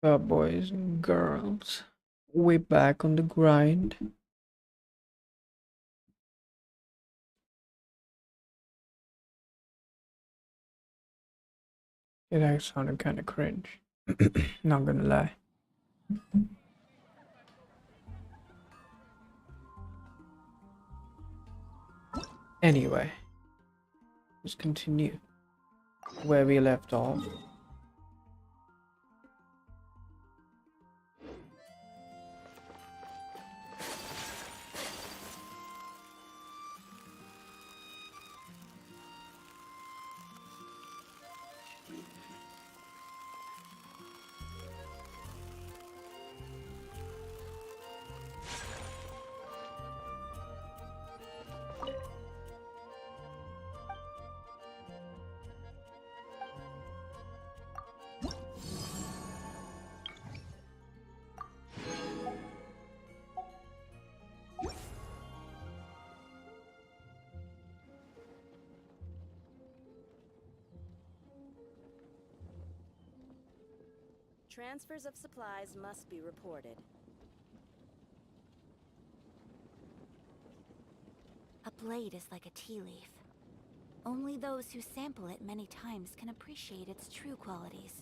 Well, boys and girls, we back on the grind. It actually sounded kind of cringe. Not gonna lie. Anyway, let's continue where we left off. Transfers of supplies must be reported. A blade is like a tea leaf. Only those who sample it many times can appreciate its true qualities.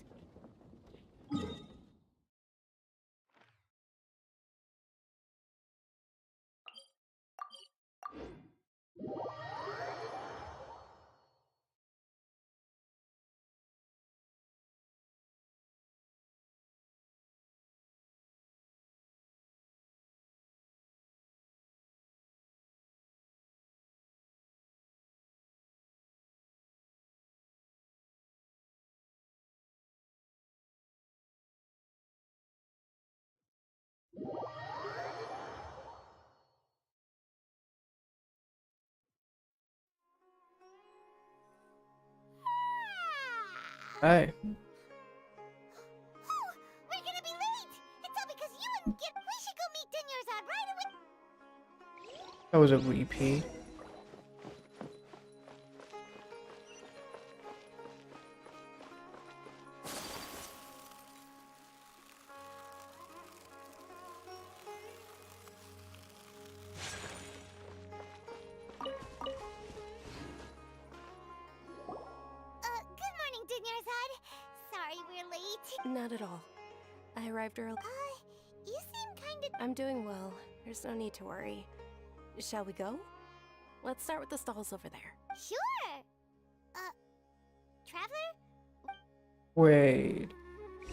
Hey, Oh, we're gonna be late! It's all because you wouldn't get. We should go meet Dinyarzad right away! that was a repeat. Good morning, Dinyarzad. Sorry we're late. Not at all. I arrived early. You seem kinda. I'm doing well. There's no need to worry. Shall we go? Let's start with the stalls over there. Sure! Traveler? Wait,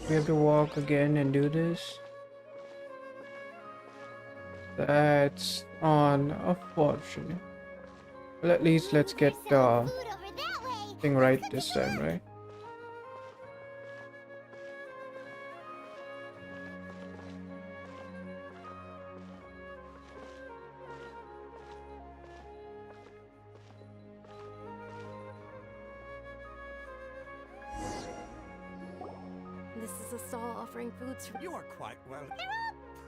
we have to walk again and do this? That's unfortunate. Well, at least let's get There's some food over that way. thing right this time, right? This is a stall offering foods from. You are quite well. They're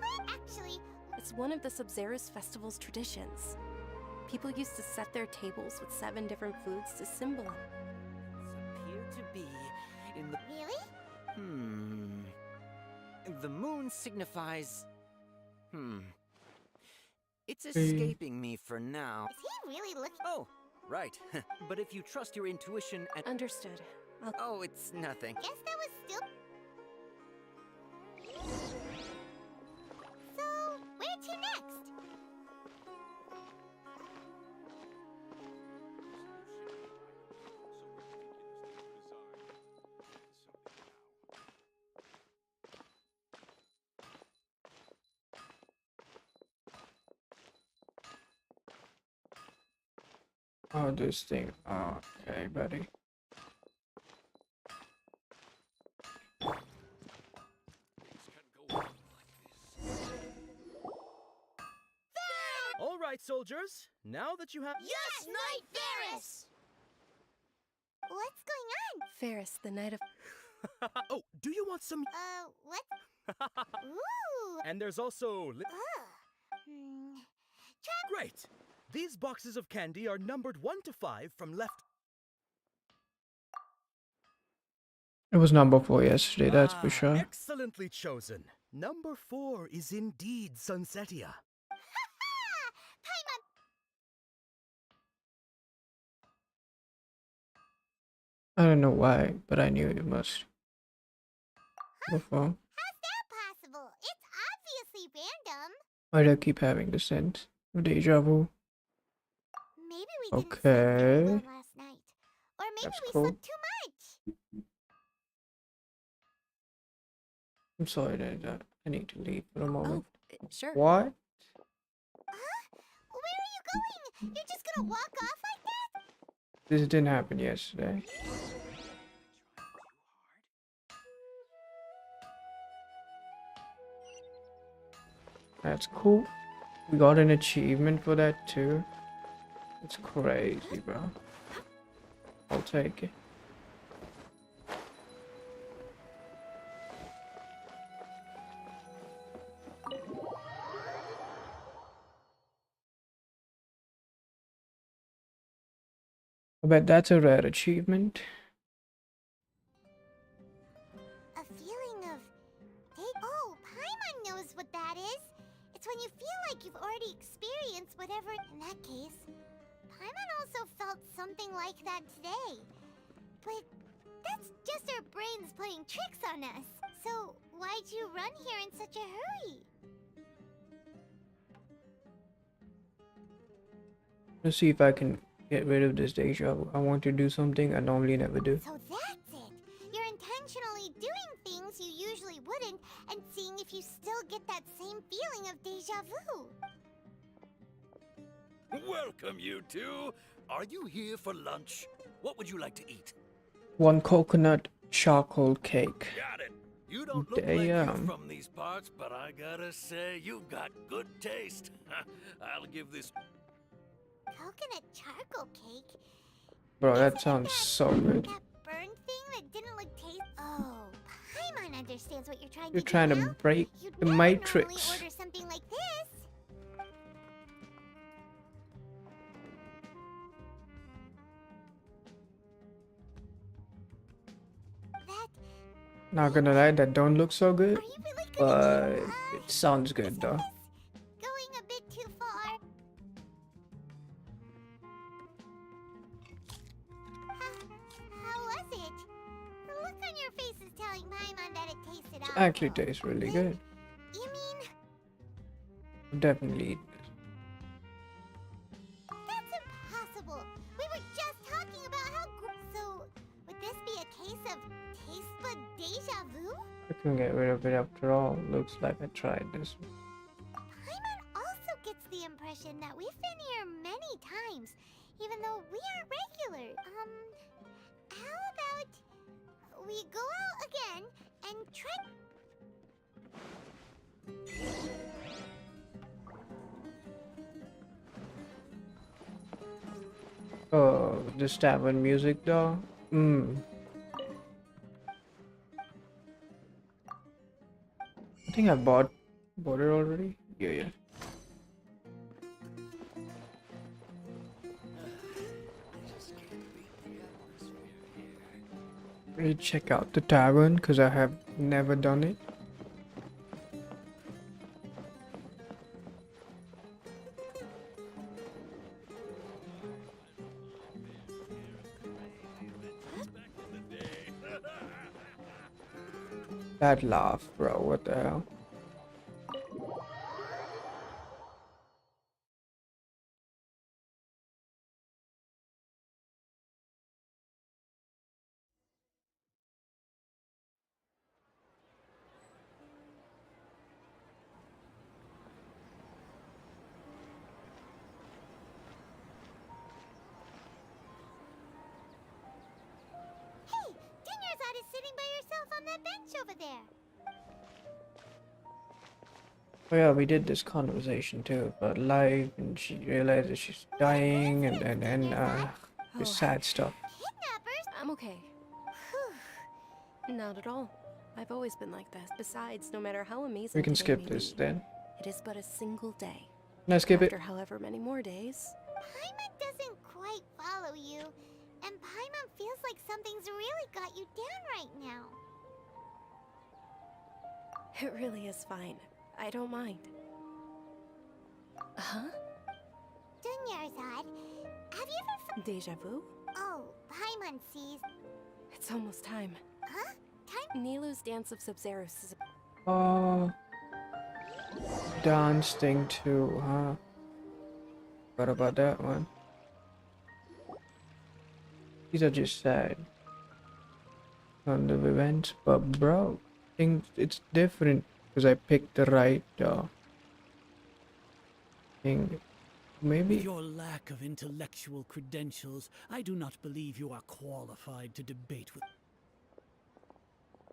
all actually. It's one of the Sub-Zero's festival's traditions. People used to set their tables with 7 different foods to symbolize. Appear to be in the. Really? The moon signifies. It's Hmm. escaping me for now. Is he really looking? Oh, right. But if you trust your intuition and. Understood. Oh, it's nothing. Guess that was still. So, where to next? Oh, this thing. Oh, okay, buddy. All right, soldiers. Now that you have. Yes, Knight Varys! What's going on? Ferris, the Knight of. Oh, do you want some? What? Ooh! And there's also. Hmm. Great. These boxes of candy are numbered 1 to 5 from left. It was number 4 yesterday, that's for sure. Excellently chosen. Number 4 is indeed Sunsetia. Paimon, I don't know why, but I knew it must. Before. how's that possible? It's obviously random. Why do I keep having the sense of deja vu? Maybe we didn't sleep Okay. very well last night. Or maybe That's we cool. slept too much. I'm sorry that I need to leave for a moment. Oh, sure. What? Huh? Where are you going? You're just gonna walk off like that? This didn't happen yesterday. That's cool. We got an achievement for that too. It's crazy, bro. I'll take it. I bet that's a rare achievement. A feeling of... Oh, Paimon knows what that is. It's when you feel like you've already experienced whatever... In that case, Paimon also felt something like that today. But that's just our brains playing tricks on us. So why'd you run here in such a hurry? Let's see if I can get rid of this deja vu. I want to do something I normally never do. So that's it. You're intentionally doing things you usually wouldn't and seeing if you still get that same feeling of deja vu. Welcome, you two. Are you here for lunch? What would you like to eat? 1 coconut charcoal cake. Got it. You don't look like Damn. you're from these parts, but I gotta say, you've got good taste. I'll give this... Coconut charcoal cake? Bro, Isn't that it sounds so good. That burnt thing that didn't look taste... Oh, Paimon understands what you're trying You're to trying do to now. break You'd the never matrix. normally order something like this. That... Not gonna lie, that don't look so good, Are you really but gonna do... it sounds good though. Going a bit too far. How was it? The look on your face is telling Paimon that it tasted It awful. actually tastes really good. You mean... I'll definitely eat this. That's impossible. We were just talking about how... So, would this be a case of taste bud deja vu? I can get rid of it after all. Looks like I tried this. Paimon also gets the impression that we've been here many times, even though we aren't regular. How about we go out again and try... Oh, this tavern music though. I think I bought it already. Yeah. Let me check out the tavern because I have never done it. That laugh, bro. What the hell? Hey, Dinyarzad is sitting by herself on that bench over there. Oh yeah, we did this conversation too about life, and she realizes she's dying, and this sad stuff. Kidnappers? I'm okay. Not at all. I've always been like this. Besides, no matter how amazing We can today skip may this be, then. it is but a single day. Can I skip it? After however many more days, Paimon doesn't quite follow you. And Paimon feels like something's really got you down right now. It really is fine. I don't mind. Huh? Dunyarzad, have you ever Deja vu? Oh, Paimon sees. It's almost time. Huh? Time? Nilu's Dance of Sub-Zeros is... Oh, dance thing too, huh? What about that one? These are just sad kind of events, but bro, I think it's different because I picked the right thing. Maybe Your lack of intellectual credentials, I do not believe you are qualified to debate with.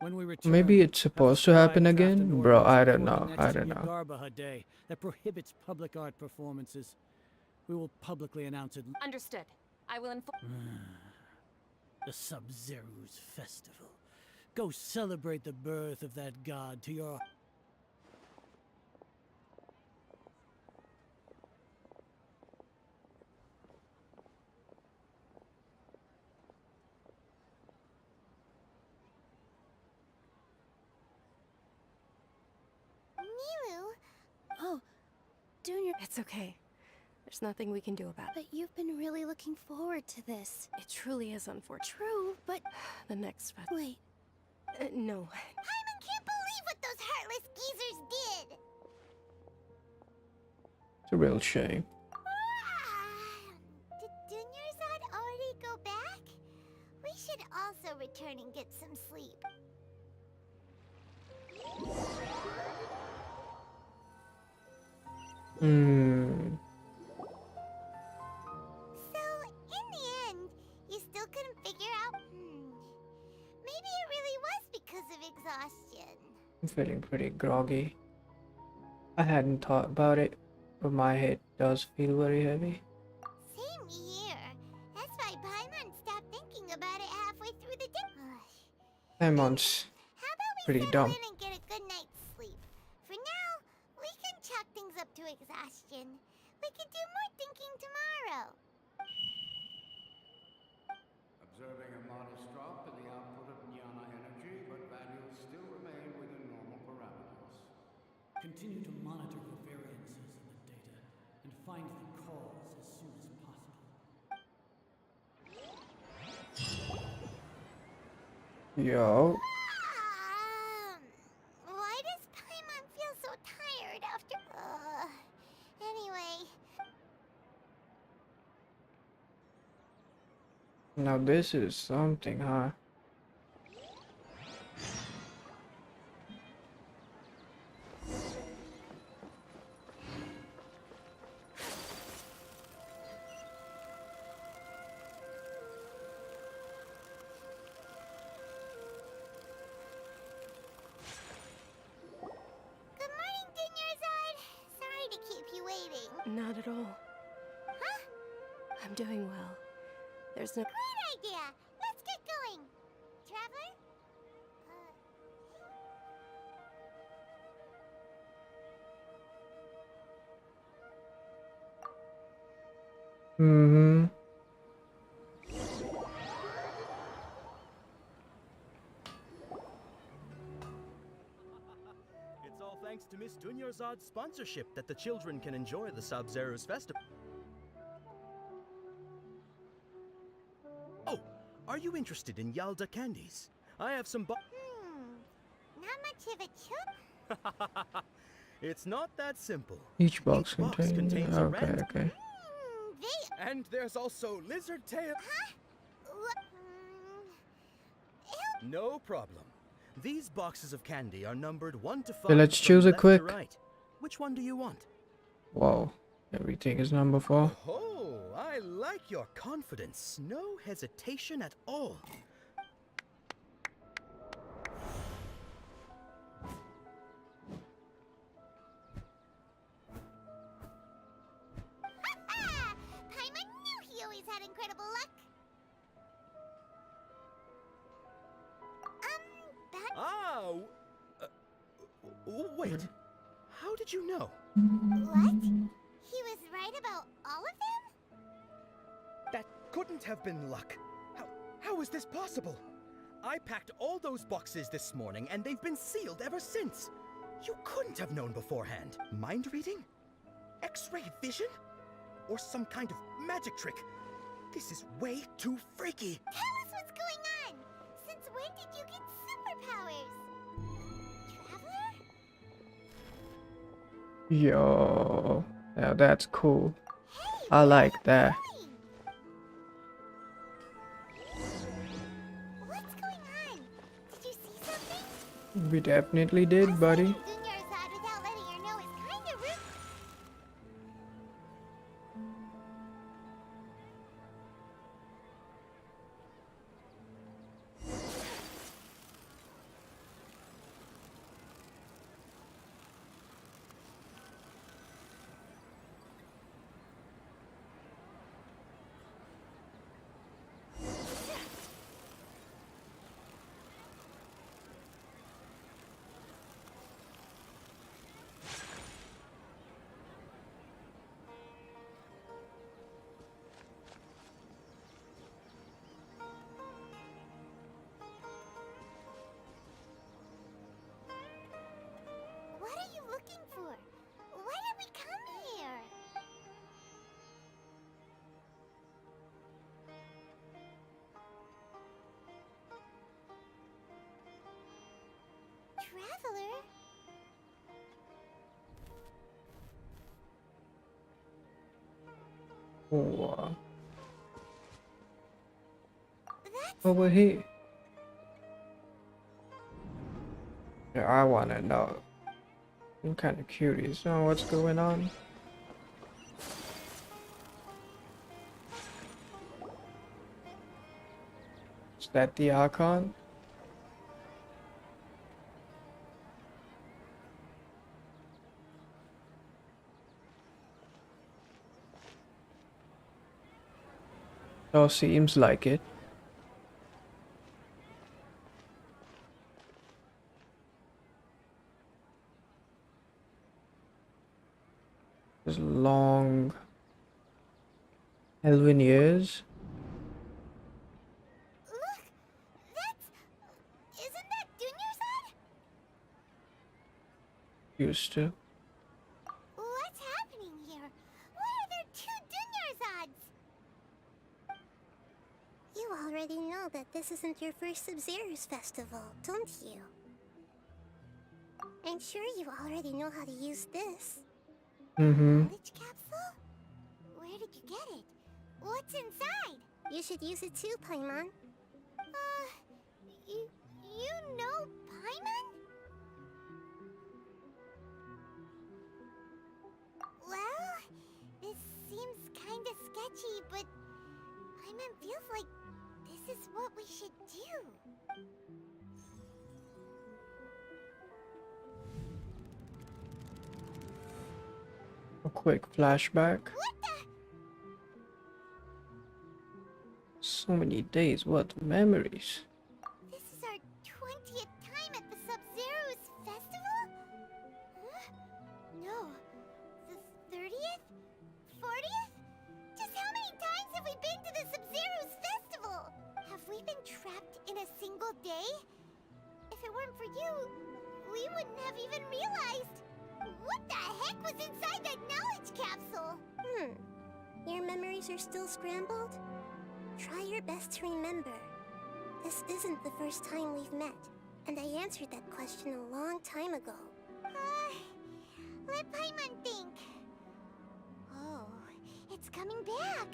When we return, maybe it's supposed to happen have to draft an again, bro. I don't ordinance know. before the I next don't know. Yagarbaha Day that prohibits public art performances. We will publicly announce it. Understood. I will inform. The Sub-Zeru's festival. Go celebrate the birth of that god to your. Nilu? Oh, Junior. It's okay. There's nothing we can do about it. But you've been really looking forward to this. It truly is unfortunate. True, but The next fest. wait. No. Paimon can't believe what those heartless geezers did! It's a real shame. Did Dunyarzad already go back? We should also return and get some sleep. So, in the end, you still couldn't figure out... Maybe it really was because of exhaustion. I'm feeling pretty groggy. I hadn't thought about it, but my head does feel very heavy. Same here. That's why Paimon stopped thinking about it halfway through the day. Paimon's How about we pretty settle dumb. in and get a good night's sleep? For now, we can chalk things up to exhaustion. We can do more thinking tomorrow. Observing a modest drop in the output of jnana energy, but values still remain within normal parameters. Continue to monitor the variances in the data and find the cause as soon as possible. Yo, Why does Paimon feel so tired after... anyway, now this is something, huh? good morning, Dunyarzad. Sorry to keep you waiting. Not at all. Huh? I'm doing well. There's no... Great idea. Let's get going. Traveler? Mm-hmm. It's all thanks to Miss Dunyarzad's sponsorship that the children can enjoy the Sub-Zero's festival. Oh, are you interested in Yalda candies? I have some Not much of a chup. It's not that simple. Each box Each box contains. contains a Okay, random- okay. They... And there's also lizard tail. What? No problem. These boxes of candy are numbered 1 to 5. Okay, let's from choose a left to quick. right. Which one do you want? Whoa, everything is number 4. Oh, I like your confidence. No hesitation at all. Paimon knew he always had incredible luck. That... Ah, wait. How did you know? What? He was right about all of them? That couldn't have been luck. How is this possible? I packed all those boxes this morning and they've been sealed ever since. You couldn't have known beforehand. Mind reading? X-ray vision? Or some kind of magic trick? This is way too freaky. Tell us what's going on! Since when did you get superpowers? Traveler? Yo, now that's cool. Hey, I like that. what's going on? Did you see something? We definitely did, buddy. Dunyarzad without letting her know is kinda rude. What are you looking for? Why did we come here? Traveler? Oh, That's over here. Yeah, I wanna know. I'm kind of curious on what's going on. Is that the Archon? Oh, seems like it. There's long elven years. Look! That's... Isn't that Dunyarzad? Used to. What's happening here? Why are there two Dunyarzads? You already know that this isn't your first Sub-Zero's festival, don't you? I'm sure you already know how to use this. Mm-hmm. Knowledge capsule? Where did you get it? What's inside? You should use it too, Paimon. You know Paimon? Well, this seems kinda sketchy, but Paimon feels like this is what we should do. A quick flashback. What the? So many days worth of memories. This is our 20th time at the Sub-Zero's festival? Huh? No. The 30th? 40th? Just how many times have we been to the Sub-Zero's festival? Have we been trapped in a single day? If it weren't for you, we wouldn't have even realized. What the heck was inside that knowledge capsule? Your memories are still scrambled? Try your best to remember. This isn't the first time we've met, and I answered that question a long time ago. Let Paimon think. Oh, it's coming back.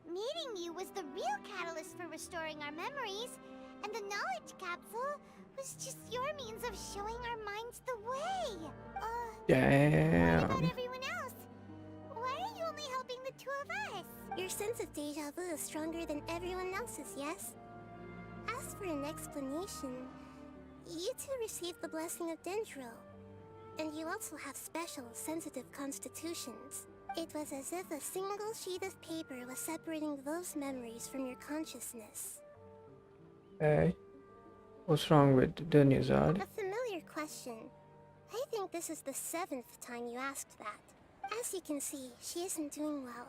Meeting you was the real catalyst for restoring our memories, and the knowledge capsule was just your means of showing our minds the way. What about Damn. everyone else? Why are you only helping the two of us? Your sense of deja vu is stronger than everyone else's, yes? As for an explanation, you two received the blessing of Dendro, and you also have special, sensitive constitutions. It was as if a single sheet of paper was separating those memories from your consciousness. Hey, what's wrong with Dunyarzad? A familiar question. I think this is the 7th time you asked that. As you can see, she isn't doing well.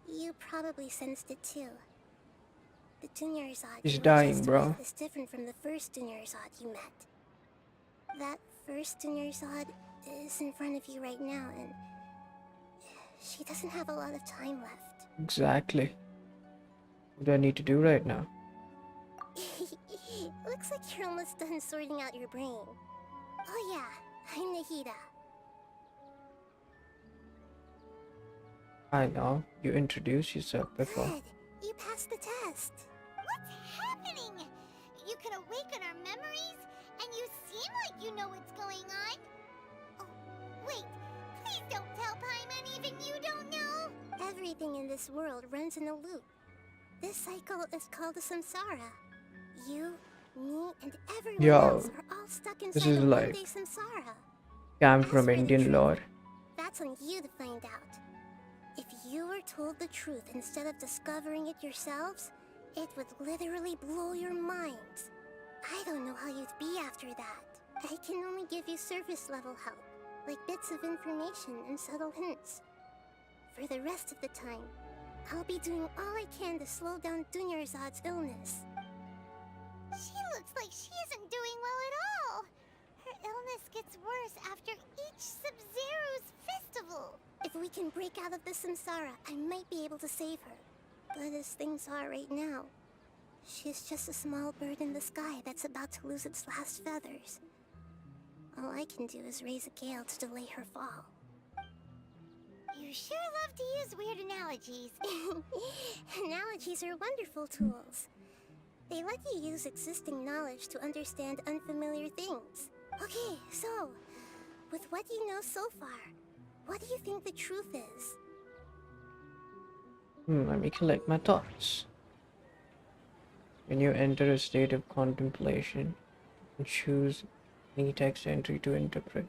You probably sensed it too. The Dunyarzad He's you were dying, just bro. with is different from the first Dunyarzad you met. That first Dunyarzad is in front of you right now, and she doesn't have a lot of time left. Exactly. What do I need to do right now? Looks like you're almost done sorting out your brain. Oh yeah, I'm Nahida. I know. You introduced yourself before. Good, you passed the test. What's happening? You can awaken our memories, and you seem like you know what's going on. Oh, wait, please don't tell Paimon even you don't know. Everything in this world runs in a loop. This cycle is called a samsara. You, me, and everyone Yo, else are all stuck this inside is a like one-day samsara. scam As from for the Indian truth, lore. That's on you to find out. If you were told the truth instead of discovering it yourselves, it would literally blow your minds. I don't know how you'd be after that. I can only give you surface level help, like bits of information and subtle hints. For the rest of the time, I'll be doing all I can to slow down Dunyarzad's illness. She looks like she isn't doing well at all. Her illness gets worse after each Sub-Zero's festival. If we can break out of the samsara, I might be able to save her. But as things are right now, she's just a small bird in the sky that's about to lose its last feathers. All I can do is raise a gale to delay her fall. You sure love to use weird analogies. Analogies are wonderful tools. They let you use existing knowledge to understand unfamiliar things. Okay, so, with what you know so far, what do you think the truth is? Let me collect my thoughts. When you enter a state of contemplation, you choose any text entry to interpret.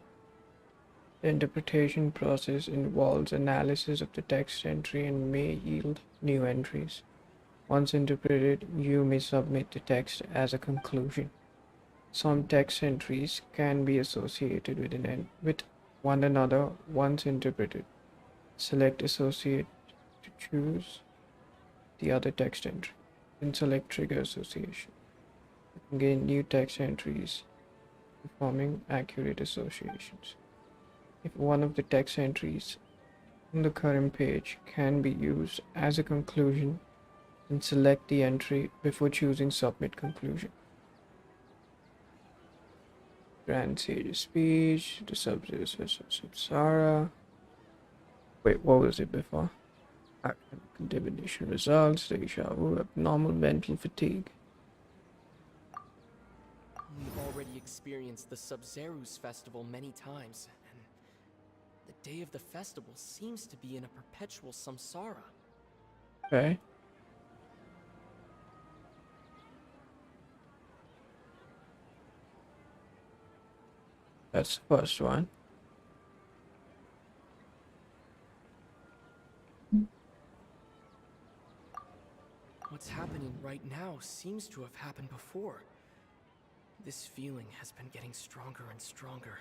The interpretation process involves analysis of the text entry and may yield new entries. Once interpreted, you may submit the text as a conclusion. Some text entries can be associated with one another once interpreted. Select Associate to choose the other text entry. Then select Trigger Association. You can gain new text entries, performing accurate associations. If one of the text entries on the current page can be used as a conclusion, then select the entry before choosing Submit Conclusion. Grand Sage's speech, the Samsara. Wait, what was it before? Academic divination results, deja vu, abnormal mental fatigue. We've already experienced the Sub-Zeru's festival many times, and the day of the festival seems to be in a perpetual samsara. Okay. That's the first one. What's happening right now seems to have happened before. This feeling has been getting stronger and stronger.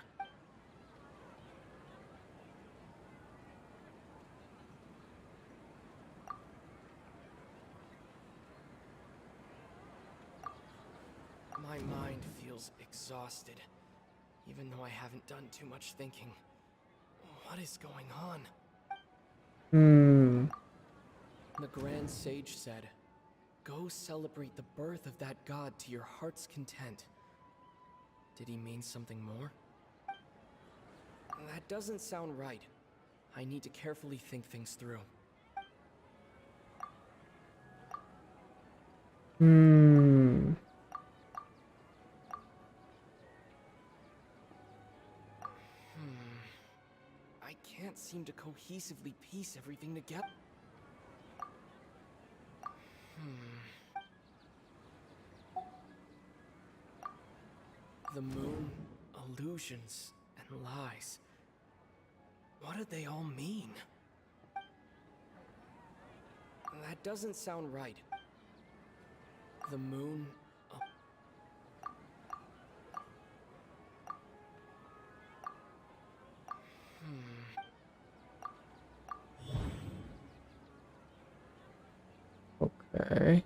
My mind feels exhausted, even though I haven't done too much thinking. What is going on? The Grand Sage said, "Go celebrate the birth of that god to your heart's content." Did he mean something more? That doesn't sound right. I need to carefully think things through. I can't seem to cohesively piece everything together. The moon, illusions, and lies. What do they all mean? That doesn't sound right. The moon... Okay.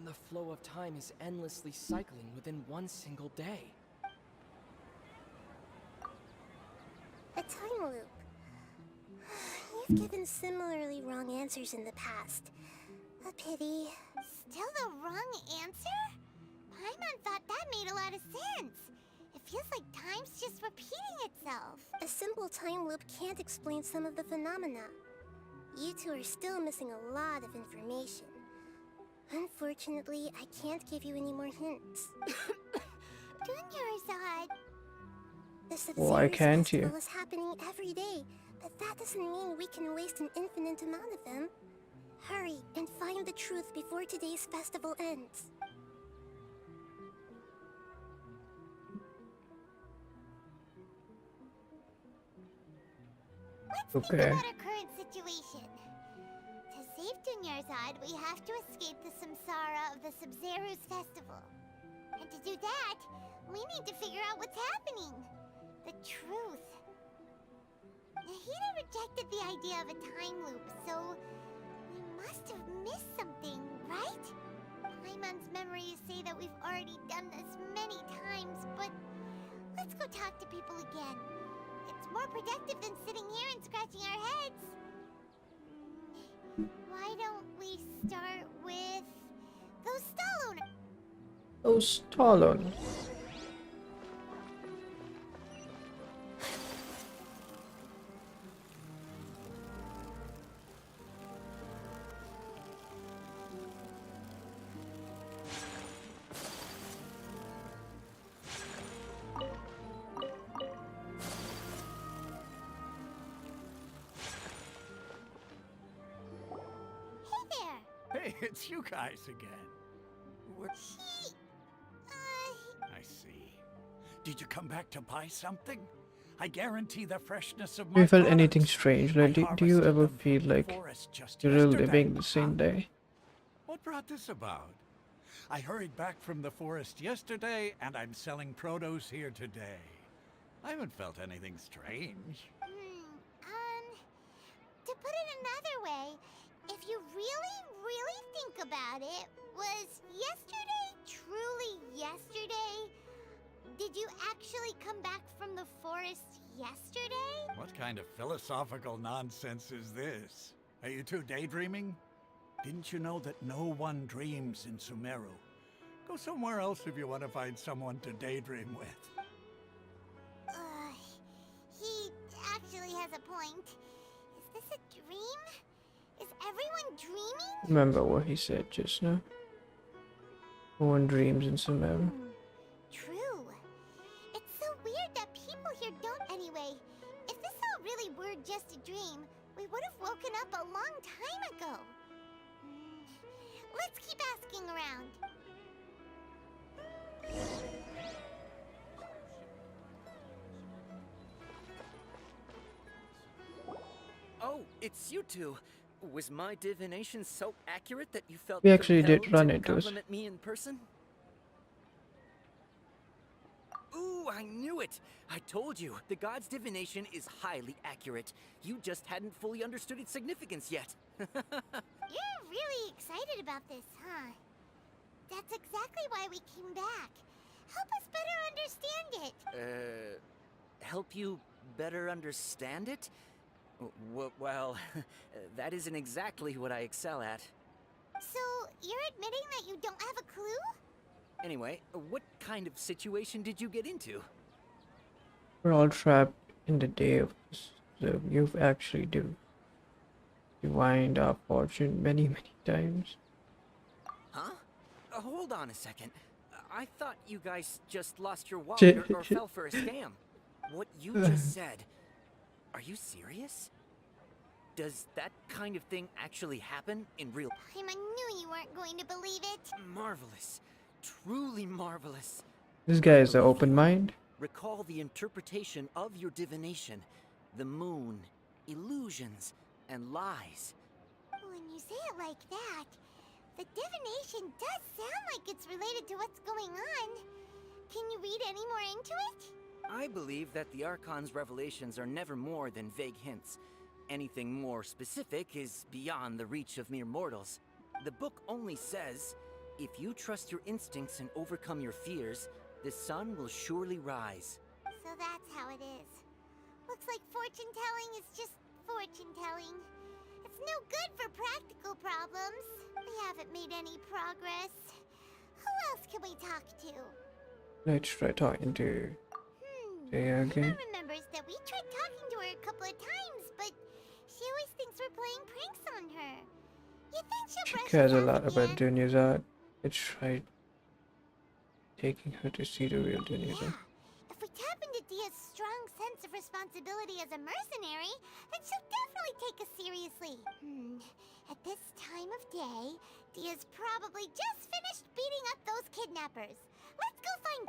the flow of time is endlessly cycling within one single day. A time loop. You've given similarly wrong answers in the past. A pity. Still the wrong answer? Paimon thought that made a lot of sense. It feels like time's just repeating itself. A simple time loop can't explain some of the phenomena. You two are still missing a lot of information. Unfortunately, I can't give you any more hints. Dunyarzad. The Why Sub-Zero's can't you? festival is happening every day, but that doesn't mean we can waste an infinite amount of them. Hurry and find the truth before today's festival ends. Let's think about our current situation. To save Dunyarzad, we have to escape the samsara of the Sub-Zero's festival. And to do that, we need to figure out what's happening. The truth. Nahida rejected the idea of a time loop, so we must have missed something, right? Paimon's memories say that we've already done this many times, but let's go talk to people again. It's more productive than sitting here and scratching our heads. Why don't we start with those stall owners? Those stall owners. Hey, it's you guys again. I see. Did you come back to buy something? I guarantee the freshness of Do my you feel products. anything strange? Like, do you harvested ever them from feel the like forest just you're yesterday. living the same day? What brought this about? I hurried back from the forest yesterday, and I'm selling produce here today. I haven't felt anything strange. To put it another way, if you really think about it, was yesterday truly yesterday? Did you actually come back from the forest yesterday? What kind of philosophical nonsense is this? Are you two daydreaming? Didn't you know that no one dreams in Sumeru? Go somewhere else if you want to find someone to daydream with. He actually has a point. Is this a dream? Is everyone dreaming? Remember what he said just now? No one dreams in Sumeru. True. It's so weird that people here don't anyway. If this all really were just a dream, we would have woken up a long time ago. Let's keep asking around. Oh, it's you two. Was my divination so accurate that you felt We actually did compelled run to into us. compliment me in person? Ooh, I knew it! I told you, the god's divination is highly accurate. You just hadn't fully understood its significance yet. You're really excited about this, huh? That's exactly why we came back. Help us better understand it. Help you better understand it? Well, that isn't exactly what I excel at. So, you're admitting that you don't have a clue? Anyway, what kind of situation did you get into? We're all trapped in the day of this. So you've actually divined our fortune many times. Huh? Hold on a second. I thought you guys just lost your wallet or fell for a scam. What you just said, are you serious? Does that kind of thing actually happen in real... I knew you weren't going to believe it. Marvelous. Truly marvelous. This guy is an open mind. Recall the interpretation of your divination. The moon, illusions, and lies. When you say it like that, the divination does sound like it's related to what's going on. Can you read any more into it? I believe that the Archon's revelations are never more than vague hints. Anything more specific is beyond the reach of mere mortals. The book only says, If you trust your instincts and overcome your fears, the sun will surely rise. So that's how it is. Looks like fortune-telling is just fortune-telling. It's no good for practical problems. We haven't made any progress. Who else can we talk to? Let's try talking to Jaya again. Emma remembers that we tried talking to her a couple of times, but she always thinks we're playing pranks on her. You think she'll She brush cares us a off lot about again? Dunya's art. Let's try taking her to see the real Dunya's art. Yeah. If we tap into Dia's strong sense of responsibility as a mercenary, then she'll definitely take us seriously. At this time of day, Dia's probably just finished beating up those kidnappers. Let's go find...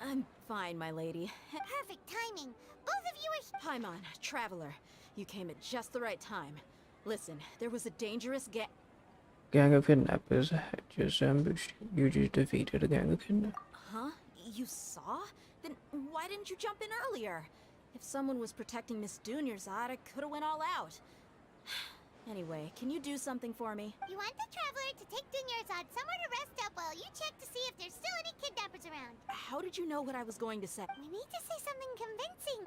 I'm fine, my lady. Perfect timing. Both of you are... Paimon, traveler. You came at just the right time. Listen, there was a dangerous Gang of kidnappers had just ambushed you. You just defeated a gang of kidnappers. Huh? You saw? Then why didn't you jump in earlier? If someone was protecting Miss Dunyarzad, I could've went all out. Anyway, can you do something for me? You want the traveler to take Dunyarzad somewhere to rest up while you check to see if there's still any kidnappers around. How did you know what I was going to say? We need to say something convincing.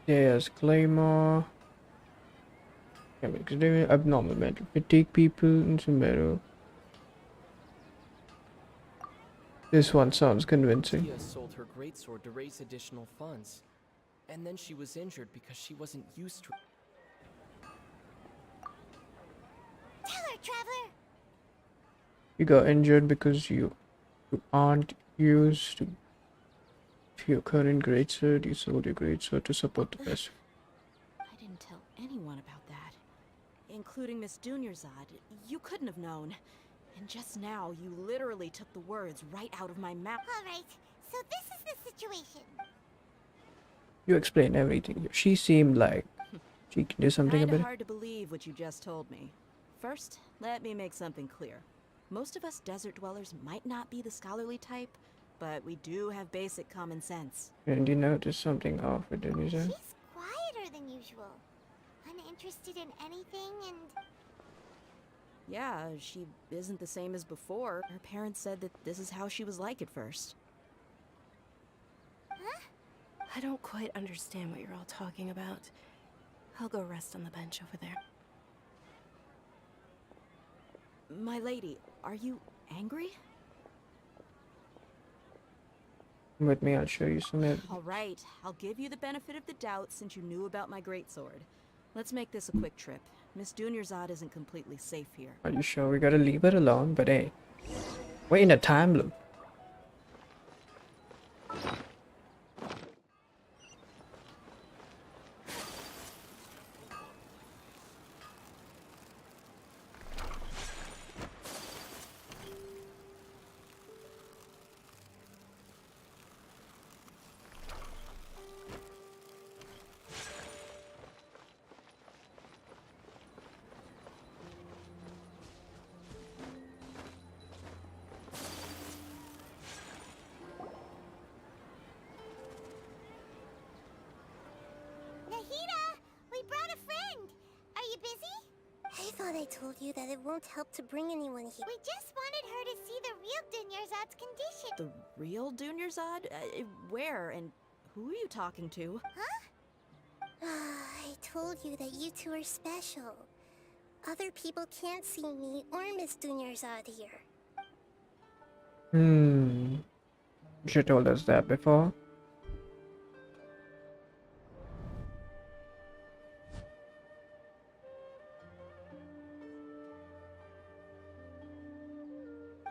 There's Claymore. Abnormal mental fatigue people in Sumeru. This one sounds convincing. Tia sold her greatsword to raise additional funds. And then she was injured because she wasn't used to it. Tell her, traveler. You got injured because you aren't used to your current greatsword. You sold your greatsword to support the festival. I didn't tell anyone about that. Including Miss Dunyarzad. You couldn't have known. And just now, you literally took the words right out of my mouth. Alright, so this is the situation. You explained everything. She seemed like she can do something Kinda about it. hard to believe what you just told me. First, let me make something clear. Most of us desert dwellers might not be the scholarly type, but we do have basic common sense. And you noticed something off with Dunya's. She's quieter than usual. Uninterested in anything and... Yeah, she isn't the same as before. Her parents said that this is how she was like at first. Huh? I don't quite understand what you're all talking about. I'll go rest on the bench over there. My lady, are you angry? With me, I'll show you some evidence. Alright, I'll give you the benefit of the doubt since you knew about my greatsword. Let's make this a quick trip. Miss Dunyarzad isn't completely safe here. Are you sure we gotta leave her alone? But hey, we're in a time loop. Nahida, we brought a friend. Are you busy? I thought I told you that it won't help to bring anyone here. We just wanted her to see the real Dunyarzad's condition. The real Dunyarzad? Where and who are you talking to? Huh? I told you that you two are special. Other people can't see me or Miss Dunyarzad here. She told us that before.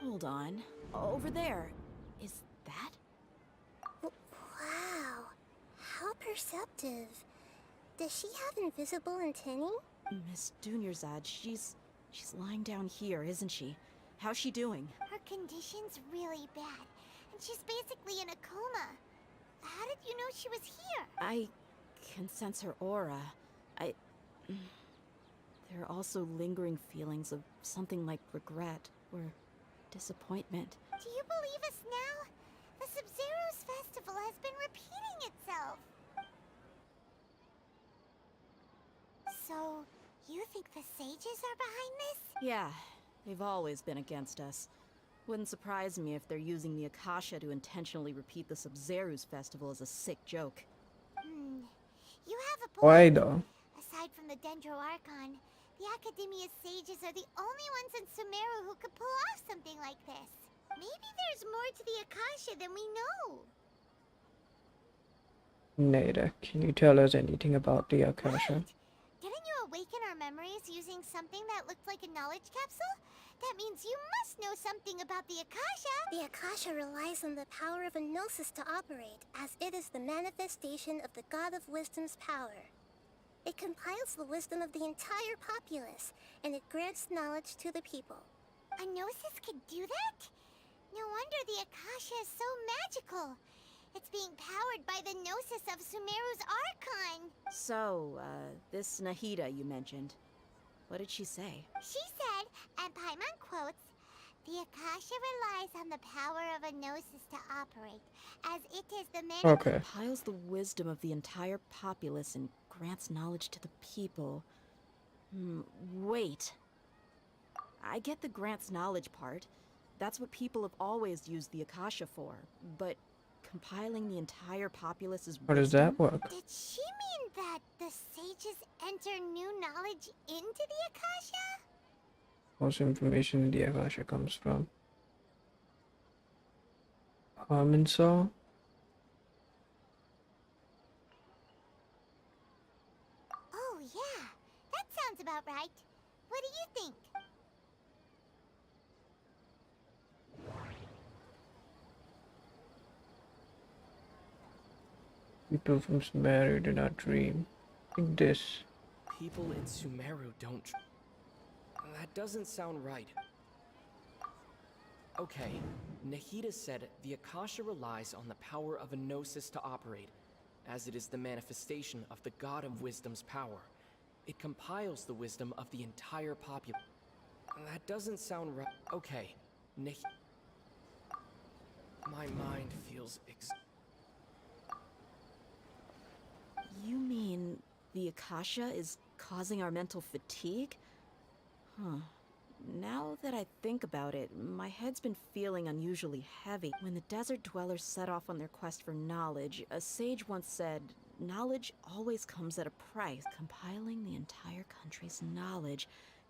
Hold on. Over there. Is that? Wow. How perceptive. Does she have invisible antennae? Miss Dunyarzad, she's lying down here, isn't she? How's she doing? Her condition's really bad, and she's basically in a coma. How did you know she was here? I can sense her aura. There are also lingering feelings of something like regret or disappointment. Do you believe us now? The Sub-Zero's festival has been repeating itself. So, you think the sages are behind this? Yeah, they've always been against us. Wouldn't surprise me if they're using the Akasha to intentionally repeat the Sub-Zero's festival as a sick joke. You have a point. Why though? Aside from the Dendro Archon, the Academia sages are the only ones in Sumeru who could pull off something like this. Maybe there's more to the Akasha than we know. Nada, can you tell us anything about the Akasha? Right. Didn't you awaken our memories using something that looked like a knowledge capsule? That means you must know something about the Akasha. The Akasha relies on the power of a gnosis to operate, as it is the manifestation of the God of Wisdom's power. It compiles the wisdom of the entire populace, and it grants knowledge to the people. A gnosis could do that? No wonder the Akasha is so magical. It's being powered by the gnosis of Sumeru's Archon. So, this Nahida you mentioned. What did she say? She said, and Paimon quotes, the Akasha relies on the power of a gnosis to operate, as it is the man Compiles the wisdom of the entire populace and grants knowledge to the people. Wait. I get the grants knowledge part. That's what people have always used the Akasha for. But compiling the entire populace's How does that work? Did she mean that the sages enter new knowledge into the Akasha? Most information in the Akasha comes from Harmon saw. Oh yeah, that sounds about right. What do you think? People from Sumeru do not dream. Think this. People in Sumeru don't. That doesn't sound right. Okay, Nahida said the Akasha relies on the power of a gnosis to operate, as it is the manifestation of the God of Wisdom's power. It compiles the wisdom of the entire populace. That doesn't sound right. Okay, my mind feels You mean the Akasha is causing our mental fatigue? Huh. Now that I think about it, my head's been feeling unusually heavy. When the desert dwellers set off on their quest for knowledge, a sage once said, knowledge always comes at a price. Compiling the entire country's knowledge.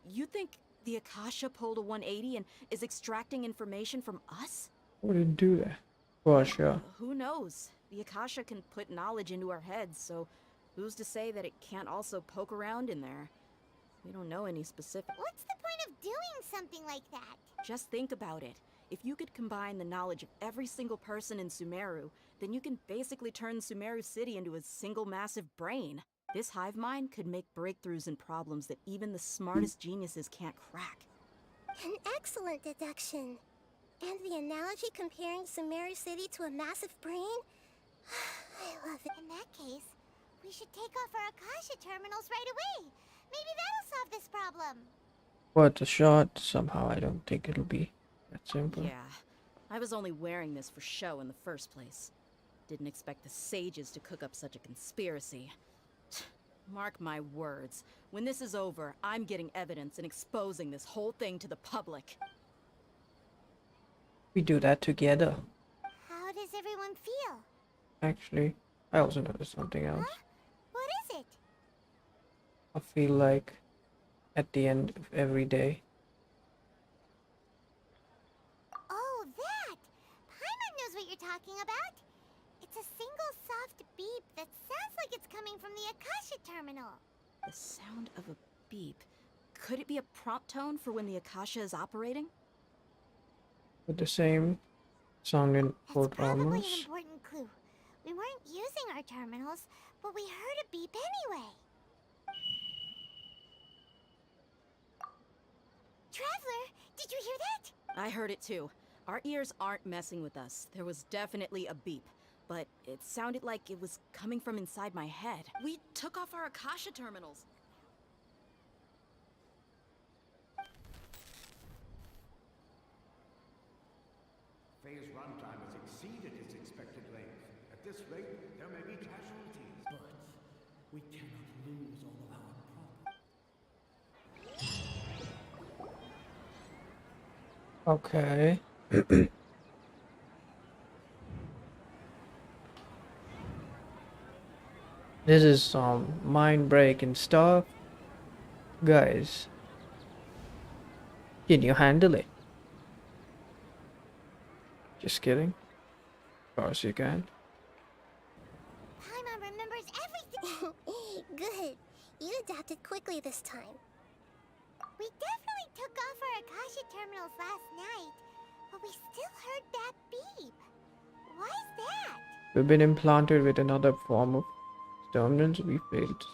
You think the Akasha pulled a 180 and is extracting information from us? Who did do that? For sure. Who knows? The Akasha can put knowledge into our heads, so who's to say that it can't also poke around in there? We don't know any specific. What's the point of doing something like that? Just think about it. If you could combine the knowledge of every single person in Sumeru, then you can basically turn Sumeru City into a single massive brain. This hive mind could make breakthroughs in problems that even the smartest geniuses can't crack. An excellent deduction. And the analogy comparing Sumeru City to a massive brain? I love it. In that case, we should take off our Akasha terminals right away. Maybe that'll solve this problem. What a shot. Somehow I don't think it'll be that simple. Yeah, I was only wearing this for show in the first place. Didn't expect the sages to cook up such a conspiracy. Mark my words, when this is over, I'm getting evidence and exposing this whole thing to the public. We do that together. How does everyone feel? Actually, I also noticed something else. Huh? What is it? I feel like at the end of every day. Oh, that! Paimon knows what you're talking about. It's a single soft beep that sounds like it's coming from the Akasha terminal. The sound of a beep. Could it be a prompt tone for when the Akasha is operating? With the same sound in both Probably an armors. important clue. We weren't using our terminals, but we heard a beep anyway. Traveler, did you hear that? I heard it too. Our ears aren't messing with us. There was definitely a beep, but it sounded like it was coming from inside my head. We took off our Akasha terminals. Phase runtime has exceeded its this rate, there may be casualties. But we cannot lose all of our property. Okay. This is some mind-breaking stuff. Guys, can you handle it? Just kidding. Of course you can. Paimon remembers everything. Good. You adapted quickly this time. We definitely took off our Akasha terminals last night, but we still heard that beep. Why is that? We've been implanted with another form of terminals. We failed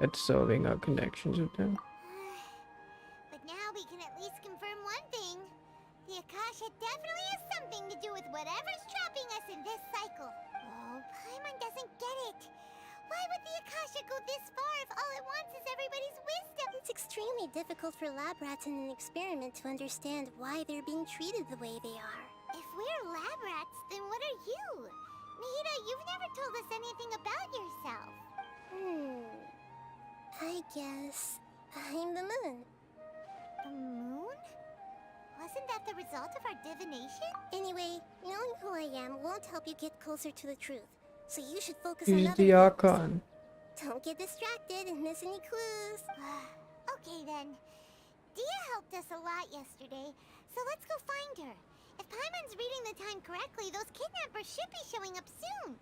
at serving our connections with them. But now we can at least confirm one thing. The Akasha definitely has something to do with whatever's trapping us in this cycle. Oh, Paimon doesn't get it. Why would the Akasha go this far if all it wants is everybody's wisdom? It's extremely difficult for lab rats in an experiment to understand why they're being treated the way they are. If we're lab rats, then what are you? Nahida, you've never told us anything about yourself. I guess I'm the moon. The moon? Wasn't that the result of our divination? Anyway, knowing who I am won't help you get closer to the truth. So you should focus on Use other the things. Archon. Don't get distracted and miss any clues. Okay then. Dia helped us a lot yesterday, so let's go find her. If Paimon's reading the time correctly, those kidnappers should be showing up soon.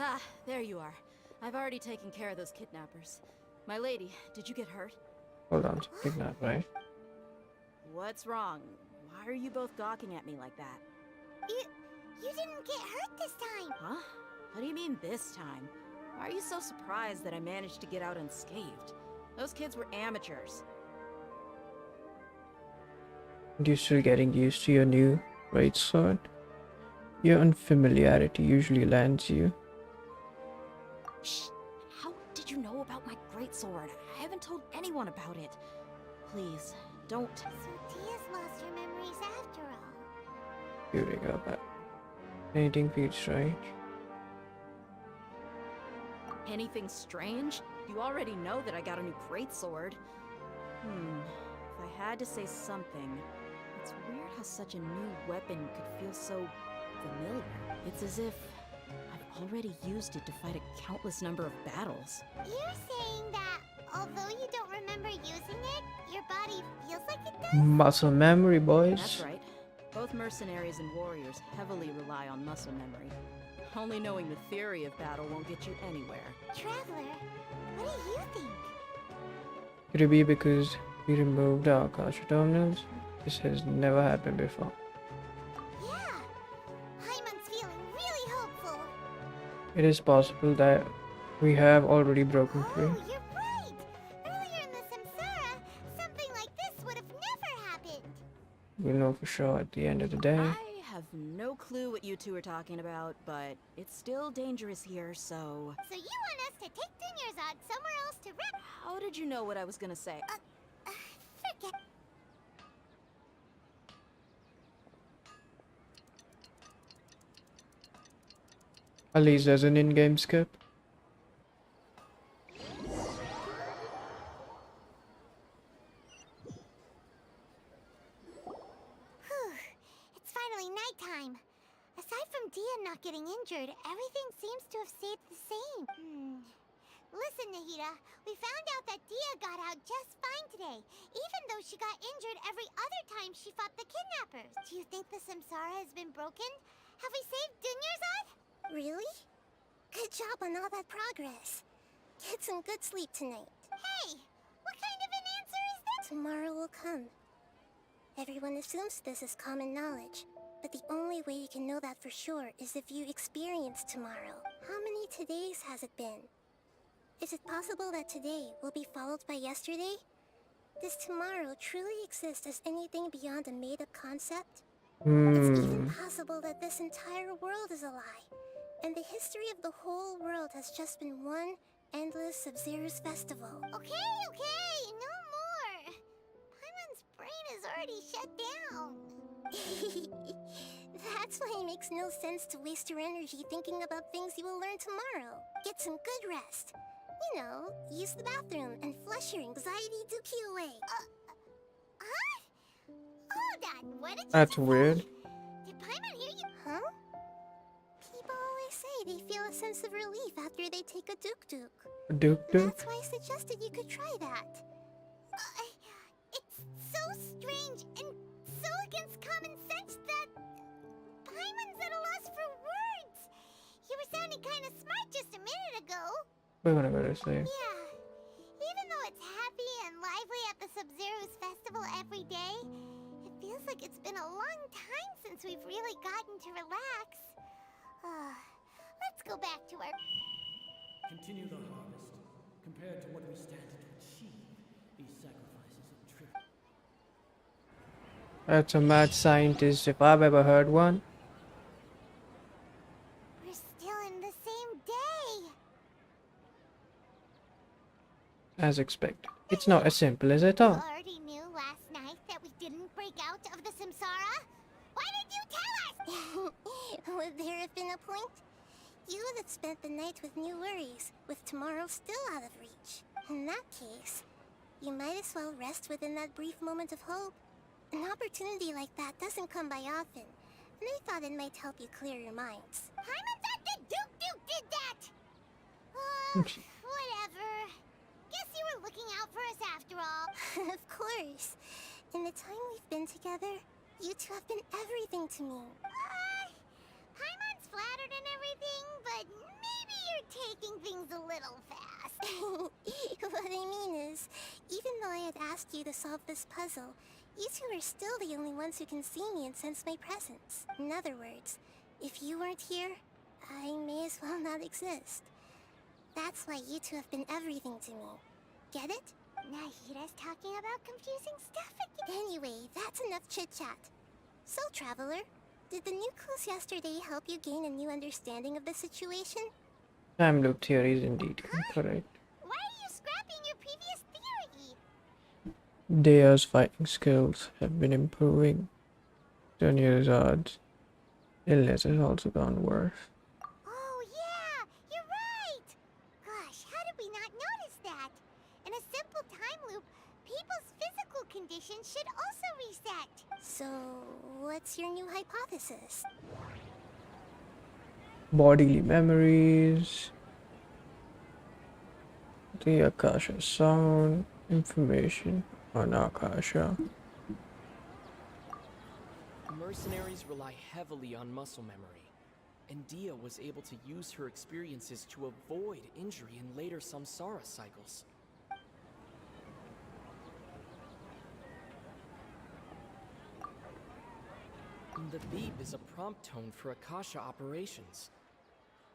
Ah, there you are. I've already taken care of those kidnappers. My lady, did you get hurt? Hold on, something not right. What's wrong? Why are you both gawking at me like that? You didn't get hurt this time. Huh? What do you mean this time? Why are you so surprised that I managed to get out unscathed? Those kids were amateurs. You're still getting used to your new great sword. Your unfamiliarity usually lands you. Shh! How did you know about my greatsword? I haven't told anyone about it. Please, don't. So Dia's lost her memories after all. Here we go back. Anything feels strange? Anything strange? You already know that I got a new greatsword. If I had to say something, it's weird how such a new weapon could feel so familiar. It's as if I've already used it to fight a countless number of battles. You're saying that although you don't remember using it, your body feels like it does? Muscle memory, boys. That's right. Both mercenaries and warriors heavily rely on muscle memory. Only knowing the theory of battle won't get you anywhere. Traveler, what do you think? Could it be because we removed our Gacha terminals? This has never happened before. Yeah, Paimon's feeling really hopeful. It is possible that we have already broken free. Oh, you're right. Earlier in the Samsara, something like this would have never happened. We'll know for sure at the end of the day. I have no clue what you two are talking about, but it's still dangerous here, so... So you want us to take Dunyarzad somewhere else to rep? How did you know what I was gonna say? Forget. At least there's an in-game skip. It's finally nighttime. Aside from Dia not getting injured, everything seems to have stayed the same. Listen, Nahida, we found out that Dia got out just fine today, even though she got injured every other time she fought the kidnappers. Do you think the Samsara has been broken? Have we saved Dunyarzad? Really? Good job on all that progress. Get some good sleep tonight. Hey, what kind of an answer is that? Tomorrow will come. Everyone assumes this is common knowledge, but the only way you can know that for sure is if you experience tomorrow. How many todays has it been? Is it possible that today will be followed by yesterday? Does tomorrow truly exist as anything beyond a made-up concept? It's even possible that this entire world is a lie. And the history of the whole world has just been one endless Sub-Zero's festival. Okay, no more. Paimon's brain is already shut down. That's why it makes no sense to waste your energy thinking about things you will learn tomorrow. Get some good rest. You know, use the bathroom and flush your anxiety dookie away. Huh? Hold on, what did you That's just weird. say? Did Paimon hear you? Huh? People always say they feel a sense of relief after they take a duk-duk. Duke That's why I suggested you could try that. It's so strange and so against common sense that Paimon's at a loss for words. You were sounding kind of smart just a minute ago. What am I gonna say? Yeah. Even though it's happy and lively at the Sub-Zero's festival every day, it feels like it's been a long time since we've really gotten to relax. Let's go back to our... Continue the harvest. Compared to what we stand to achieve, these sacrifices are trivial. That's a mad scientist if I've ever heard one. We're still in the same day. As expected. It's not as simple as I You thought. already knew last night that we didn't break out of the samsara? Why did you tell us? Would there have been a point? You would have spent the night with new worries, with tomorrow still out of reach. In that case, you might as well rest within that brief moment of hope. An opportunity like that doesn't come by often, and I thought it might help you clear your minds. Paimon thought that Duke did that! Whatever. Guess you were looking out for us after all. Of course. In the time we've been together, you two have been everything to me. Paimon's flattered and everything, but maybe you're taking things a little fast. What I mean is, even though I had asked you to solve this puzzle, you two are still the only ones who can see me and sense my presence. In other words, if you weren't here, I may as well not exist. That's why you two have been everything to me. Get it? Nahira's talking about confusing stuff again. Anyway, that's enough chit-chat. So, Traveler, did the new clues yesterday help you gain a new understanding of the situation? Time loop theory is indeed correct. Why are you scrapping your previous theory? Dea's fighting skills have been improving. Junior's odds. Illness has also gone worse. Oh, yeah, you're right! Gosh, how did we not notice that? In a simple time loop, people's physical conditions should also reset. So, what's your new hypothesis? Bodily memories. The Akasha sound. Information on Akasha. Mercenaries rely heavily on muscle memory, and Dia was able to use her experiences to avoid injury in later samsara cycles. The beep is a prompt tone for Akasha operations.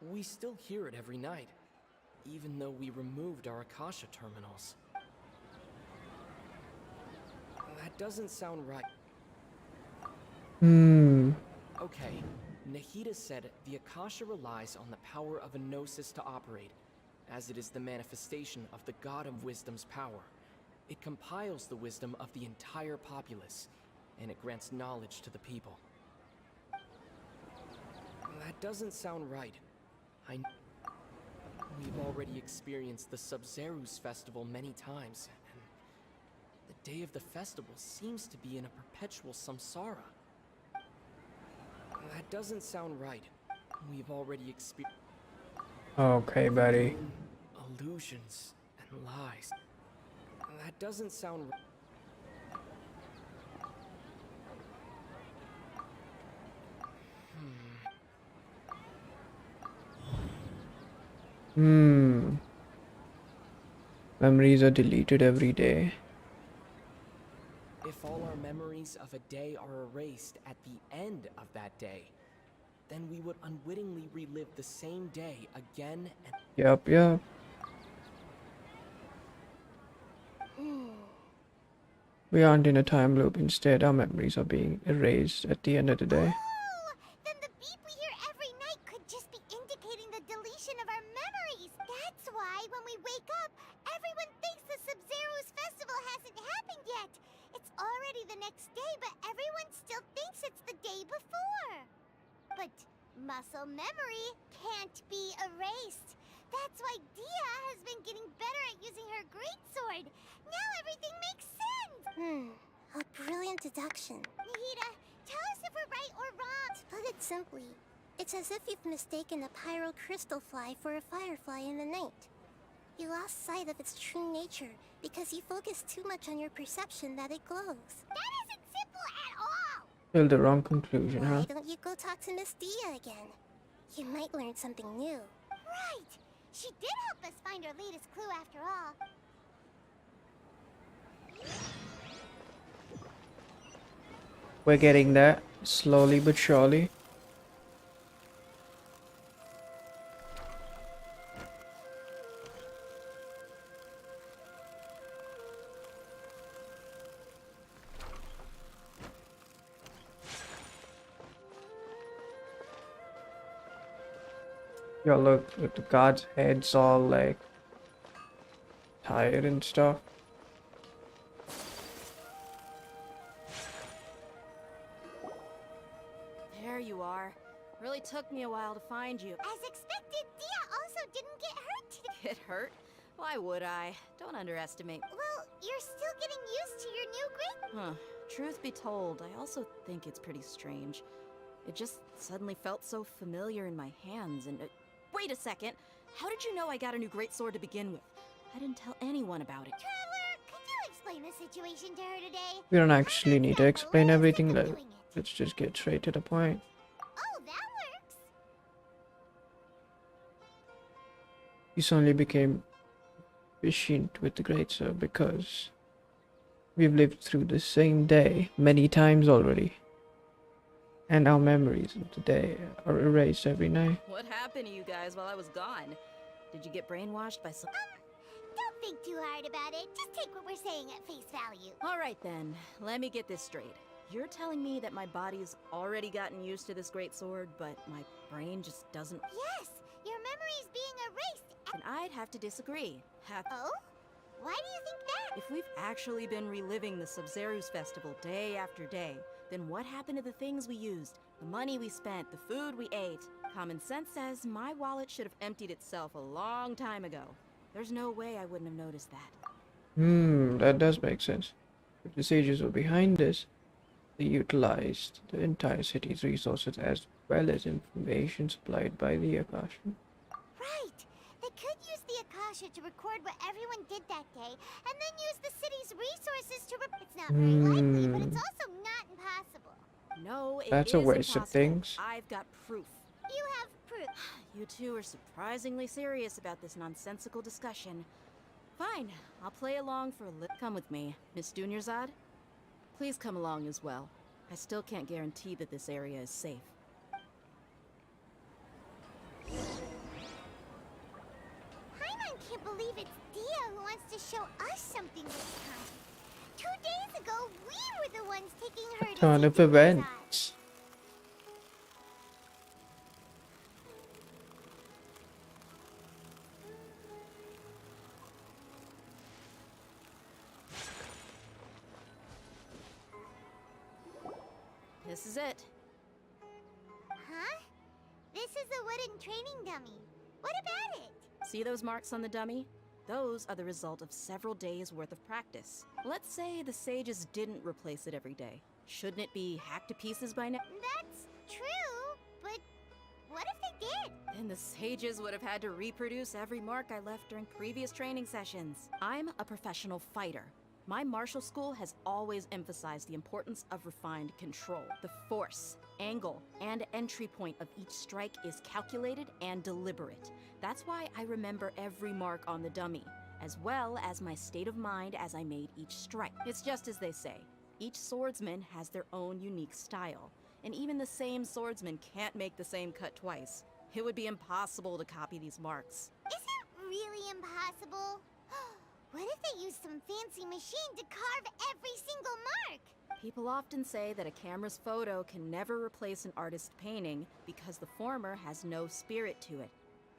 We still hear it every night, even though we removed our Akasha terminals. That doesn't sound right. Okay, Nahida said the Akasha relies on the power of a gnosis to operate, as it is the manifestation of the God of Wisdom's power. It compiles the wisdom of the entire populace, and it grants knowledge to the people. That doesn't sound right. We've already experienced the Sub-Zero's festival many times, and the day of the festival seems to be in a perpetual samsara. That doesn't sound right. We've already experienced... Okay, buddy. illusions and lies. That doesn't sound right. Memories are deleted every day. If all our memories of a day are erased at the end of that day, then we would unwittingly relive the same day again and... Yup. We aren't in a time loop. Instead, our memories are being erased at the end of the day. Oh, then the beep we hear every night could just be indicating muscle memory can't be erased. That's why Dia has been getting better at using her greatsword. Now everything makes sense! A brilliant deduction. Nahida, tell us if we're right or wrong. To put it simply, it's as if you've mistaken a pyro crystal fly for a firefly in the night. You lost sight of its true nature because you focused too much on your perception that it glows. That isn't simple at all! Still the wrong conclusion, Why huh? don't you go talk to Miss Dia again? You might learn something new. Right! She did help us find our latest clue after all. We're getting there, slowly but surely. Yo, look, the guards' heads all like tired and stuff. There you are. Really took me a while to find you. As expected, Dia also didn't get hurt today. Get hurt? Why would I? Don't underestimate. Well, you're still getting used to your new grade. Huh. Truth be told, I also think it's pretty strange. It just suddenly felt so familiar in my hands and... wait a second! How did you know I got a new greatsword to begin with? I didn't tell anyone about it. Traveler, could you explain the situation to her today? We don't actually need to explain everything. Let's just get straight to the point. Oh, that works. You suddenly became efficient with the greatsword because we've lived through the same day many times already. And our memories of the day are erased every night. What happened to you guys while I was gone? Did you get brainwashed by some... Don't think too hard about it. Just take what we're saying at face value. Alright then, let me get this straight. You're telling me that my body's already gotten used to this greatsword, but my brain just doesn't... Yes, your memory's being erased. And I'd have to disagree. Oh? Why do you think that? If we've actually been reliving the Sub-Zeru's festival day after day, then what happened to the things we used, the money we spent, the food we ate? Common sense says my wallet should have emptied itself a long time ago. There's no way I wouldn't have noticed that. That does make sense. If the sages were behind this, they utilized the entire city's resources as well as information supplied by the Akasha. Right! They could use the Akasha to record what everyone did that day, and then use the city's resources to It's not very likely, but it's also not impossible. No, That's a waste impossible. of things. I've got proof. You have proof. You two are surprisingly serious about this nonsensical discussion. Fine, I'll play along for a little. Come with me, Miss Dunyarzad. Please come along as well. I still can't guarantee that this area is safe. Paimon can't believe it's Dia who wants to show us something this time. 2 days ago, we were the ones taking her to Ton of see Dunyarzad. events. This is it. Huh? This is a wooden training dummy. What about it? See those marks on the dummy? Those are the result of several days' worth of practice. Let's say the sages didn't replace it every day. Shouldn't it be hacked to pieces by now? That's true, but what if they did? Then the sages would have had to reproduce every mark I left during previous training sessions. I'm a professional fighter. My martial school has always emphasized the importance of refined control. The force, angle, and entry point of each strike is calculated and deliberate. That's why I remember every mark on the dummy, as well as my state of mind as I made each strike. It's just as they say, each swordsman has their own unique style, and even the same swordsman can't make the same cut twice. It would be impossible to copy these marks. Is it really impossible? What if they used some fancy machine to carve every single mark? People often say that a camera's photo can never replace an artist's painting because the former has no spirit to it.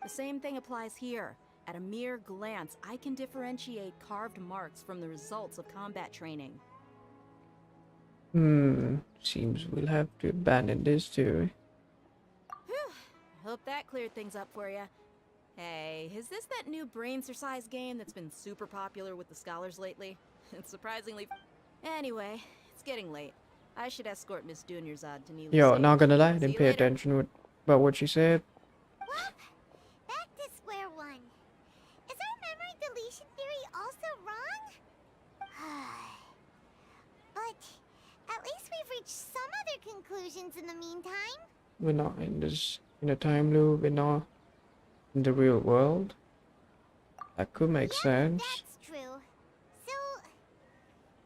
The same thing applies here. At a mere glance, I can differentiate carved marks from the results of combat training. Seems we'll have to abandon this too. Whew, hope that cleared things up for you. Hey, is this that new brain-exercise game that's been super popular with the scholars lately? It's surprisingly... Anyway, it's getting late. I should escort Miss Dunyarzad to Neely's Yo, stage. not gonna lie, I See didn't you pay later. attention about what she said. Well, back to square one. Is our memory deletion theory also wrong? But at least we've reached some other conclusions in the meantime. We're not in a time loop. We're not in the real world. That could make sense. That's true. So,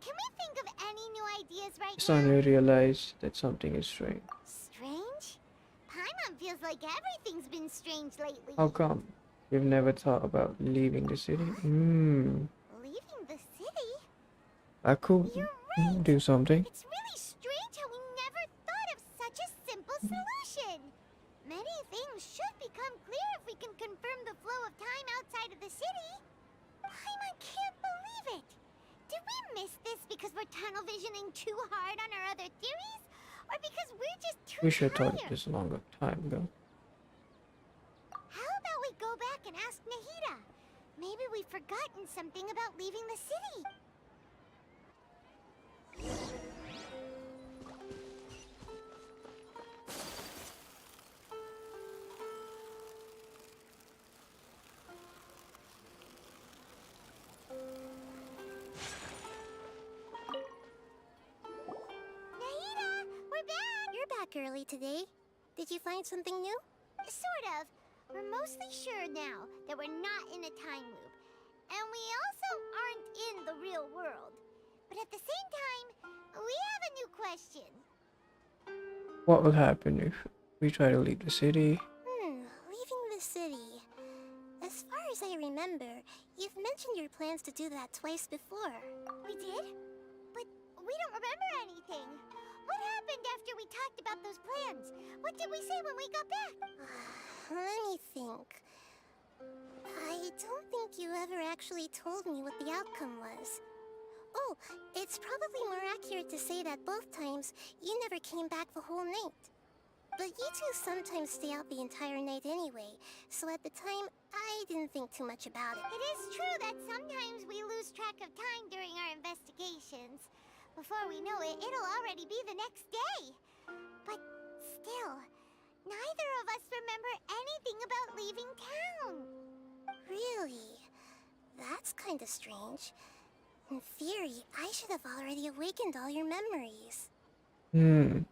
can we think of any new ideas right now? Suddenly realized that something is strange. Strange? Paimon feels like everything's been strange lately. How come? You've never thought about leaving the city? Leaving the city? That could You're right. do something. It's really strange how we never thought of such a simple solution. Many things should become clear if we can confirm the flow of time outside of the city. Paimon can't believe it. Did we miss this because we're tunnel visioning too hard on our other theories? Or because we're just too We should have tired? thought this a longer time ago. How about we go back and ask Nahida? Maybe we've forgotten something about leaving the city. Nahida, we're back! You're back early today. Did you find something new? Sort of. We're mostly sure now that we're not in a time loop. And we also aren't in the real world. But at the same time, we have a new question. What will happen if we try to leave the city? Leaving the city. As far as I remember, you've mentioned your plans to do that twice before. We did? But we don't remember anything. What happened after we talked about those plans? What did we say when we got back? Let me think. I don't think you ever actually told me what the outcome was. Oh, it's probably more accurate to say that both times you never came back the whole night. But you two sometimes stay out the entire night anyway, so at the time, I didn't think too much about it. It is true that sometimes we lose track of time during our investigations. Before we know it, it'll already be the next day. But still, neither of us remember anything about leaving town. Really? That's kinda strange. In theory, I should have already awakened all your memories. Let's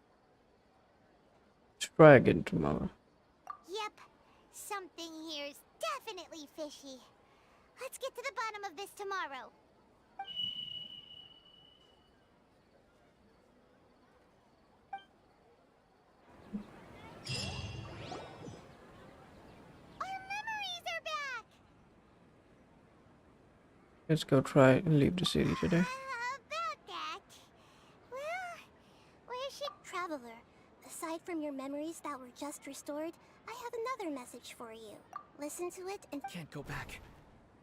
try again tomorrow. Yep, something here's definitely fishy. Let's get to the bottom of this tomorrow. Our memories are back! Let's go try and leave the city today. About that. Well, where should... Traveler, aside from your memories that were just restored, I have another message for you. Listen to it and... Can't go back.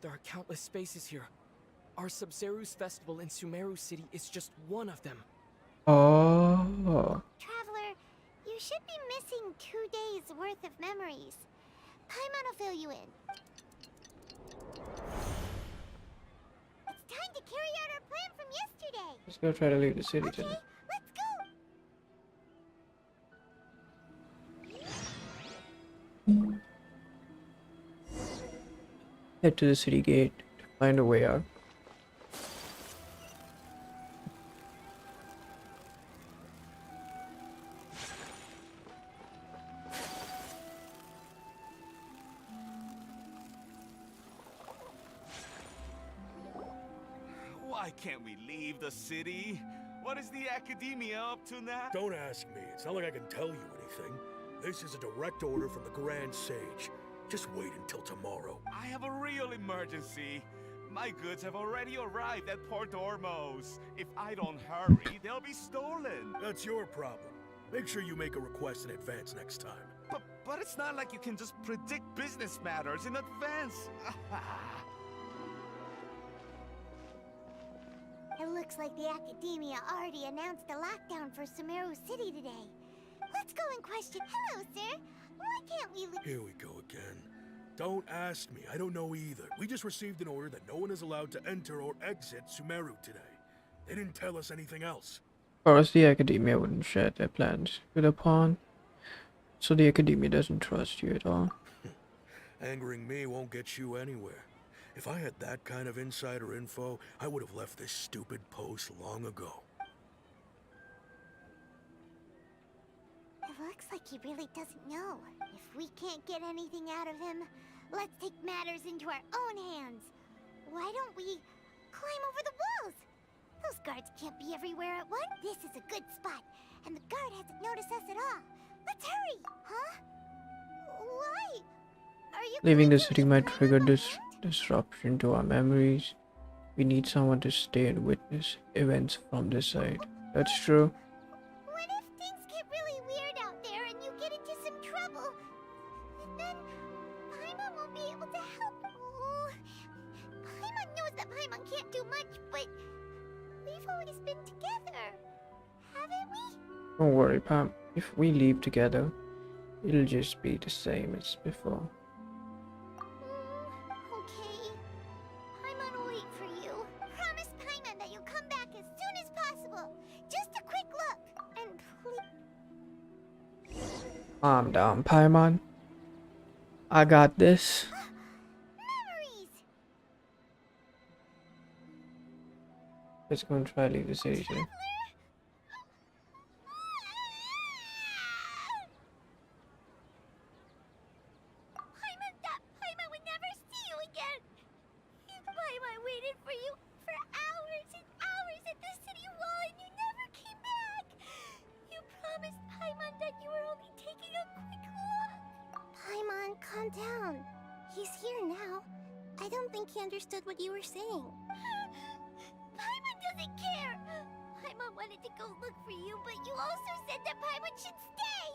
There are countless spaces here. Our Sub-Zeru's festival in Sumeru City is just one of them. Oh. Traveler, you should be missing 2 days worth of memories. Paimon will fill you in. It's time to carry out our plan from yesterday. Let's go try to leave the city Okay, today. let's go. Head to the city gate to find a way out. Why can't we leave the city? What is the academia up to now? Don't ask me. It's not like I can tell you anything. This is a direct order from the Grand Sage. Just wait until tomorrow. I have a real emergency. My goods have already arrived at Port Ormos. If I don't hurry, they'll be stolen. That's your problem. Make sure you make a request in advance next time. But it's not like you can just predict business matters in advance. It looks like the Academia already announced a lockdown for Sumeru City today. Let's go and question... Hello, sir. Why can't we leave? Here we go again. Don't ask me. I don't know either. We just received an order that no one is allowed to enter or exit Sumeru today. They didn't tell us anything else. Of course, the academia wouldn't share their plans with a pawn, so the academia doesn't trust you at all. Angering me won't get you anywhere. If I had that kind of insider info, I would have left this stupid post long ago. It looks like he really doesn't know. If we can't get anything out of him, let's take matters into our own hands. Why don't we climb over the walls? Those guards can't be everywhere at once. This is a good spot, and the guard hasn't noticed us at all. Let's hurry! Huh? Why? Are you Leaving the going to city leave might Paimon trigger behind? disruption to our memories. We need someone to stay and witness events from this side. That's true. What if things get really weird out there and you get into some trouble? Then Paimon won't be able to help. Oh, Paimon knows that Paimon can't do much, but we've always been together, haven't we? Don't worry, Pam. If we leave together, it'll just be the same as before. Okay. Paimon will wait for you. Promise Paimon that you'll come back as soon as possible. Just a quick look. And please... Calm down, Paimon. I got this. Memories! Let's go and try to leave the city today. Paimon would never see you again. Paimon waited for you for hours and hours at the city wall and you never came back. You promised Paimon that you were only taking a quick look. Paimon, calm down. He's here now. I don't think he understood what you were saying. Paimon doesn't care. Paimon wanted to go look for you, but you also said that Paimon should stay.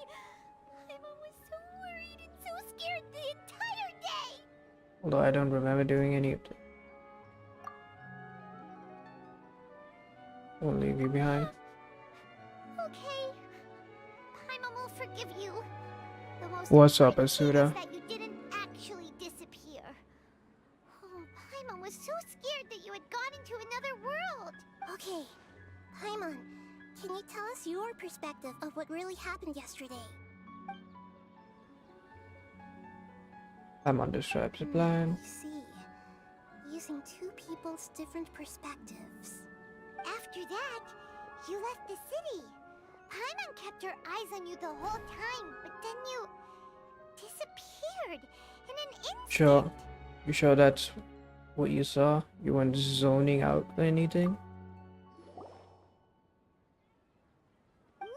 Paimon was so worried and so scared the entire day. Although I don't remember doing any of it. Won't leave you behind. Okay. Paimon will forgive you. The most What's up, important thing Asura? is that you didn't actually disappear. Oh, Paimon was so scared that you had gone into another world. Okay. Paimon, can you tell us your perspective of what really happened yesterday? Paimon describes the plan. I see. Using two people's different perspectives. After that, you left the city. Paimon kept her eyes on you the whole time, but then you disappeared in an instant. Sure. You sure that's what you saw? You weren't zoning out or anything? No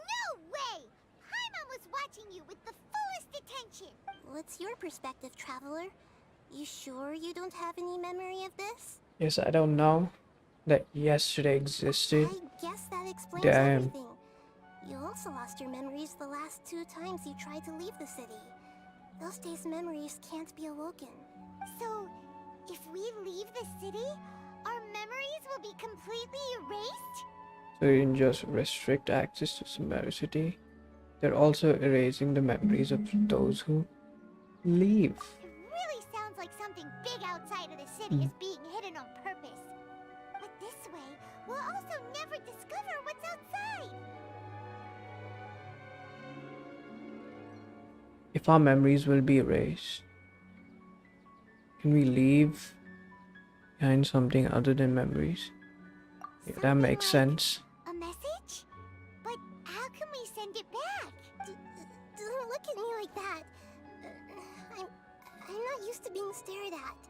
way! Paimon was watching you with the fullest attention. What's your perspective, traveler? You sure you don't have any memory of this? Yes, I don't know that yesterday existed. I guess that explains Damn. everything. You also lost your memories the last 2 times you tried to leave the city. Those days' memories can't be awoken. So, if we leave the city, our memories will be completely erased? So you can just restrict access to Sumeru City. They're also erasing the memories of those who leave. It really sounds like something big outside of the city is being hidden on purpose. But this way, we'll also never discover what's outside. If our memories will be erased, can we leave behind something other than memories? Yeah, that makes sense. A message? But how can we send it back? Don't look at me like that. I'm not used to being stared at.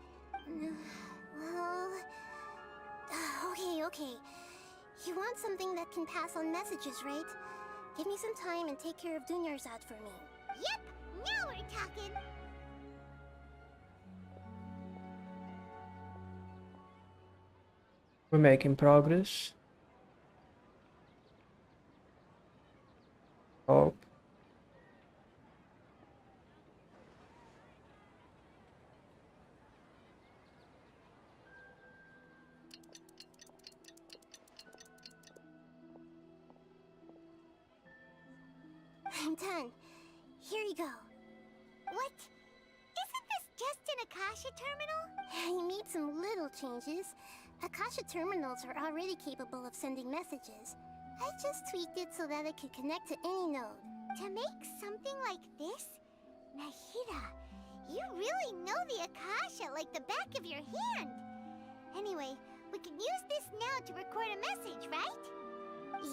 Well... Okay. You want something that can pass on messages, right? Give me some time and take care of Dunyarzad out for me. Yep! Now we're talking! We're making progress. Oh. I'm done. Here you go. What? Isn't this just an Akasha terminal? He made some little changes. Akasha terminals are already capable of sending messages. I just tweaked it so that it could connect to any node. To make something like this? Nahida, you really know the Akasha like the back of your hand. Anyway, we can use this now to record a message, right?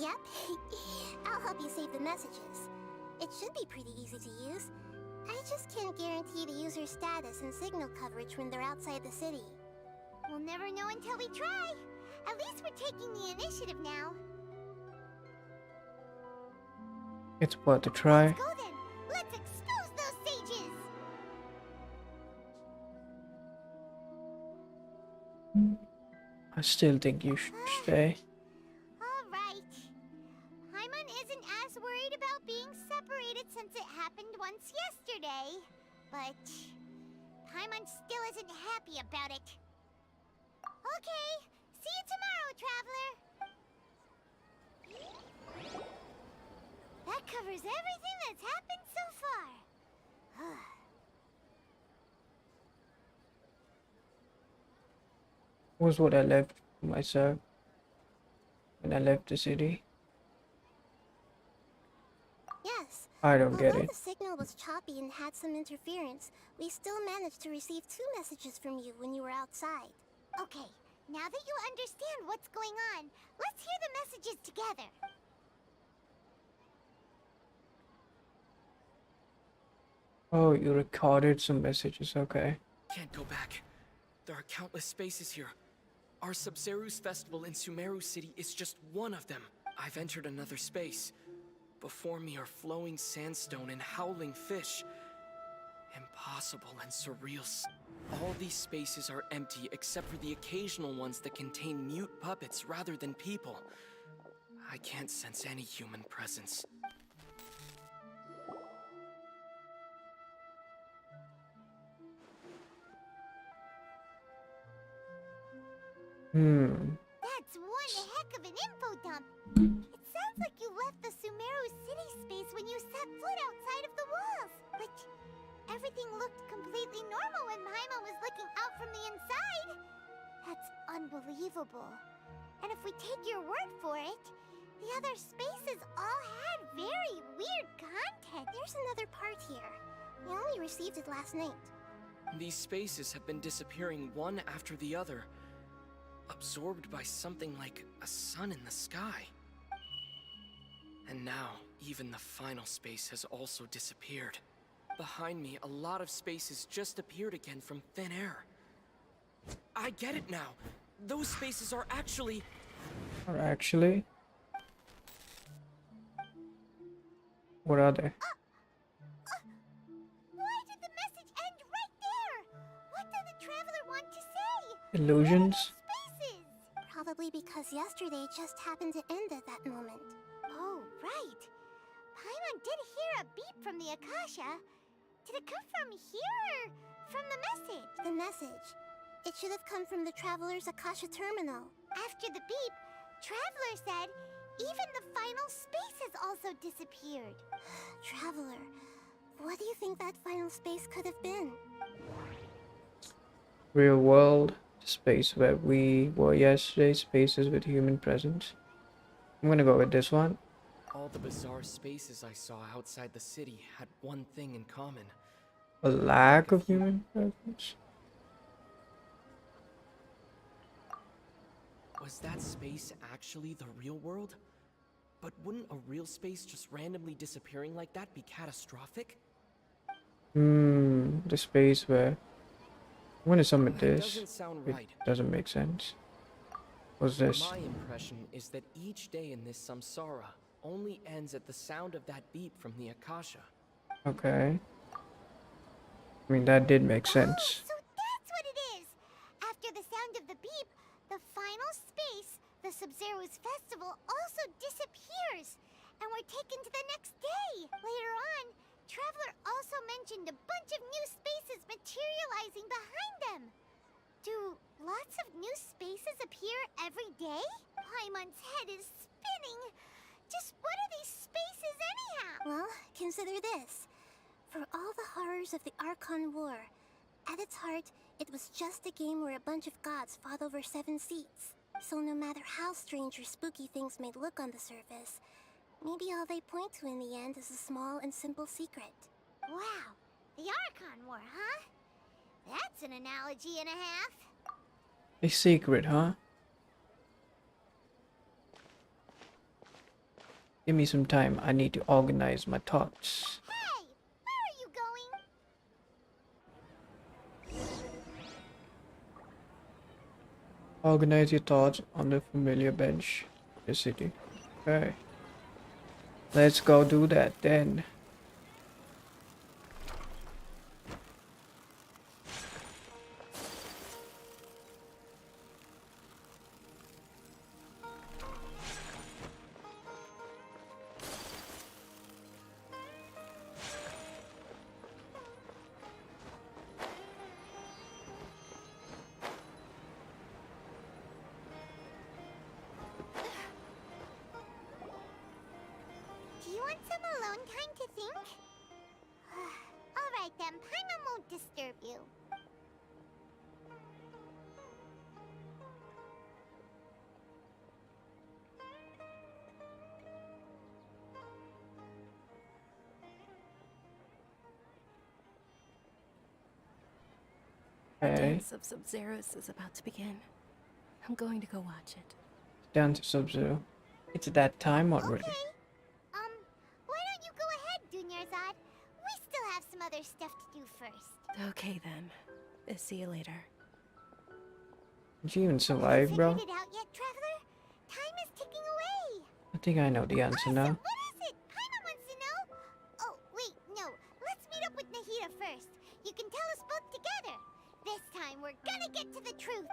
Yep. I'll help you save the messages. It should be pretty easy to use. I just can't guarantee the user's status and signal coverage when they're outside the city. We'll never know until we try. At least we're taking the initiative now. It's worth a try. Let's go then. Let's expose those sages. I still think you should stay. Alright. Paimon isn't as worried about being separated since it happened once yesterday. But Paimon still isn't happy about it. Okay, see you tomorrow, Traveler. That covers everything that's happened so far. Was what I left for myself when I left the city. Yes. I don't get Although it. the signal was choppy and had some interference, we still managed to receive 2 messages from you when you were outside. Okay, now that you understand what's going on, let's hear the messages together. Oh, you recorded some messages, okay. Can't go back. There are countless spaces here. Our Sub-Zeru's festival in Sumeru City is just one of them. I've entered another space. Before me are flowing sandstone and howling fish. Impossible and surreal. All these spaces are empty except for the occasional ones that contain mute puppets rather than people. I can't sense any human presence. That's one heck of an info dump. It sounds like you left the Sumeru city space when you set foot outside of the walls. But everything looked completely normal when Paimon was looking out from the inside. That's unbelievable. And if we take your word for it, the other spaces all had very weird content. There's another part here. We only received it last night. These spaces have been disappearing one after the other, absorbed by something like a sun in the sky. And now, even the final space has also disappeared. Behind me, a lot of spaces just appeared again from thin air. I get it now. Those spaces are actually... What are they? Why did the message end right there? What did the Traveler want to say? Illusions? Spaces? Probably because yesterday just happened to end at that moment. Oh, right. Paimon did hear a beep from the Akasha. Did it come from here or from the message? The message. It should have come from the Traveler's Akasha terminal. After the beep, Traveler said even the final space has also disappeared. Traveler, what do you think that final space could have been? Real world, space where we were yesterday, spaces with human presence. I'm gonna go with this one. All the bizarre spaces I saw outside the city had one thing in common. A lack of human presence? Was that space actually the real world? But wouldn't a real space just randomly disappearing like that be catastrophic? The space where... I'm gonna submit That this. doesn't sound It right. doesn't make sense. What's this? My impression is that each day in this samsara only ends at the sound of that beep from the Akasha. Okay. I mean, that did make sense. So that's what it is! After the sound of the beep, the final space, the Sub-Zeru's festival, also disappears. And we're taken to the next day. Later on, Traveler also mentioned a bunch of new spaces materializing behind them. Do lots of new spaces appear every day? Paimon's head is spinning. Just what are these spaces anyhow? Well, consider this. For all the horrors of the Archon War, at its heart, it was just a game where a bunch of gods fought over 7 seats. So no matter how strange or spooky things may look on the surface, maybe all they point to in the end is a small and simple secret. Wow, the Archon War, huh? That's an analogy and a half. A secret, huh? Give me some time. I need to organize my thoughts. Hey, where are you going? Organize your thoughts on the familiar bench in the city. Okay. Let's go do that then. Do you want some alone time to think? Alright then, Paimon won't disturb you. The Okay. dance of Sub-Zeros is about to begin. I'm going to go watch it. Down to Sub-Zero. It's that time already. Okay. Why don't you go ahead, Dunyarzad? We still have some other stuff to do first. Okay then. See you later. Did you even survive, bro? Figured it out yet, Traveler? Time is ticking away. I think I know the answer now. What is it? Paimon wants to know. Oh, wait, no. Let's meet up with Nahida first. You can tell us both together. This time, we're gonna get to the truth.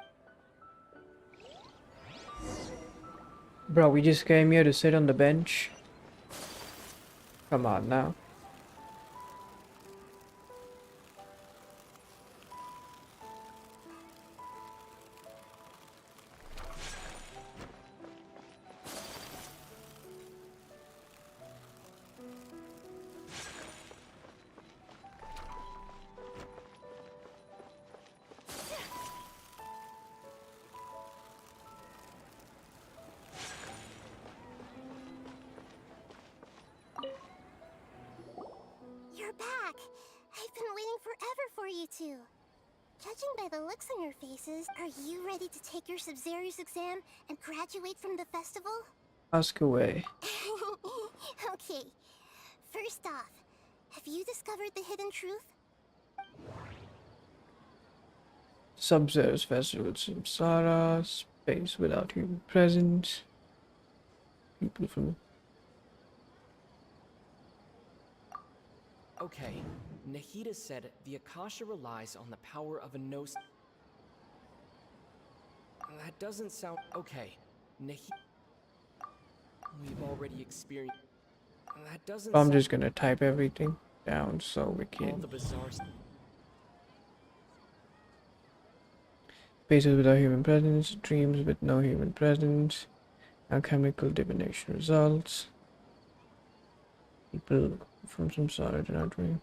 Bro, we just came here to sit on the bench. Come on now. You're back. I've been waiting forever for you two. Judging by the looks on your faces, are you ready to take your Sub-Zero's exam and graduate from the festival? Ask away. Okay. First off, have you discovered the hidden truth? Sub-Zero's festival, Samsara, space without human presence. People from... Okay, Nahida said the Akasha relies on the power of a gnosis. That doesn't sound... Okay, Nahida... We've already experienced... That doesn't I'm sound... just gonna type everything down so we All can... the bizarre... Spaces without human presence, dreams with no human presence, alchemical divination results. People from Samsara do not dream.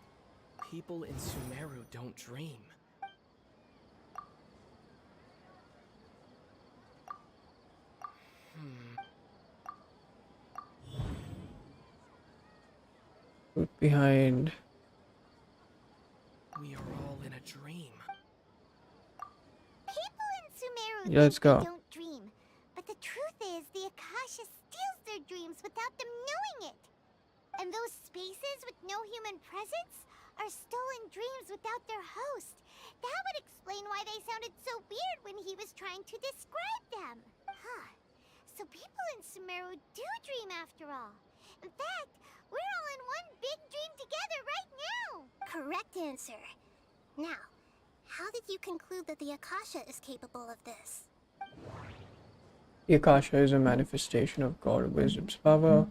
People in Sumeru don't dream. Put behind. We are all in a dream. People in Sumeru Yeah, let's think go. they don't dream. But the truth is, the Akasha steals their dreams without them knowing it. And those spaces with no human presence are stolen dreams without their host. That would explain why they sounded so weird when he was trying to describe them. Huh. So people in Sumeru do dream after all. In fact, we're all in one big dream together right now. Correct answer. Now, how did you conclude that the Akasha is capable of this? The Akasha is a manifestation of God wisdom's power.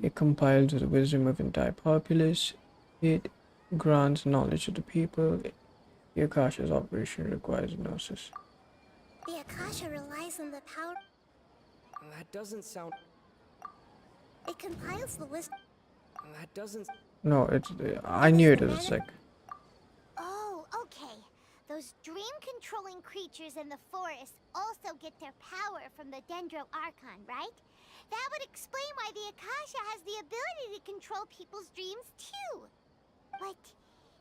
It compiles the wisdom of entire populace. It grants knowledge to the people. The Akasha's operation requires gnosis. The Akasha relies on the power... That doesn't sound... It compiles the wisdom... That doesn't... No, it's. I knew it was a sick. Oh, okay. Those dream-controlling creatures in the forest also get their power from the Dendro Archon, right? That would explain why the Akasha has the ability to control people's dreams too. But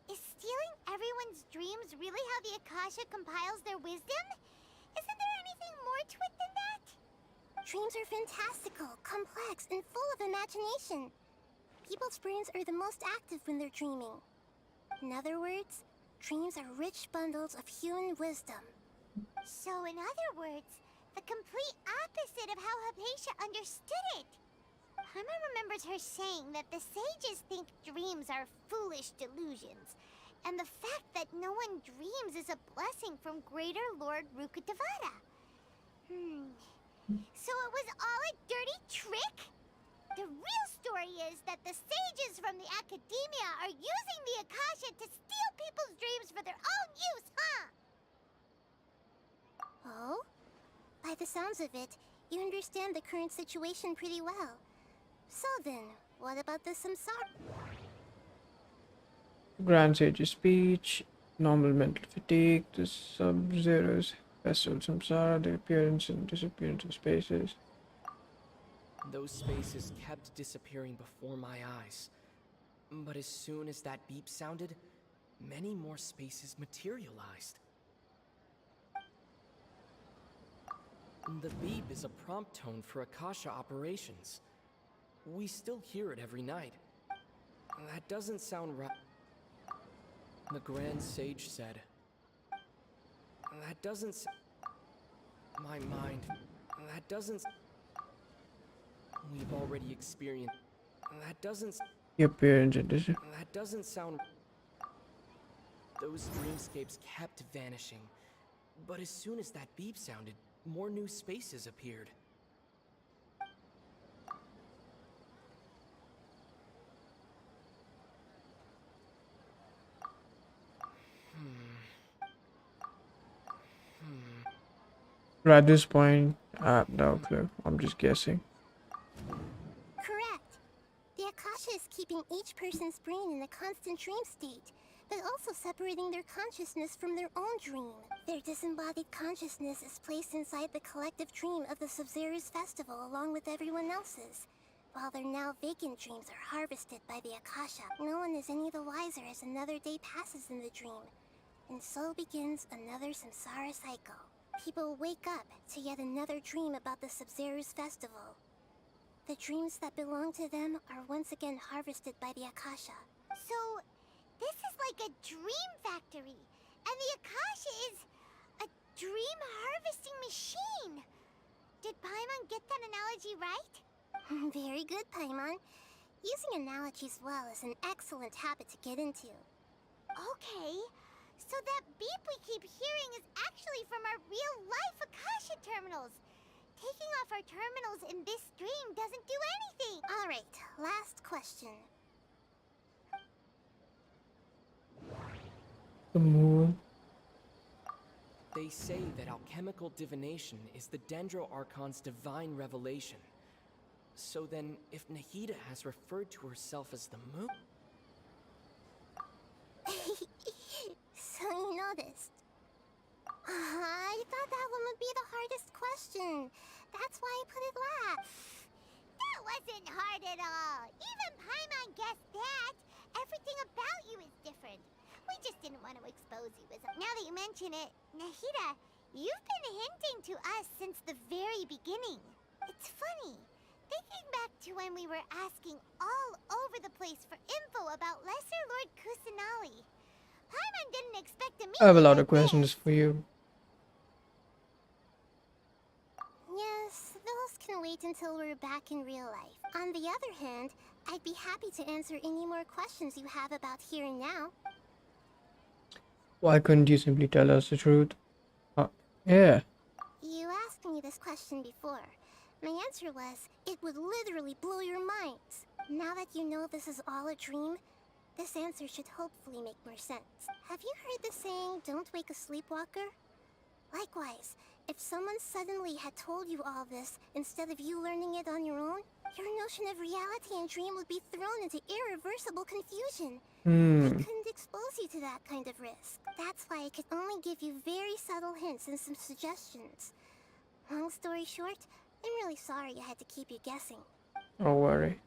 is stealing everyone's dreams really how the Akasha compiles their wisdom? Isn't there anything more to it than that? Dreams are fantastical, complex, and full of imagination. People's brains are the most active when they're dreaming. In other words, dreams are rich bundles of human wisdom. So in other words, the complete opposite of how Hypatia understood it. Paimon remembers her saying that the sages think dreams are foolish delusions, and the fact that no one dreams is a blessing from Greater Lord Rukkhadevata. So it was all a dirty trick? The real story is that the sages from the academia are using the Akasha to steal people's dreams for their own use, huh? Oh? By the sounds of it, you understand the current situation pretty well. So then, what about the samsara? Grand Sage's speech, normal mental fatigue, the Sub-Zero's festival samsara, the appearance and disappearance of spaces. Those spaces kept disappearing before my eyes. But as soon as that beep sounded, many more spaces materialized. The beep is a prompt tone for Akasha operations. We still hear it every night. That doesn't sound right. The Grand Sage said. That doesn't my mind. That doesn't. We've already experienced. That doesn't. The appearance and disappearance. That doesn't sound. Those dreamscapes kept vanishing. But as soon as that beep sounded, more new spaces appeared. At this point, no clue. I'm just guessing. Correct. The Akasha is keeping each person's brain in a constant dream state, but also separating their consciousness from their own dream. Their disembodied consciousness is placed inside the collective dream of the Sub-Zero's festival along with everyone else's, while their now vacant dreams are harvested by the Akasha. No one is any the wiser as another day passes in the dream, and so begins another samsara cycle. People wake up to yet another dream about the Sub-Zero's festival. The dreams that belong to them are once again harvested by the Akasha. So, this is like a dream factory, and the Akasha is a dream harvesting machine. Did Paimon get that analogy right? Very good, Paimon. Using analogies well is an excellent habit to get into. Okay. So that beep we keep hearing is actually from our real-life Akasha terminals. Taking off our terminals in this dream doesn't do anything. All right, last question. The moon. They say that alchemical divination is the Dendro Archon's divine revelation. So then, if Nahida has referred to herself as the moon... So you noticed. I thought that one would be the hardest question. That's why I put it last. That wasn't hard at all. Even Paimon guessed that. Everything about you is different. We just didn't want to expose you as a... Now that you mention it, Nahida, you've been hinting to us since the very beginning. It's funny. Thinking back to when we were asking all over the place for info about Lesser Lord Kusanali. Paimon didn't expect to meet I have a lot of like questions this. for you. Yes, those can wait until we're back in real life. On the other hand, I'd be happy to answer any more questions you have about here and now. Why couldn't you simply tell us the truth? Yeah. You asked me this question before. My answer was, it would literally blow your minds. Now that you know this is all a dream, this answer should hopefully make more sense. Have you heard the saying, don't wake a sleepwalker? Likewise, if If someone suddenly had told you all this instead of you learning it on your own, your notion of reality and dream would be thrown into irreversible confusion. I couldn't expose you to that kind of risk. That's why I could only give you very subtle hints and some suggestions. Long story short, I'm really sorry I had to keep you guessing. Don't worry.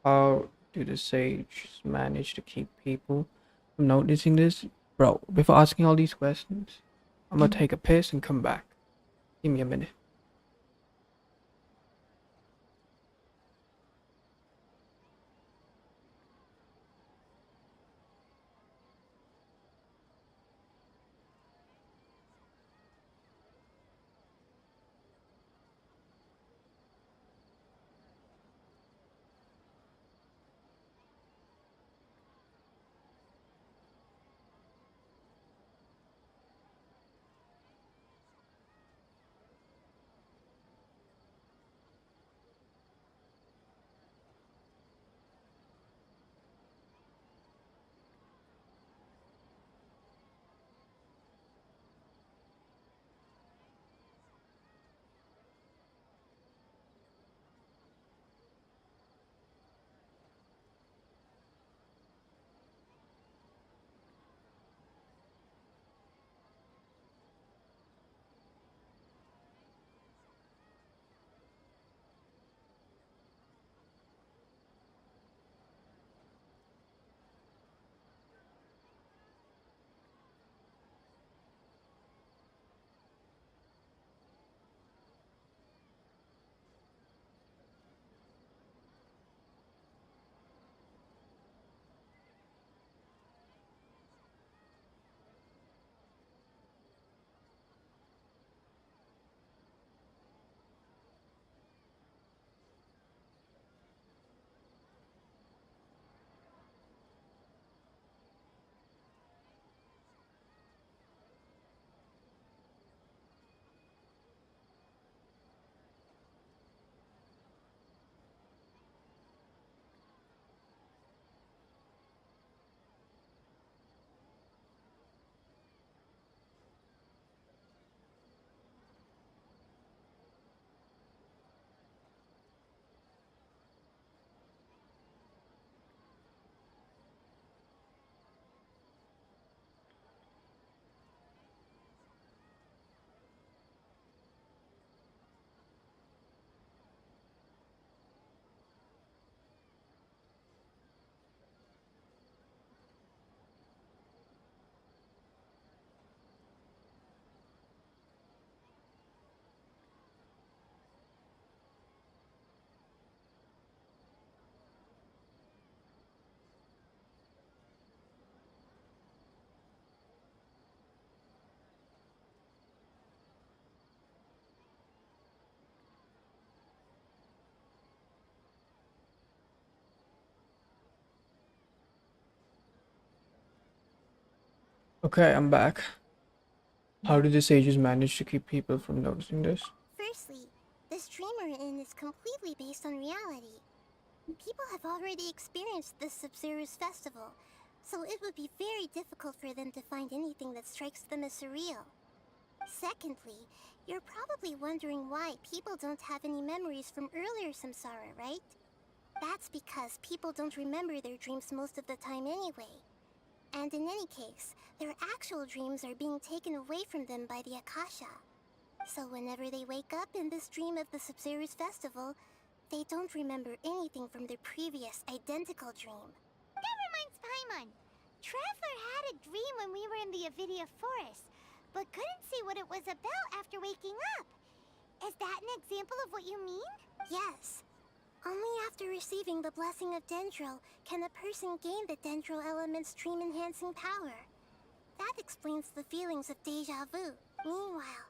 How do the sages manage to keep people from noticing this? Bro, before asking all these questions, I'm gonna take a piss and come back. Give me a minute. Okay, I'm back. How do the sages manage to keep people from noticing this? Firstly, this dream we're in is completely based on reality. People have already experienced this Sub-Zero's festival, so it would be very difficult for them to find anything that strikes them as surreal. Secondly, you're probably wondering why people don't have any memories from earlier samsara, right? That's because people don't remember their dreams most of the time anyway. And in any case, their actual dreams are being taken away from them by the Akasha. So whenever they wake up in this dream of the Sub-Zero's festival, they don't remember anything from their previous identical dream. That reminds Paimon. Traveler had a dream when we were in the Avidia forest, but couldn't see what it was about after waking up. Is that an example of what you mean? Yes. Only after receiving the blessing of Dendro can a person gain the Dendro element's dream-enhancing power. That explains the feelings of deja vu. Meanwhile,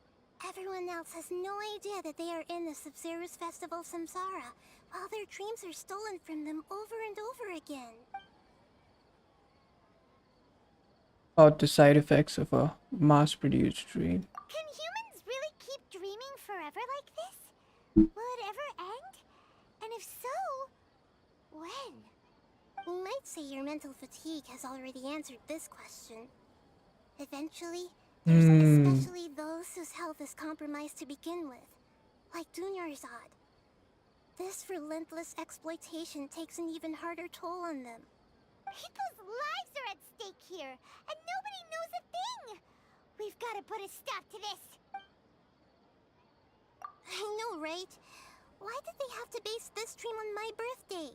everyone else has no idea that they are in the Sub-Zero's festival samsara, while their dreams are stolen from them over and over again. About the side effects of a mass-produced dream. Can humans really keep dreaming forever like this? Will it ever end? And if so, when? We might say your mental fatigue has already answered this question. Eventually, there's a special itself is compromised to begin with, like Dunyarzad. This relentless exploitation takes an even harder toll on them. People's lives are at stake here, and nobody knows a thing! We've got to put a stop to this! I know, right? Why did they have to base this dream on my birthday?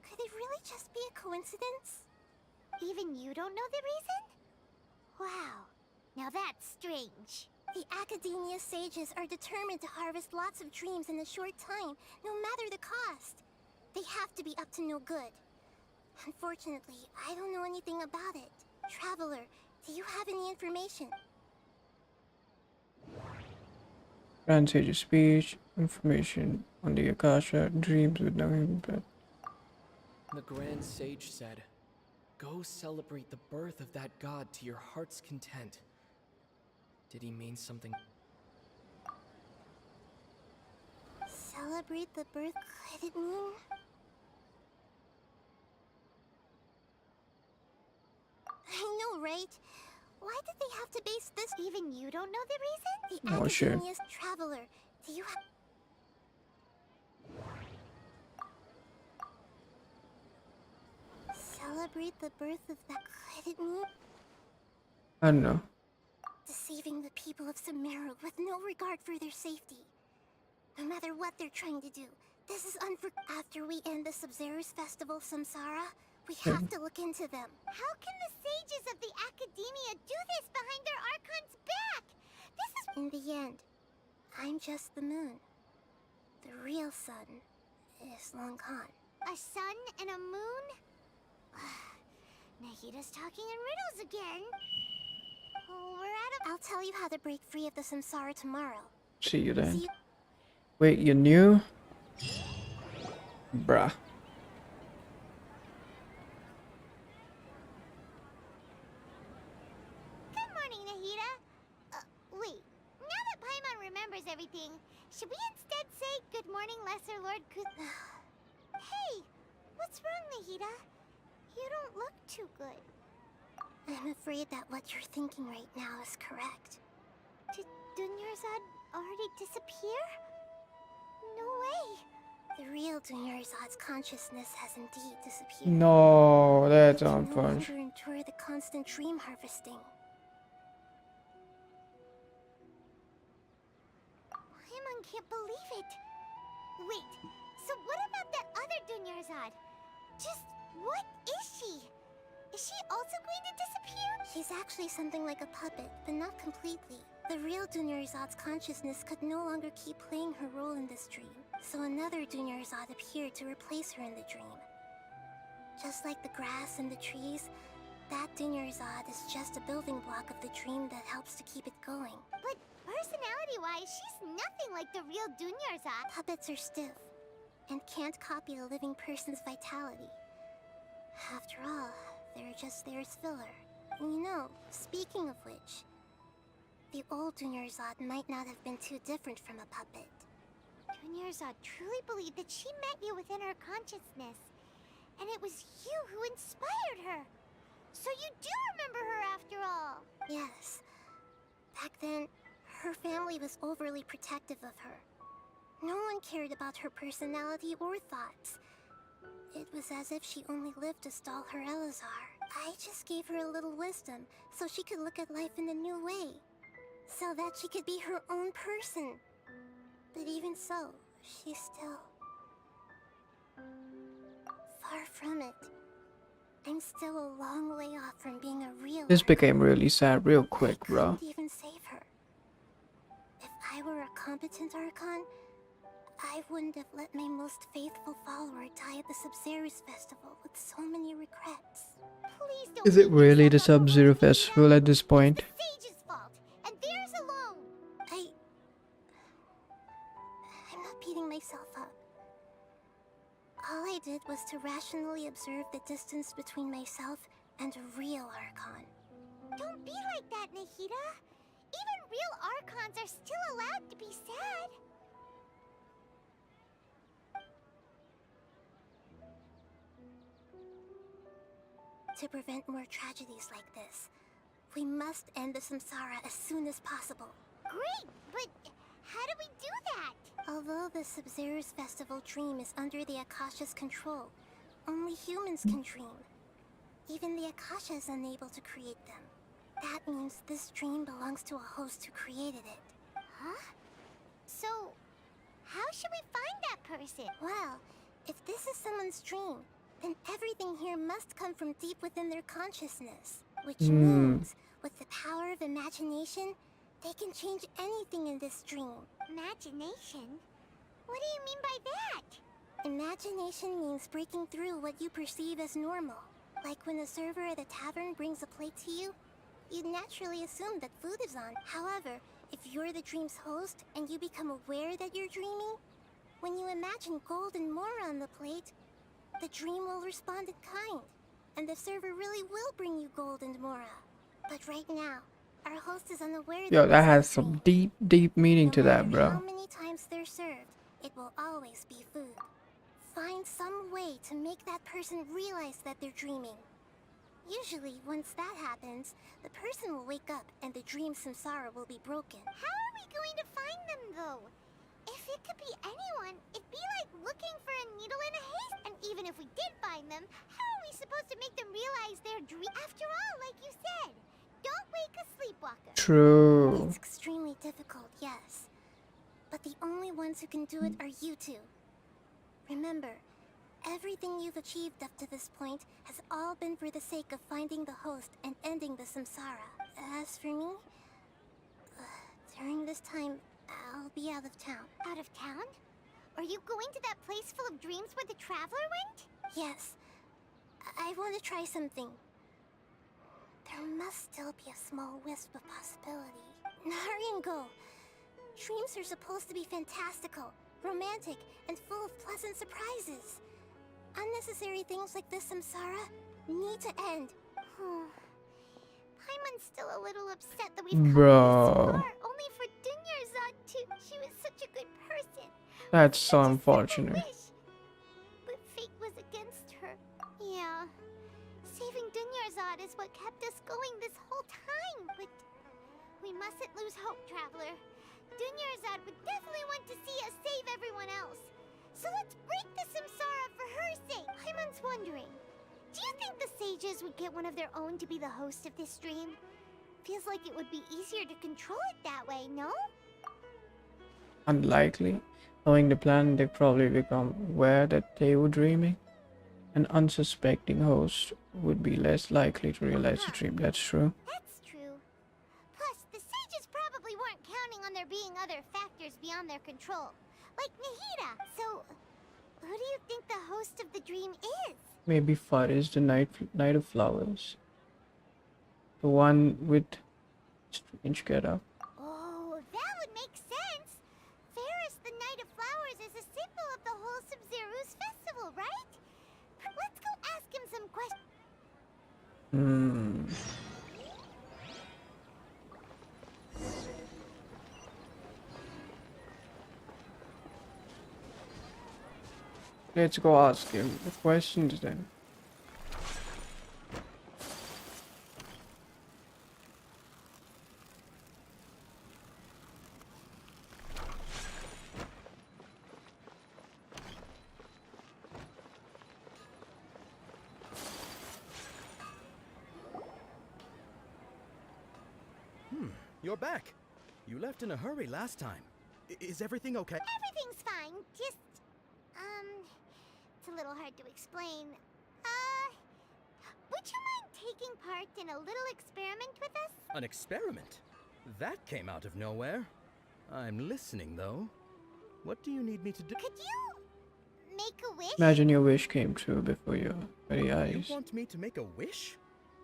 Could it really just be a coincidence? Even you don't know the reason? Wow, now that's strange. The Academia sages are determined to harvest lots of dreams in a short time, no matter the cost. They have to be up to no good. Unfortunately, I don't know anything about it. Traveler, do you have any information? Grand Sage's speech, information on the Akasha, dreams with no impact. The Grand Sage said, "Go celebrate the birth of that god to your heart's content." Did he mean something? Celebrate the birth? Could it mean? I know, right? Why did they have to base this? Even you don't know the reason? The Oh, shit. Academia's traveler. Do you have? Celebrate the birth of that. Could it mean? I don't know. Deceiving the people of Sumeru with no regard for their safety. No matter what they're trying to do, this is After we end the Sub-Zero's festival, Samsara, we have to look into them. How can the sages of the Academia do this behind their Archon's back? This is... In the end, I'm just the moon. The real sun is long gone. A sun and a moon? Nahida's talking in riddles again. Oh, we're out of... I'll tell you how to break free of the Samsara tomorrow. See you then. See you... Wait, you're new? Bruh. Good morning, Nahida. Wait. Now that Paimon remembers everything, should we instead say good morning, Lesser Lord Hey! What's wrong, Nahida? You don't look too good. I'm afraid that what you're thinking right now is correct. Did Dunyarzad already disappear? No way! The real Dunyarzad's consciousness has indeed disappeared. No, that's It on can no punch. longer endure the constant dream harvesting. Paimon can't believe it. Wait, so what about that other Dunyarzad? Just what is she? Is she also going to disappear? She's actually something like a puppet, but not completely. The real Dunyarzad's consciousness could no longer keep playing her role in this dream, so another Dunyarzad appeared to replace her in the dream. Just like the grass and the trees, that Dunyarzad is just a building block of the dream that helps to keep it going. But personality-wise, she's nothing like the real Dunyarzad. Puppets are stiff, and can't copy a living person's vitality. After all, they're just there as filler. And you know, speaking of which, the old Dunyarzad might not have been too different from a puppet. Dunyarzad truly believed that she met you within her consciousness, and it was you who inspired her. So you do remember her after all. Yes. Back then, her family was overly protective of her. No one cared about her personality or thoughts. It was as if she only lived to stall her Elazar. I just gave her a little wisdom so she could look at life in a new way. So that she could be her own person. But even so, she's still... far from it. I'm still a long way off from being a real... This became really sad real quick, I bro. couldn't even save her. If I were a competent Archon, I wouldn't have let my most faithful follower die at the Sub-Zero's festival with so many regrets. Please don't Is it beat really the yourself up over Sub-Zero it, Nahida. festival at this point? It's the sage's fault, and theirs alone. I'm not beating myself up. All I did was to rationally observe the distance between myself and a real Archon. Don't be like that, Nahida. Even real Archons are still allowed to be sad. To prevent more tragedies like this, we must end the Samsara as soon as possible. Great, but how do we do that? Although the Sub-Zero's festival dream is under the Akasha's control, only humans can dream. Even the Akasha is unable to create them. That means this dream belongs to a host who created it. Huh? So, how should we find that person? Well, if this is someone's dream, then everything here must come from deep within their consciousness. Which means, with the power of imagination, they can change anything in this dream. Imagination? What do you mean by that? Imagination means breaking through what you perceive as normal. Like when the server at the tavern brings a plate to you, you'd naturally assume that food is on. However, if you're the dream's host and you become aware that you're dreaming, when you imagine gold and more on the plate, the dream will respond in kind, and the server really will bring you gold and mora. But right now, our host is unaware Yo, that has this some deep meaning to that, no matter how bro. many times they're served, it will always be food. Find some way to make that person realize that they're dreaming. Usually, once that happens, the person will wake up and the dream samsara will be broken. How are we going to find them, though? If it could be anyone, it'd be like looking for a needle in a haystack. And even if we did find them, how are we supposed to make them realize they're dreaming? After all, like you said, don't wake a sleepwalker. True. It's extremely difficult, yes. But the only ones who can do it are you two. Remember, everything you've achieved up to this point has all been for the sake of finding the host and ending the samsara. As for me, during this time, I'll be out of town. Out of town? Are you going to that place full of dreams where the traveler went? Yes. I want to try something. There must still be a small wisp of possibility. Hurry and go. Dreams are supposed to be fantastical, romantic, and full of pleasant surprises. Unnecessary things like this samsara need to end. Paimon's still a little upset that we've come this far, only for Dunyarzad to... She was such a good person. That's so unfortunate. But fate was against her. Yeah. Saving Dunyarzad is what kept us going this whole time, but... We mustn't lose hope, Traveler. Dunyarzad would definitely want to see us save everyone else. So let's break the samsara for her sake. Paimon's wondering, do you think the sages would get one of their own to be the host of this dream? Feels like it would be easier to control it that way, no? Unlikely. Knowing the plan, they probably become aware that they were dreaming. An unsuspecting host would be less likely to realize the dream. That's true. That's true. Plus, the sages probably weren't counting on there being other factors beyond their control. Like Nahida. So, who do you think the host of the dream is? Maybe Faris, the Knight of Flowers. The one with strange getup. Oh, that would make sense. Faris, the Knight of Flowers, is a symbol of the whole Sub-Zero's festival, right? Let's go ask him some questions. Let's go ask him the questions then. You're back. You left in a hurry last time. Is everything okay? Everything's fine. Just, it's a little hard to explain. Would you mind taking part in a little experiment with us? An experiment? That came out of nowhere. I'm listening, though. What do you need me to do? Could you make a wish? Imagine your wish came true before your very eyes. You want me to make a wish?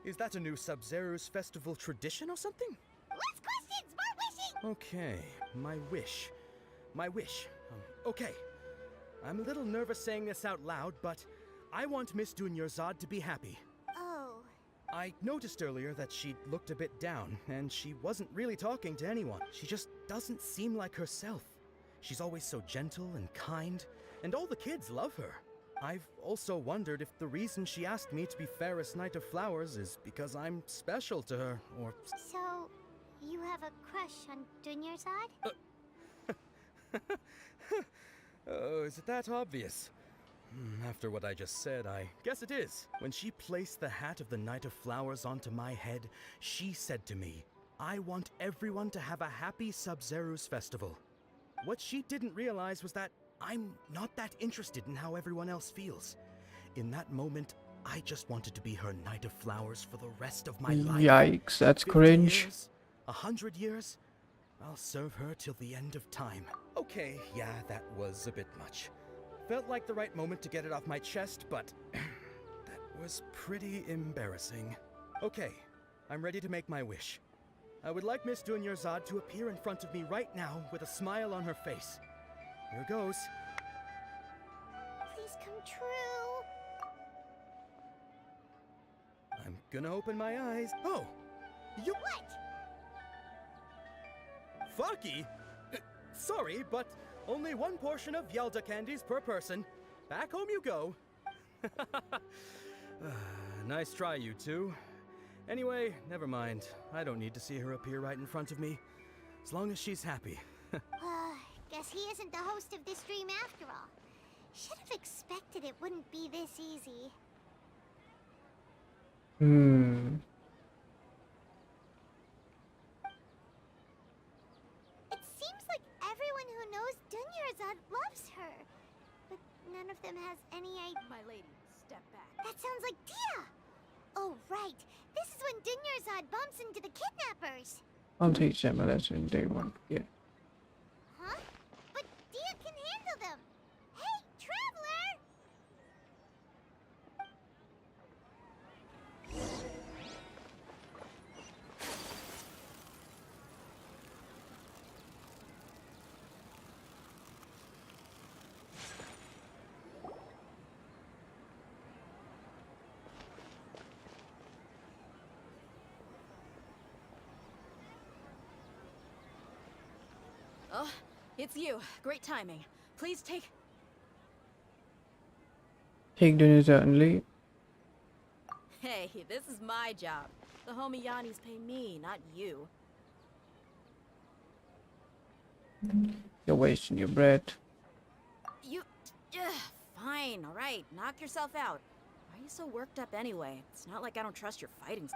Is that a new Sub-Zero's festival tradition or something? Less questions, more wishing! Okay, my wish. My wish. Okay. I'm a little nervous saying this out loud, but I want Miss Dunyarzad to be happy. Oh. I noticed earlier that she looked a bit down, and she wasn't really talking to anyone. She just doesn't seem like herself. She's always so gentle and kind, and all the kids love her. I've also wondered if the reason she asked me to be Faris Knight of Flowers is because I'm special to her, or... So, you have a crush on Dunyarzad? Oh, is it that obvious? After what I just said, I guess it is. When she placed the hat of the Knight of Flowers onto my head, she said to me, I want everyone to have a happy Sub-Zeru's festival. What she didn't realize was that I'm not that interested in how everyone else feels. In that moment, I just wanted to be her Knight of Flowers for the rest of my life. Yikes, that's 50 cringe. years, 100 years, I'll serve her till the end of time. Okay, yeah, that was a bit much. Felt like the right moment to get it off my chest, but that was pretty embarrassing. Okay, I'm ready to make my wish. I would like Miss Dunyarzad to appear in front of me right now with a smile on her face. Here goes. Please come true. I'm gonna open my eyes. Oh! You— What? Faki? Sorry, but only one portion of Yelda candies per person. Back home you go. Nice try, you two. Anyway, never mind. I don't need to see her appear right in front of me. As long as she's happy. Guess he isn't the host of this dream after all. Should have expected it wouldn't be this easy. It seems like everyone who knows Dunyarzad loves her. But none of them has any idea. My lady, step back. That sounds like Dia! Oh, right. This is when Dunyarzad bumps into the kidnappers. I'll teach them a lesson day one. Yeah. Huh? But Dia can handle them. Hey, Traveler! Oh, it's you. Great timing. Please take... Take Dunyarzad and leave. Hey, this is my job. The homie Yannis pay me, not you. You're wasting your breath. You... fine, alright. Knock yourself out. Why are you so worked up anyway? It's not like I don't trust your fighting...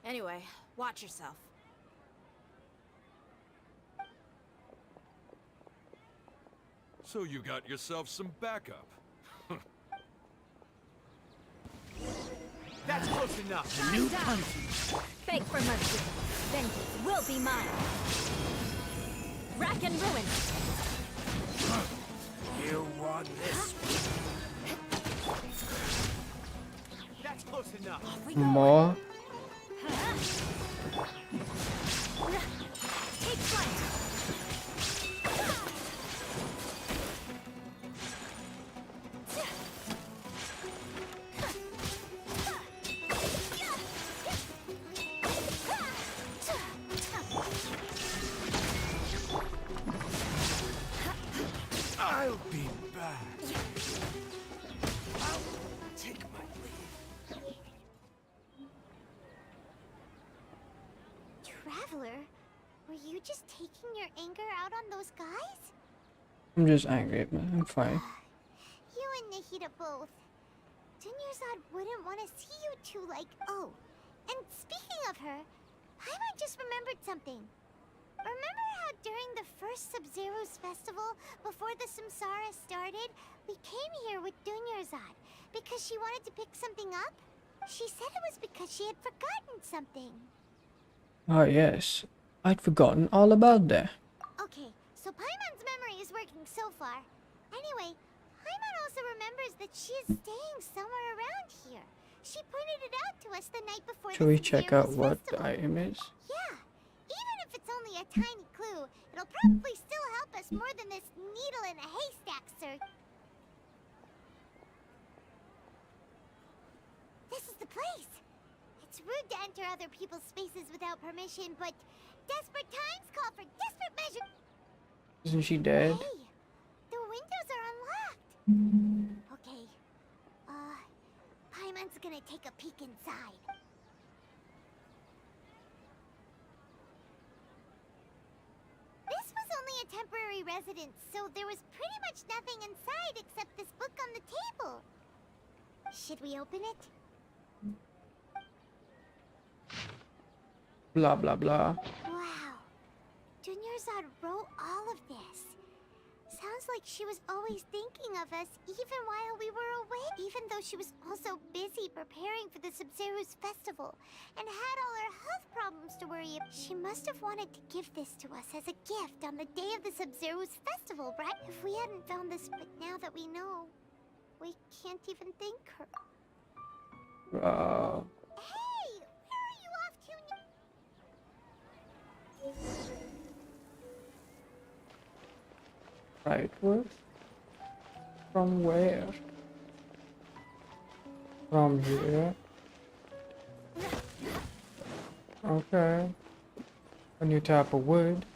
Anyway, watch yourself. So you got yourself some backup. That's close enough. New punch. Beg for mercy. Vengeance will be mine. Rack and ruin. You want this? That's close enough. More. Take flight. I'll be back. I'll take my leave. Traveler, were you just taking your anger out on those guys? I'm just angry, man. I'm fine. You and Nahida both. Dunyarzad wouldn't want to see you two like... Oh, and speaking of her, Paimon just remembered something. Remember how during the first Sub-Zeru's festival, before the Samsara started, we came here with Dunyarzad because she wanted to pick something up? She said it was because she had forgotten something. Oh, yes. I'd forgotten all about that. Okay, so Paimon's memory is working so far. Anyway, Paimon also remembers that she is staying somewhere around here. She pointed it out to us the night before Should we check out Sub-Zeru's what festival. the item is? Yeah, even if it's only a tiny clue, it'll probably still help us more than this needle in a haystack search. This is the place. It's rude to enter other people's spaces without permission, but desperate times call for desperate measures. Isn't she dead? Hey, the windows are unlocked. Okay, Paimon's gonna take a peek inside. temporary residence, so there was pretty much nothing inside except this book on the table. Should we open it? Blah blah blah. Wow. Dunyarzad wrote all of this. Sounds like she was always thinking of us even while we were away. Even though she was also busy preparing for the Sub-Zero's festival and had all her health problems to worry about. She must have wanted to give this to us as a gift on the day of the Sub-Zero's festival, right? If we hadn't found this, but now that we know, we can't even thank her. Wow. Hey! Where are you off to? Rightward? From where? From here? Okay. When you tap a wood.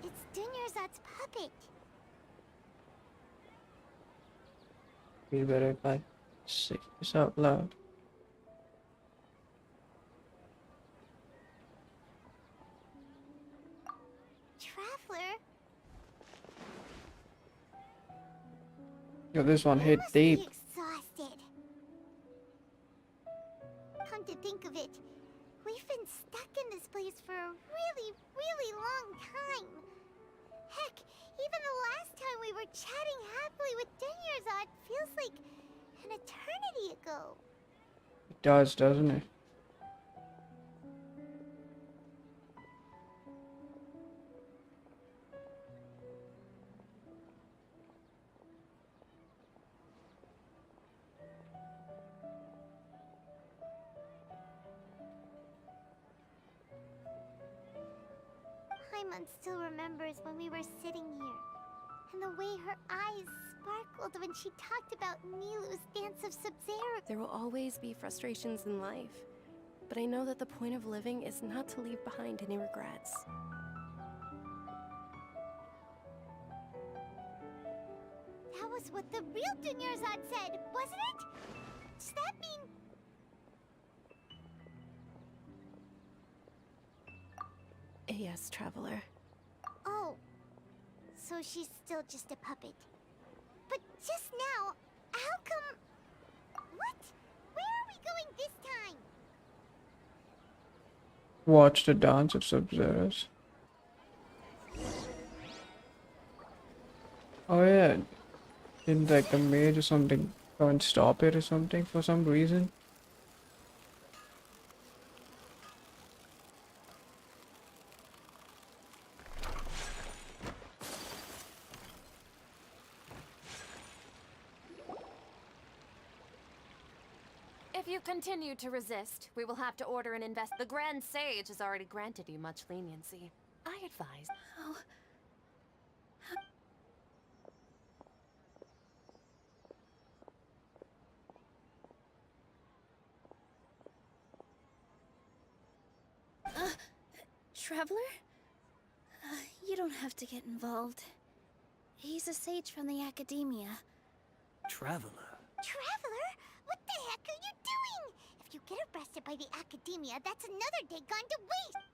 It's Dunyarzad's puppet. Be better if I say this out loud. Traveler? Yo, this one hit Must deep. be exhausted. Come to think of it, we've been stuck in this place for a really, really long time. Heck, even the last time we were chatting happily with Dunyarzad feels like an eternity ago. It does, doesn't it? Paimon still remembers when we were sitting here, and the way her eyes sparkled when she talked about Nilu's Dance of Sub-Zero. There will always be frustrations in life, but I know that the point of living is not to leave behind any regrets. That was what the real Dunyarzad said, wasn't it? Does that mean... Yes, Traveler. Oh, so she's still just a puppet. But just now, how come... What? Where are we going this time? Watch the dance of Sub-Zeros. Oh yeah. Didn't like the mage or something go and stop it or something for some reason? If you continue to resist, we will have to order an invest. The Grand Sage has already granted you much leniency. I advise. Oh. Traveler? You don't have to get involved. He's a sage from the academia. Traveler? Traveler? What the heck are you doing? If you get arrested by the academia, that's another day gone to waste.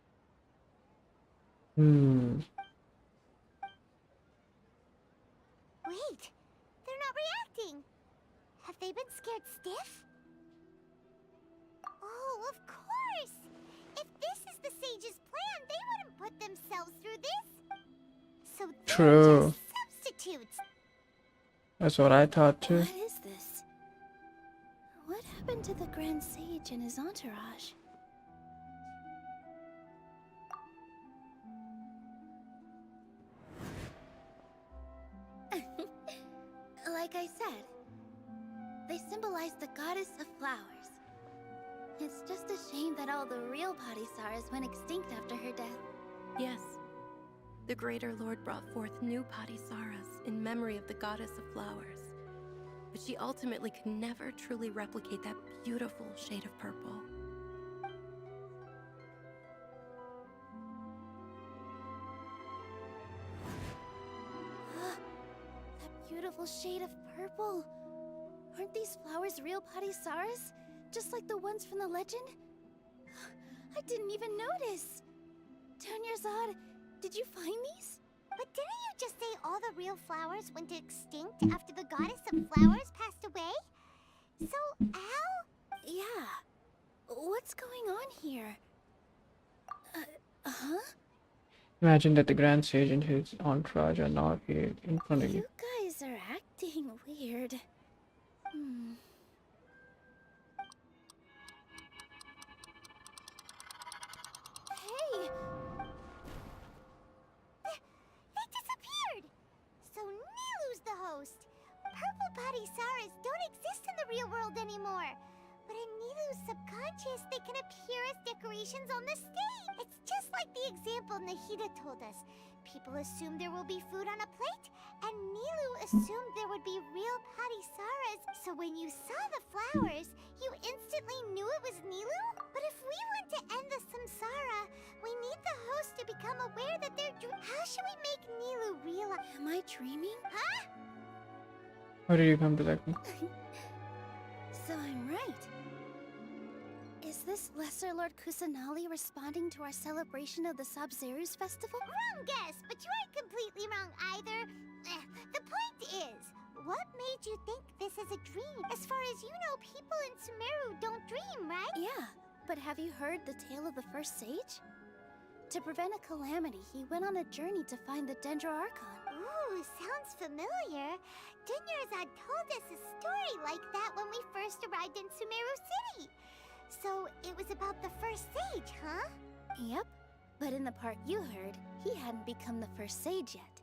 Wait, they're not reacting. Have they been scared stiff? Oh, of course! If this is the sage's plan, they wouldn't put themselves through this. So they're True. just substitutes. That's what I thought too. What is this? What happened to the Grand Sage and his entourage? lies the goddess of flowers. It's just a shame that all the real Patisaras went extinct after her death. Yes. The Greater Lord brought forth new Patisaras in memory of the goddess of flowers. But she ultimately could never truly replicate that beautiful shade of purple. That beautiful shade of purple. Aren't these flowers real Patisaras? Just like the ones from the legend? I didn't even notice. Dunyarzad, did you find these? But didn't you just say all the real flowers went extinct after the goddess of flowers passed away? So, how? Yeah. What's going on here? Huh? Imagine that the Grand Sage and his entourage are not here in front of you. You guys are acting weird. Hey! They disappeared! So Nilu's the host. Purple Patisaras don't exist in the real world anymore. But in Nilu's subconscious, they can appear as decorations on the stage. It's just like the example Nahida told us. People assumed there will be food on a plate, and Nilu assumed there would be real Patisaras. So when you saw the flowers, you instantly knew it was Nilu? But if we want to end the samsara, we need the host to become aware that they're how should we make Nilu realize? Am I dreaming? Huh? How did you come to that conclusion? So I'm right. Is this Lesser Lord Kusanali responding to our celebration of the Sub-Zeru's festival? Wrong guess, but you aren't completely wrong either. The point is, what made you think this is a dream? As far as you know, people in Sumeru don't dream, right? Yeah, but have you heard the tale of the first sage? To prevent a calamity, he went on a journey to find the Dendro Archon. Ooh, sounds familiar. Dunyarzad told us a story like that when we first arrived in Sumeru City. So, it was about the first sage, huh? Yep, but in the part you heard, he hadn't become the first sage yet.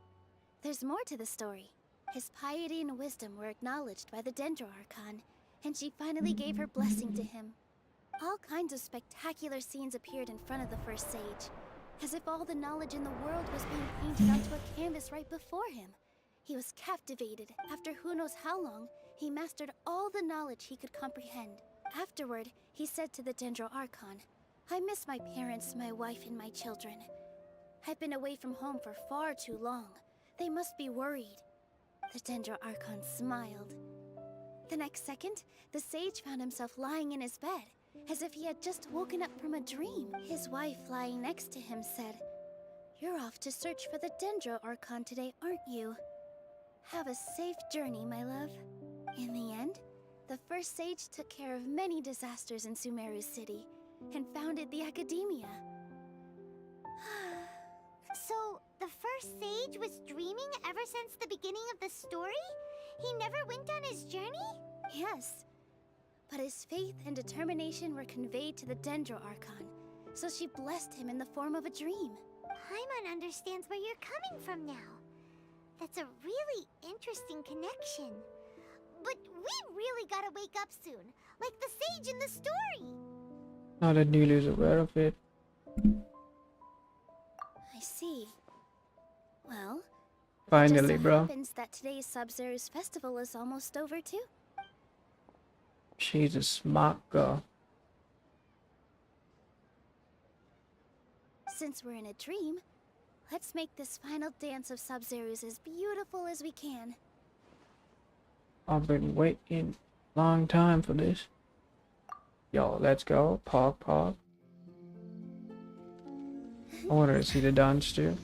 There's more to the story. His piety and wisdom were acknowledged by the Dendro Archon, and she finally gave her blessing to him. All kinds of spectacular scenes appeared in front of the first sage, as if all the knowledge in the world was being painted onto a canvas right before him. He was captivated. After who knows how long, he mastered all the knowledge he could comprehend. Afterward, he said to the Dendro Archon, "I miss my parents, my wife, and my children. I've been away from home for far too long. They must be worried." The Dendro Archon smiled. The next second, the sage found himself lying in his bed, as if he had just woken up from a dream. His wife, lying next to him, said, "You're off to search for the Dendro Archon today, aren't you? Have a safe journey, my love." In the end, the first sage took care of many disasters in Sumeru City and founded the Academia. So, the first sage was dreaming ever since the beginning of the story? He never went on his journey? Yes. But his faith and determination were conveyed to the Dendro Archon, so she blessed him in the form of a dream. Paimon understands where you're coming from now. That's a really interesting connection. But we really gotta wake up soon, like the sage in the story. Now that Neil is aware of it. I see. Well, Finally, it just so bro. happens that today's Sub-Zeru's festival is almost over too. She's a smart girl. Since we're in a dream, let's make this final dance of Sub-Zeru's as beautiful as we can. I've been waiting a long time for this. Yo, let's go. Park. I want to see the dance too.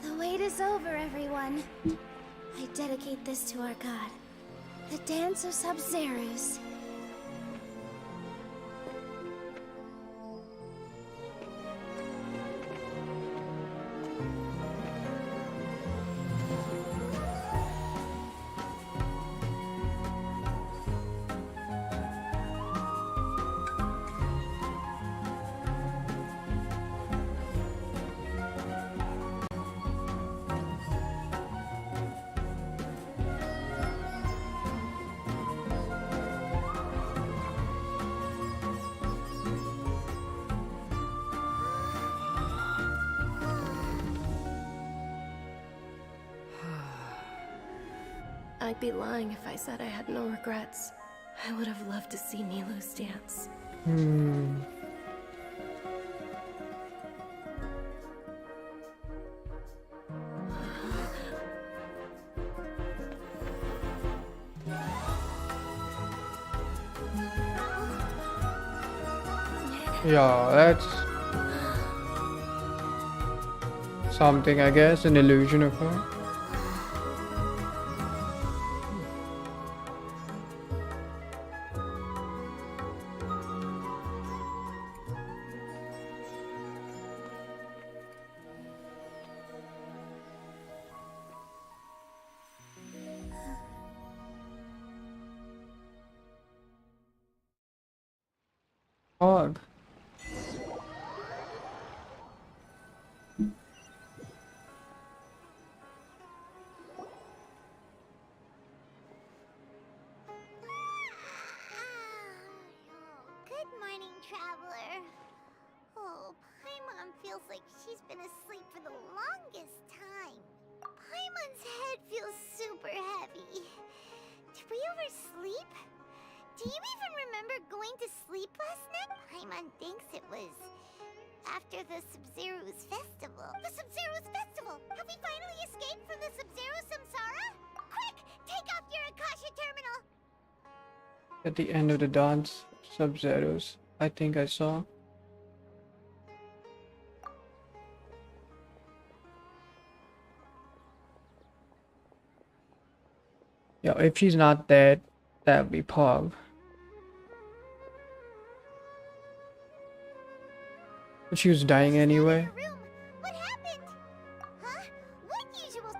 The wait is over, everyone. I dedicate this to our god, the dance of Sub-Zeru's. I'd be lying if I said I had no regrets. I would have loved to see Nilu's dance. Yeah, that's something, I guess, an illusion of her. Odd. Good morning, traveler. Oh, Paimon feels like she's been asleep for the longest time. Paimon's head feels super heavy. Did we oversleep? Do you even remember going to sleep last night? Paimon thinks it was after the Sub-Zero's festival. The Sub-Zero's festival! Have we finally escaped from the Sub-Zero Samsara? Quick! Take off your Akasha terminal! At the end of the dance, Sub-Zeros, I think I saw. Yeah, if she's not dead, that'd be Pog. But she was dying anyway. What happened? Huh? What usual...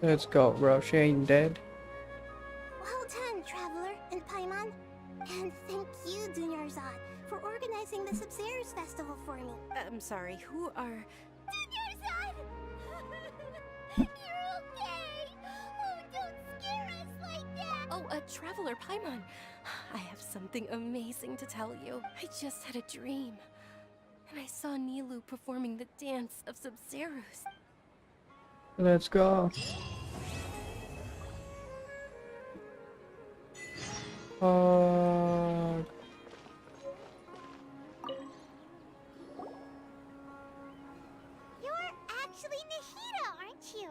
Let's go, bro. She ain't dead. Well done, Traveler and Paimon. And thank you, Dunyarzad, for organizing the Sub-Zero's festival for me. I'm sorry, who are... Dunyarzad! You're okay! Oh, don't scare us like that! Oh, Traveler Paimon. I have something amazing to tell you. I just had a dream. And I saw Nilu performing the dance of Sub-Zeros. Let's go. You're actually Nahida, aren't you?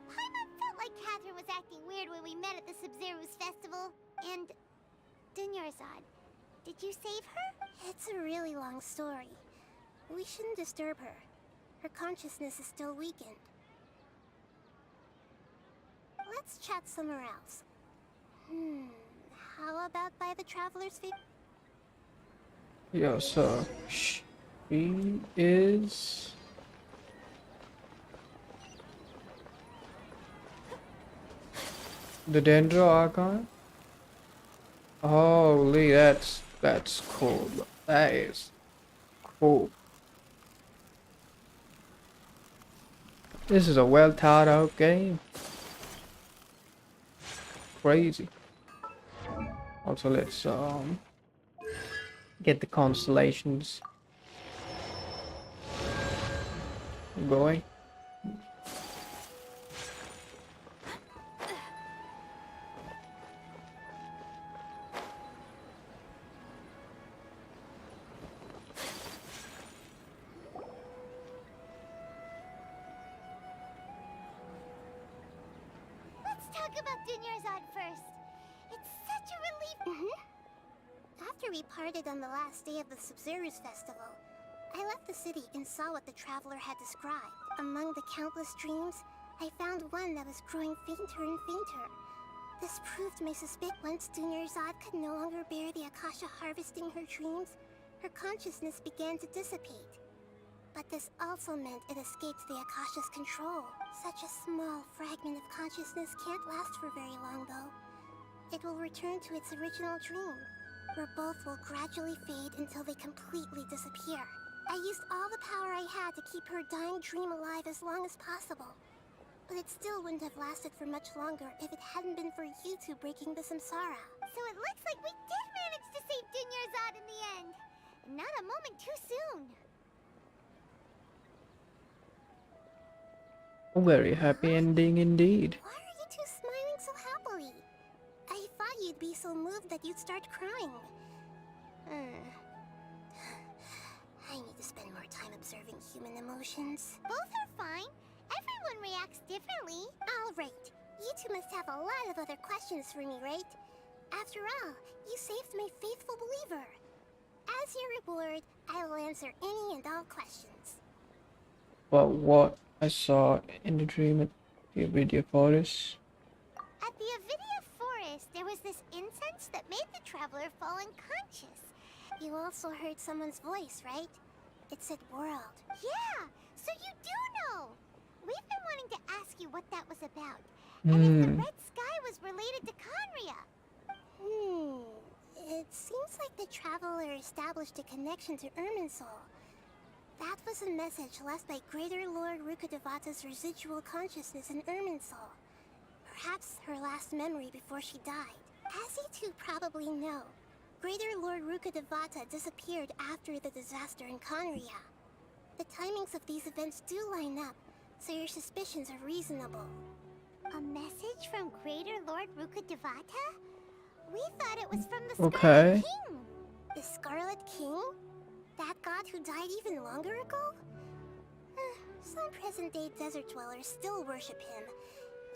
Paimon felt like Catherine was acting weird when we met at the Sub-Zero's festival. And... Dunyarzad, did you save her? It's a really long story. We shouldn't disturb her. Her consciousness is still weakened. Let's chat somewhere else. How about by the Traveler's feet? Yeah, so she is the Dendro Archon. Holy, that's cool. That is cool. This is a well thought out game. Crazy. Also, let's get the constellations going. Let's talk about Dunyarzad first. It's such a relief. After we parted on the last day of the Sub-Zero's festival, I left the city and saw what the Traveler had described. Among the countless dreams, I found one that was growing fainter and fainter. This proved my suspicion. Once Dunyarzad could no longer bear the Akasha harvesting her dreams, her consciousness began to dissipate. But this also meant it escaped the Akasha's control. Such a small fragment of consciousness can't last for very long, though. It will return to its original dream, where both will gradually fade until they completely disappear. I used all the power I had to keep her dying dream alive as long as possible. But it still wouldn't have lasted for much longer if it hadn't been for you two breaking the samsara. So it looks like we did manage to save Dunyarzad in the end. Not a moment too soon. A very happy ending indeed. Why are you two smiling so happily? I thought you'd be so moved that you'd start crying. I need to spend more time observing human emotions. Both are fine. Everyone reacts differently. All right. You two must have a lot of other questions for me, right? After all, you saved my faithful believer. As your reward, I will answer any and all questions. Well, what I saw in the dream at the Avidia Forest. At the Avidia Forest, there was this incense that made the traveler fall unconscious. You also heard someone's voice, right? It said world. Yeah, so you do know. We've been wanting to ask you what that was about. And if the red sky was related to Conria. It seems like the traveler established a connection to Irminsul. That was a message left by Greater Lord Rukkhadevata's residual consciousness in Irminsul. Perhaps her last memory before she died. As you two probably know, Greater Lord Rukkhadevata disappeared after the disaster in Conria. The timings of these events do line up, so your suspicions are reasonable. A message from Greater Lord Rukkhadevata? We thought it was from the Okay. Scarlet King. The Scarlet King? That god who died even longer ago? Some present-day desert dwellers still worship him.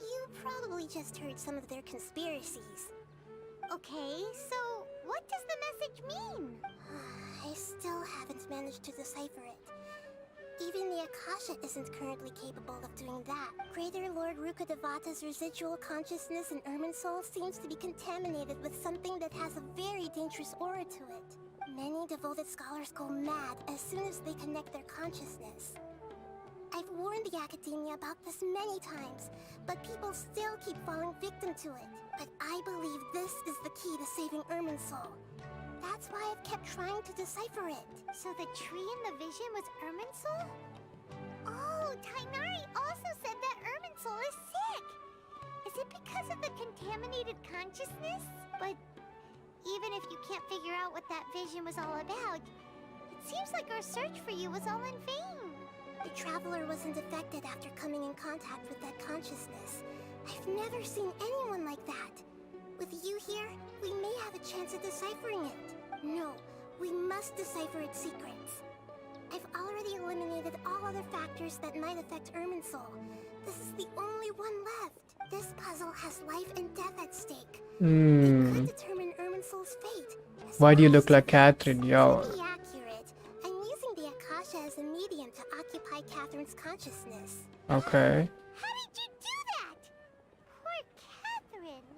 You probably just heard some of their conspiracies. Okay, so what does the message mean? I still haven't managed to decipher it. Even the Akasha isn't currently capable of doing that. Greater Lord Rukkhadevata's residual consciousness in Irminsul seems to be contaminated with something that has a very dangerous aura to it. Many devoted scholars go mad as soon as they connect their consciousness. I've warned the academia about this many times, but people still keep falling victim to it. But I believe this is the key to saving Irminsul. That's why I've kept trying to decipher it. So the tree in the vision was Irminsul? Oh, Tainari also said that Irminsul is sick! Is it because of the contaminated consciousness? But even if you can't figure out what that vision was all about, it seems like our search for you was all in vain. The traveler wasn't affected after coming in contact with that consciousness. I've never seen anyone like that. With you here, we may have a chance at deciphering it. No, we must decipher its secrets. I've already eliminated all other factors that might affect Irminsul. This is the only one left. This puzzle has life and death at stake. It could determine Irminsul's fate. Why do you look like Catherine, yo? To be accurate, I'm using the Akasha as a medium to occupy Catherine's consciousness. Okay. How did you do that? Poor Catherine.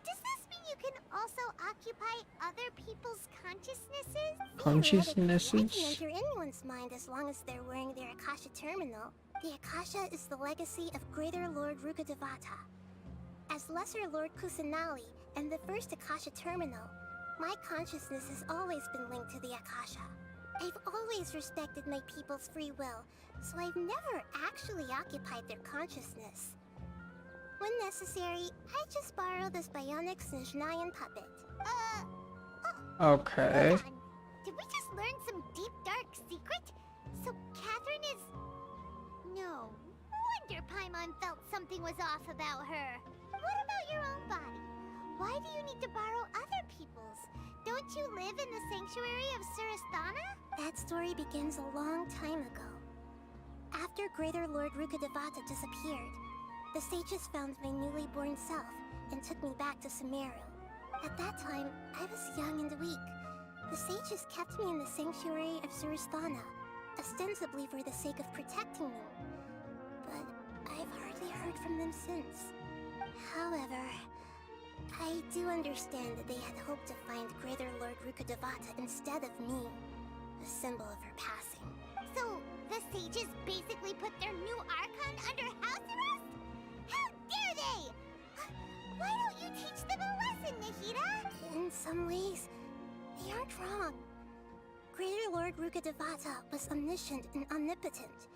Does this mean you can also occupy other people's consciousnesses? I can enter anyone's mind as long as they're wearing their Akasha terminal. The Akasha is the legacy of Greater Lord Rukkhadevata. As Lesser Lord Kusanali and the first Akasha terminal, my consciousness has always been linked to the Akasha. I've always respected my people's free will, so I've never actually occupied their consciousness. When necessary, I just borrow this bionic Snezhnayan puppet. Okay. Hold on. Did we just learn some deep, dark secret? So Catherine is... No wonder Paimon felt something was off about her. What about your own body? Why do you need to borrow other people's? Don't you live in the sanctuary of Surasthana? That story begins a long time ago. After Greater Lord Rukkhadevata disappeared, the sages found my newly born self and took me back to Sumeru. At that time, I was young and weak. The sages kept me in the sanctuary of Surasthana, ostensibly for the sake of protecting me. But I've hardly heard from them since. However, I do understand that they had hoped to find Greater Lord Rukkhadevata instead of me, a symbol of her passing. So, the sages basically put their new Archon under house arrest? How dare they! Why don't you teach them a lesson, Nahida? In some ways, they aren't wrong. Greater Lord Rukkhadevata was omniscient and omnipotent.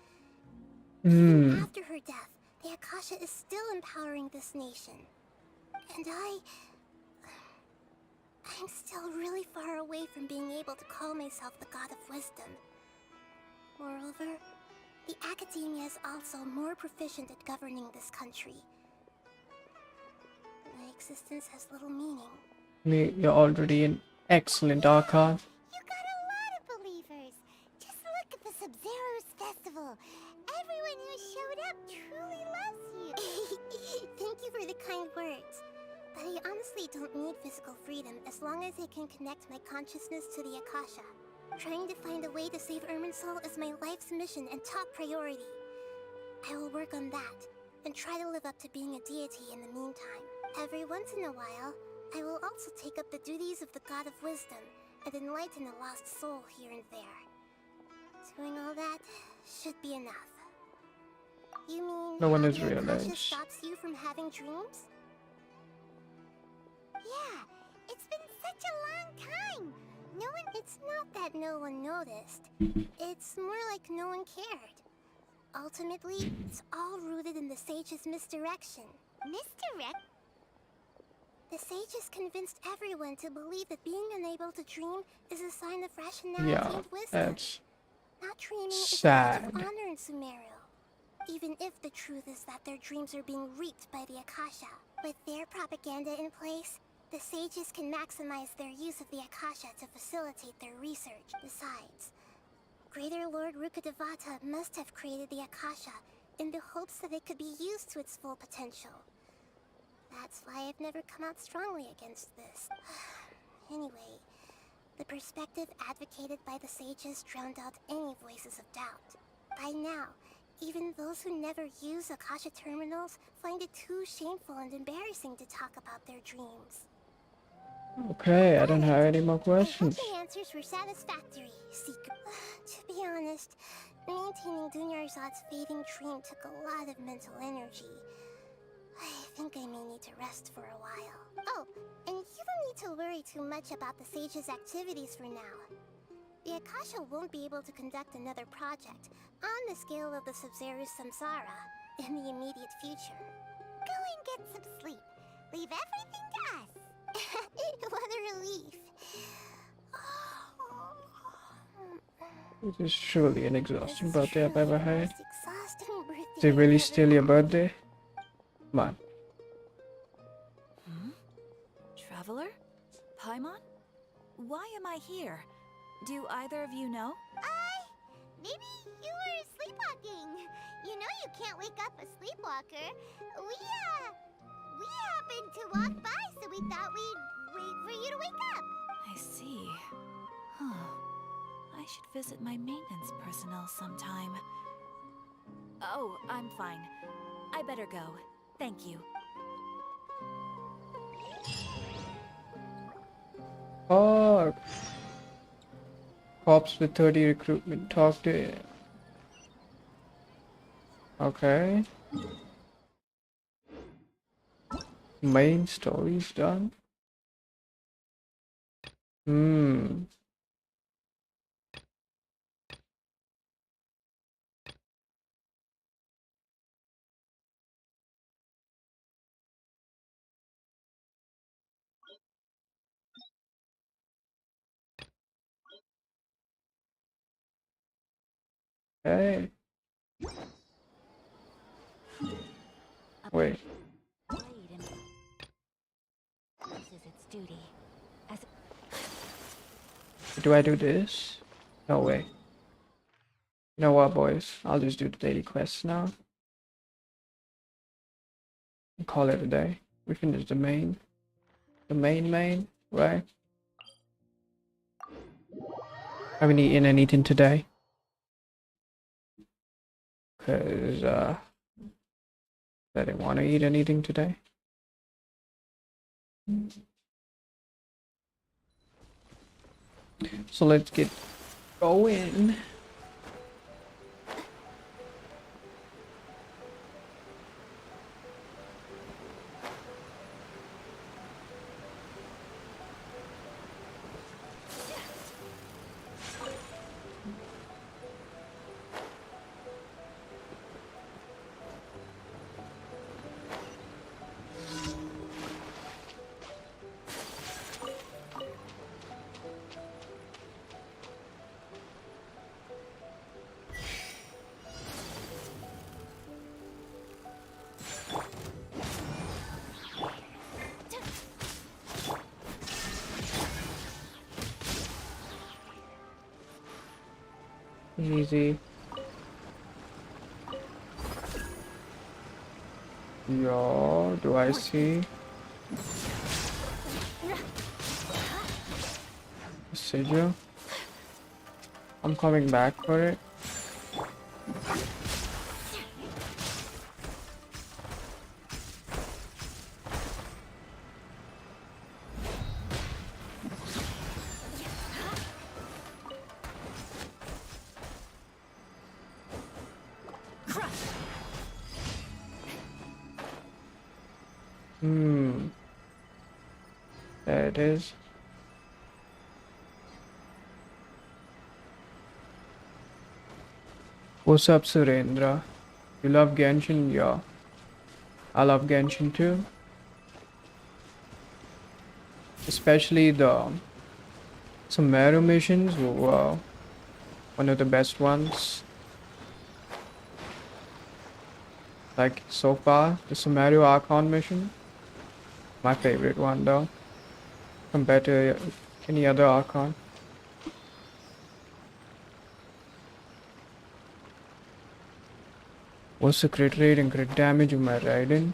Even after her death, the Akasha is still empowering this nation. And I'm still really far away from being able to call myself the God of Wisdom. Moreover, the academia is also more proficient at governing this country. My existence has little meaning. You're already an excellent Archon. You got a lot of believers. Just look at the Sub-Zero's festival. Everyone who showed up truly loves you. Thank you for the kind words. But I honestly don't need physical freedom as long as I can connect my consciousness to the Akasha. Trying to find a way to save Irminsul is my life's mission and top priority. I will work on that, and try to live up to being a deity in the meantime. Every once in a while, I will also take up the duties of the God of Wisdom and enlighten a lost soul here and there. Doing all that should be enough. You mean No one has the Akasha realized. stops you from having dreams? Yeah, it's been such a long time. It's not that no one noticed. It's more like no one cared. Ultimately, it's all rooted in the sage's misdirection. Misdirect? The sages convinced everyone to believe that being unable to dream is a sign of rationality Yeah, and wisdom. that's Not dreaming sad. is a badge of honor in Sumeru. Even if the truth is that their dreams are being reaped by the Akasha. With their propaganda in place, the sages can maximize their use of the Akasha to facilitate their research. Besides, Greater Lord Rukkhadevata must have created the Akasha in the hopes that it could be used to its full potential. That's why I've never come out strongly against this. Anyway, the perspective advocated by the sages drowned out any voices of doubt. By now, even those who never use Akasha terminals find it too shameful and embarrassing to talk about their dreams. Okay, I don't have any more I questions. hope the answers were satisfactory, Seeker. To be honest, maintaining Dunyarzad's fading dream took a lot of mental energy. I think I may need to rest for a while. Oh, and you don't need to worry too much about the sage's activities for now. The Akasha won't be able to conduct another project on the scale of the Sub-Zero Samsara in the immediate future. Go and get some sleep. Leave everything to us. What a relief. This is truly an exhausting birthday I've ever had. Exhausting birthday Is it really still your birthday? Come on. Traveler? Paimon? Why am I here? Do either of you know? Maybe you were sleepwalking. You know you can't wake up a sleepwalker. We happened to walk by, so we thought we'd wait for you to wake up. I see. Huh. I should visit my maintenance personnel sometime. Oh, I'm fine. I better go. Thank you. Oh, cops with 30 recruitment. Talk to it. Okay. Main story's done. Hey. Wait. Do I do this? No way. You know what, boys? I'll just do the daily quests now. And call it a day. We finished the main, right? Haven't eaten anything today. Cause I didn't want to eat anything today. So let's get going. Easy. Yo, do I see? Sigil? I'm coming back for it. There it is. What's up, Surendra? You love Genshin? Yeah. I love Genshin too. Especially the Sumeru missions. Wow. One of the best ones. Like so far, the Sumeru Archon mission. My favorite one though. Compared to any other Archon. What's the crit rate and crit damage of my Raiden?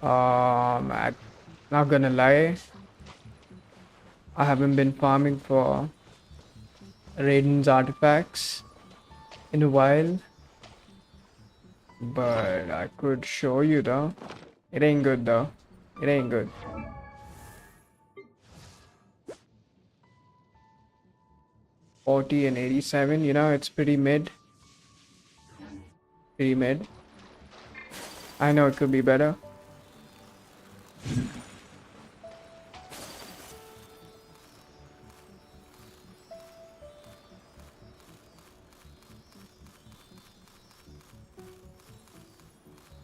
I'm not gonna lie. I haven't been farming for Raiden's artifacts in a while. But I could show you though. It ain't good though. It ain't good. $40 and $87, you know, it's pretty mid. Pretty mid. I know it could be better.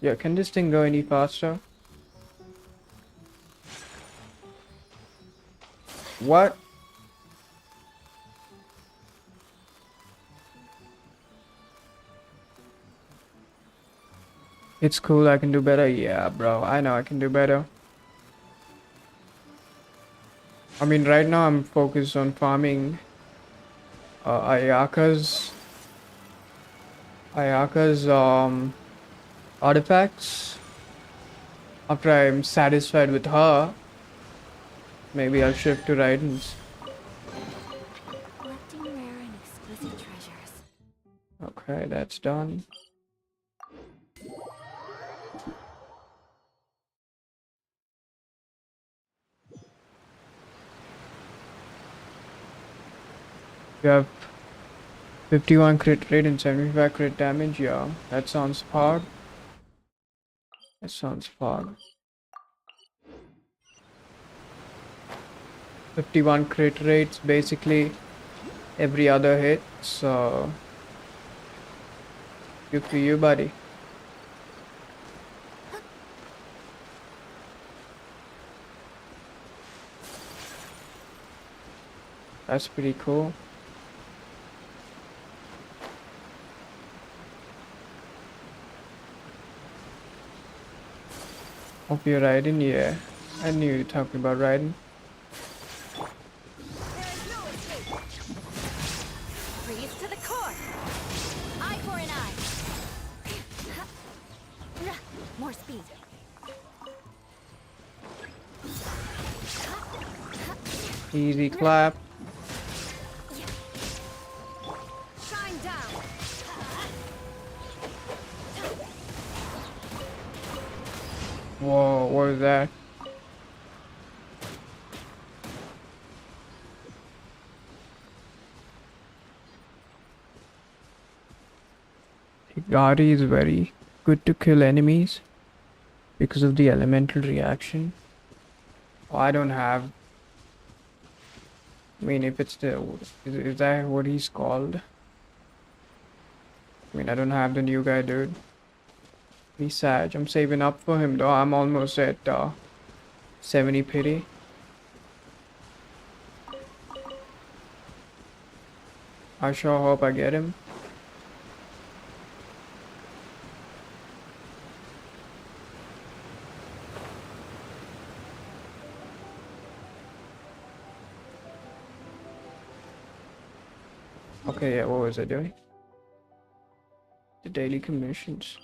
Yeah, can this thing go any faster? What? It's cool, I can do better. Yeah, bro, I know I can do better. I mean, right now I'm focused on farming Ayaka's artifacts. After I'm satisfied with her, maybe I'll shift to Raiden's. Collecting rare and exquisite treasures. Okay, that's done. You have 51 crit rate and 75 crit damage. Yeah, that sounds hard. That sounds hard. 51 crit rates basically every other hit, so good for you, buddy. That's pretty cool. Hope you're riding. Yeah, I knew you were talking about riding. Freeze to the core. Eye for an eye. More speed. Easy clap. Shine down. Whoa, what was that? Higari is very good to kill enemies because of the elemental reaction. Oh, I don't have. I mean, if it's the. Is that what he's called? I mean, I don't have the new guy, dude. He's Sag. I'm saving up for him though. I'm almost at 70 pity. I sure hope I get him. Okay, yeah, what was I doing? The daily commissions.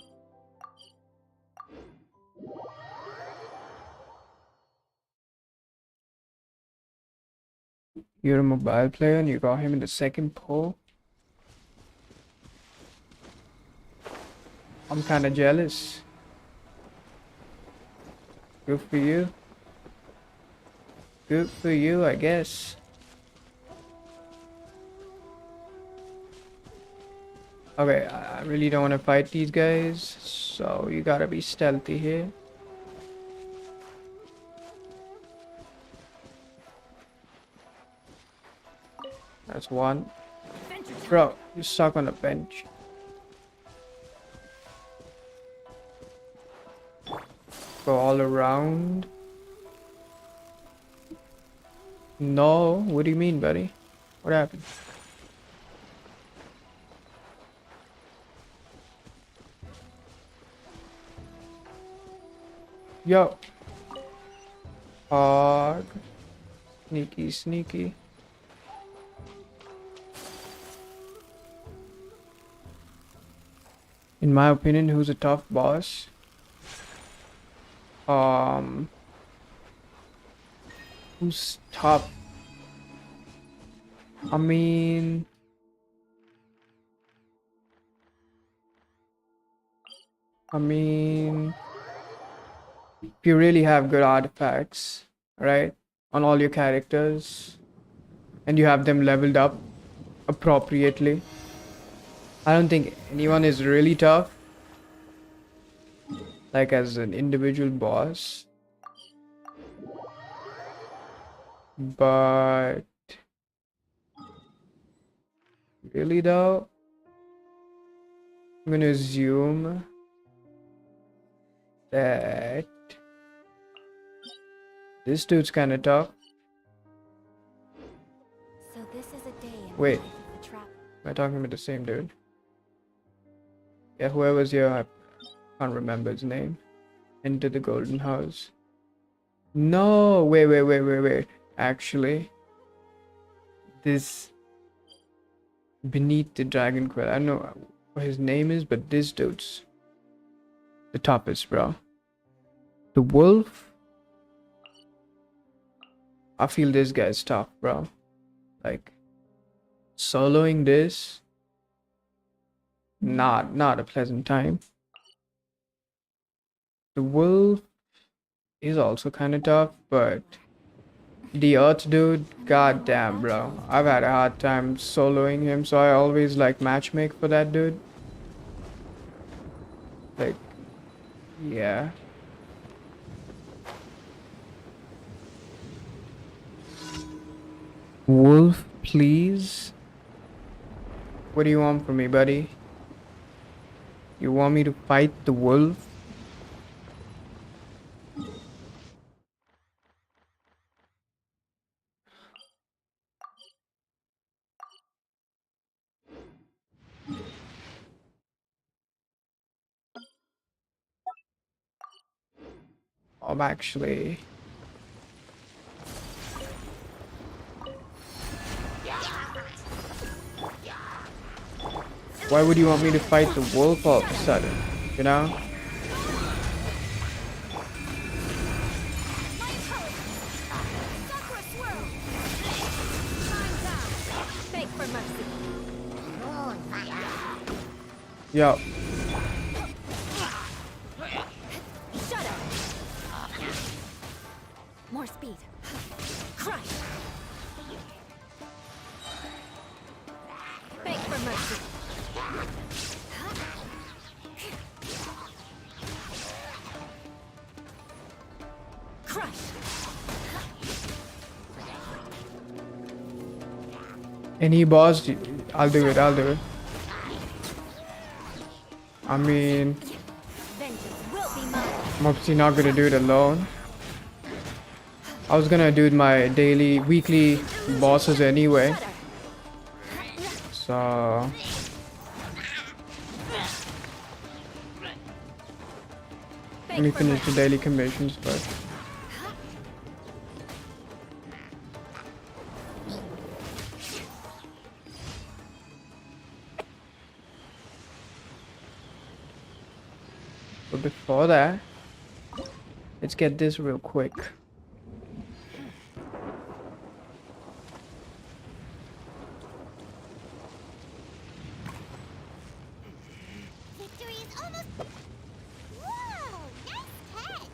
You're a mobile player and you got him in the second poll? I'm kinda jealous. Good for you. Good for you, I guess. Okay, I really don't want to fight these guys, so you gotta be stealthy here. That's one. Bro, you're stuck on a bench. Go all around. No, what do you mean, buddy? What happened? Yo. Hog. Sneaky, sneaky. In my opinion, who's a tough boss? Who's tough? I mean, if you really have good artifacts, right, on all your characters, and you have them leveled up appropriately, I don't think anyone is really tough, like as an individual boss. But really though, I'm gonna assume that this dude's kinda tough. So this is a day in Wait, the life of a trap. am I talking about the same dude? Yeah, whoever's here, I can't remember his name. Into the golden house. No, wait. Actually, this beneath the dragon quell. I don't know what his name is, but this dude's the toughest, bro. The wolf. I feel this guy's tough, bro. Like soloing this, not a pleasant time. The wolf is also kind of tough, but the earth dude, goddamn, bro. I've had a hard time soloing him, so I always like matchmake for that dude. Like, yeah. Wolf, please. What do you want from me, buddy? You want me to fight the wolf? I'm actually... Why would you want me to fight the wolf all of a sudden? You know? Yo. Shut up. More speed. Crush. Beg for mercy. Crush. Any boss, I'll do it. I mean, I'm obviously not gonna do it alone. I was gonna do my weekly bosses anyway. So let me finish the daily commissions first. But before that, let's get this real quick. Victory is almost... Whoa! Nice catch!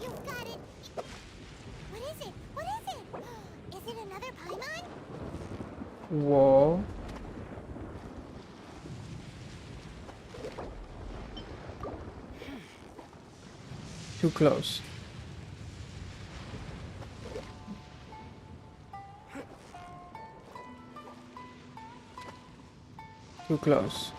You've got it! What is it? What is it? Is it another Paimon? Whoa. Too close. Too close.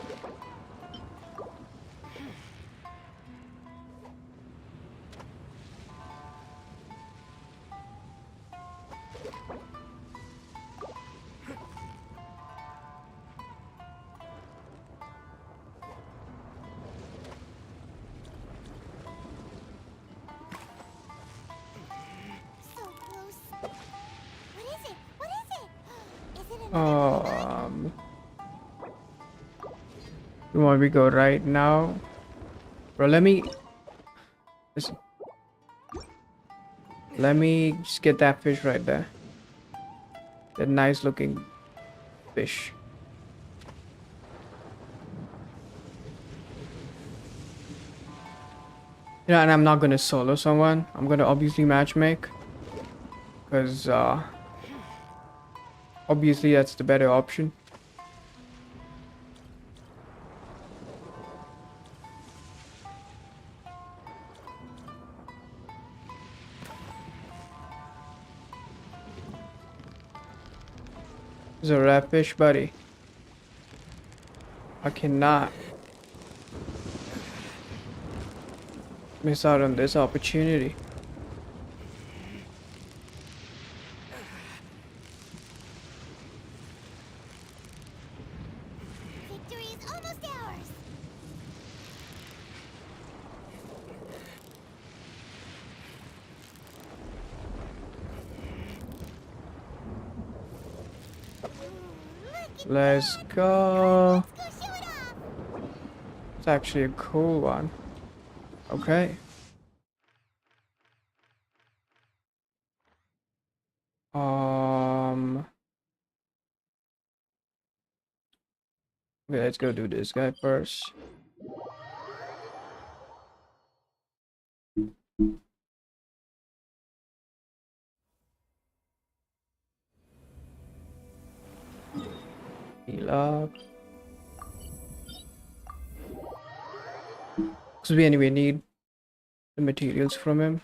So close. What is it? What is it? Is it another You want me to go right now? Bro, listen. Let me just get that fish right there. That nice looking fish. You know, and I'm not gonna solo someone. I'm gonna obviously matchmake. Because, obviously that's the better option. There's a rat fish, buddy. I cannot miss out on this opportunity. Victory is almost ours! Let's go. It's actually a cool one. Okay. Okay, let's go do this guy first. Heal up. Because we anyway need the materials from him.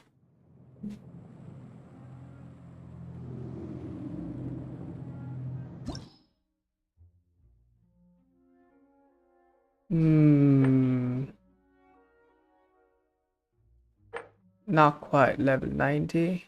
Not quite level 90.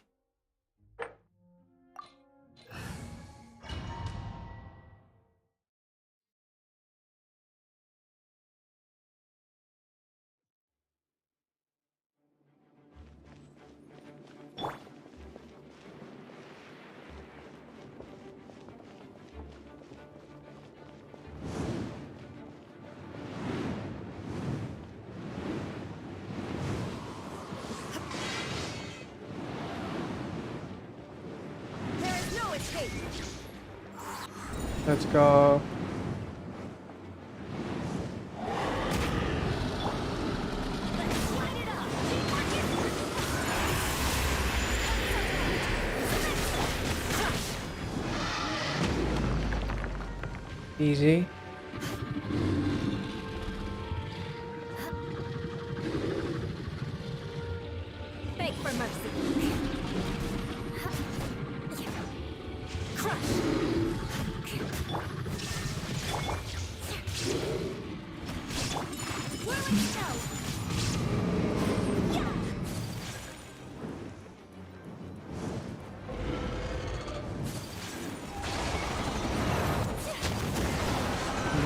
There is no escape! Let's go. Easy. Beg for mercy. Crush. Where would you go?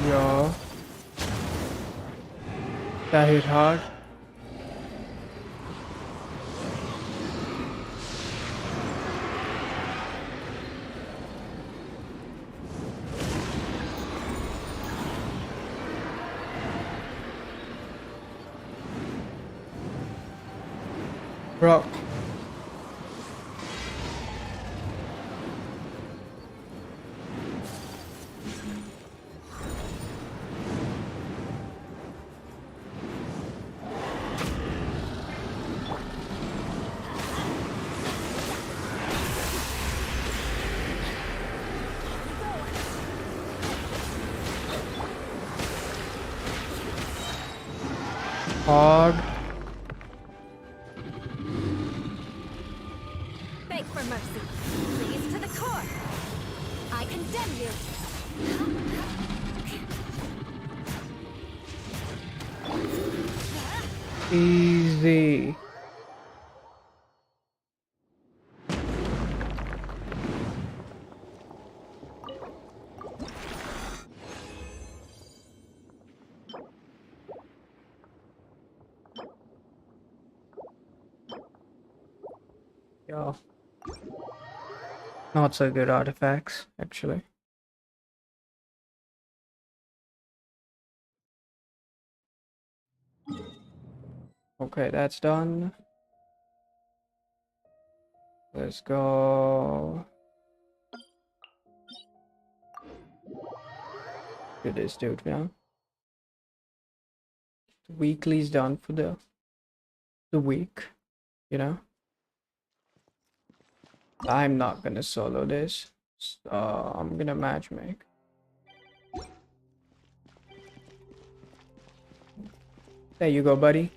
Yo. That hit hard. Bro. Hog. Beg for mercy. Please to the core. I condemn you. Easy. Yo. Not so good artifacts, actually. Okay, that's done. Let's go. Do this dude now. The weekly's done for the week, you know. I'm not gonna solo this, so I'm gonna matchmake. There you go, buddy.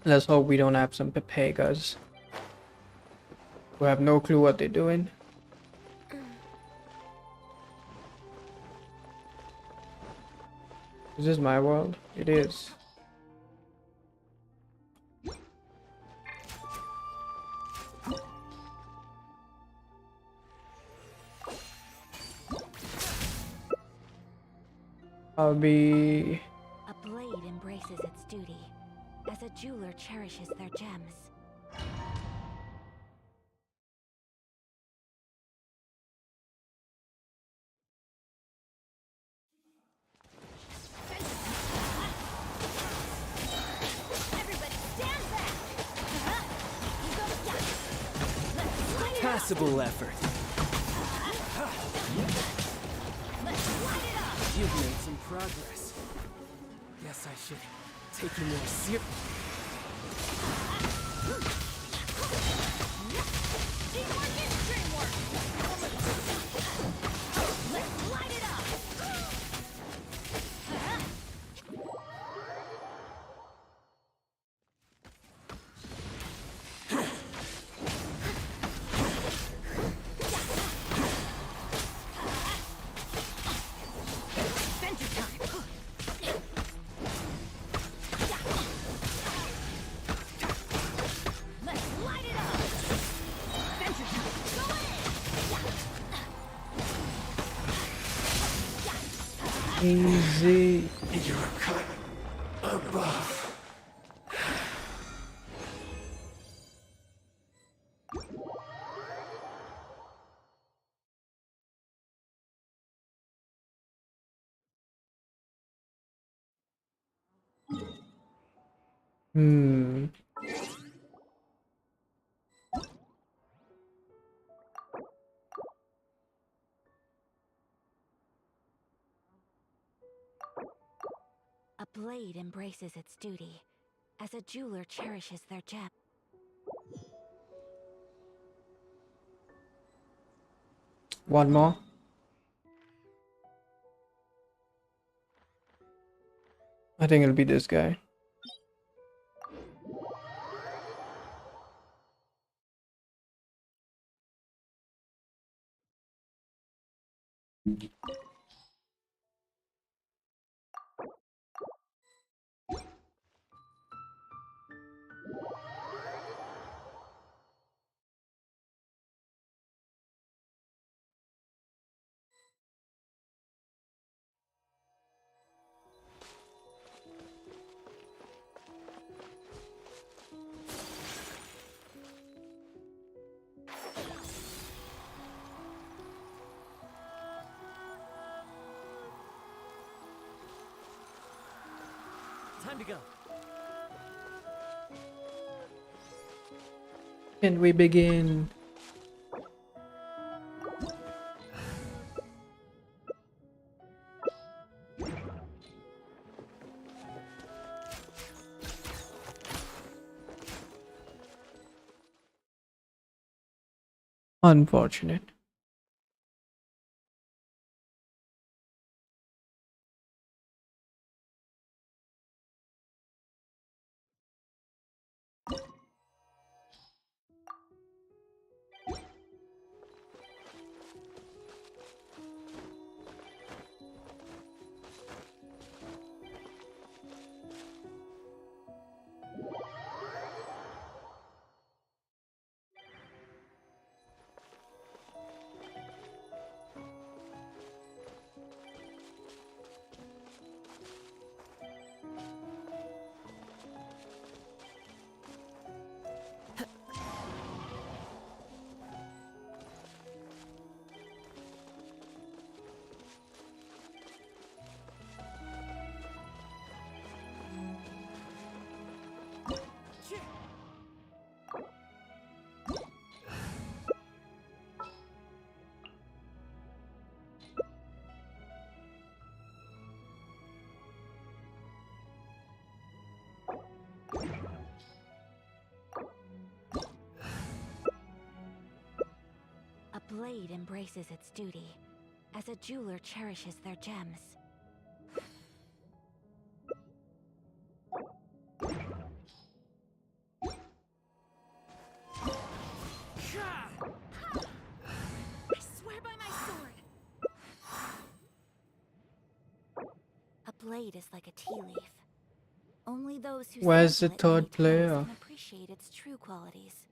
Let's hope we don't have some Pepegas who have no clue what they're doing. Is this my world? It is. I'll be... A blade embraces its duty, as a jeweler cherishes their gems. Passable effort. You've made some progress. Guess I should take you more seriously. Let's light it up. Easy. You're cut above. Hmm. A blade embraces its duty, as a jeweler cherishes their gem. One more. I think it'll be this guy. Time to go. Can we begin? Unfortunate. A blade embraces its duty, as a jeweler cherishes their gems. I swear by my sword. A blade is like a tea leaf. Only those who Where's the sample it many third player? times can appreciate its true qualities.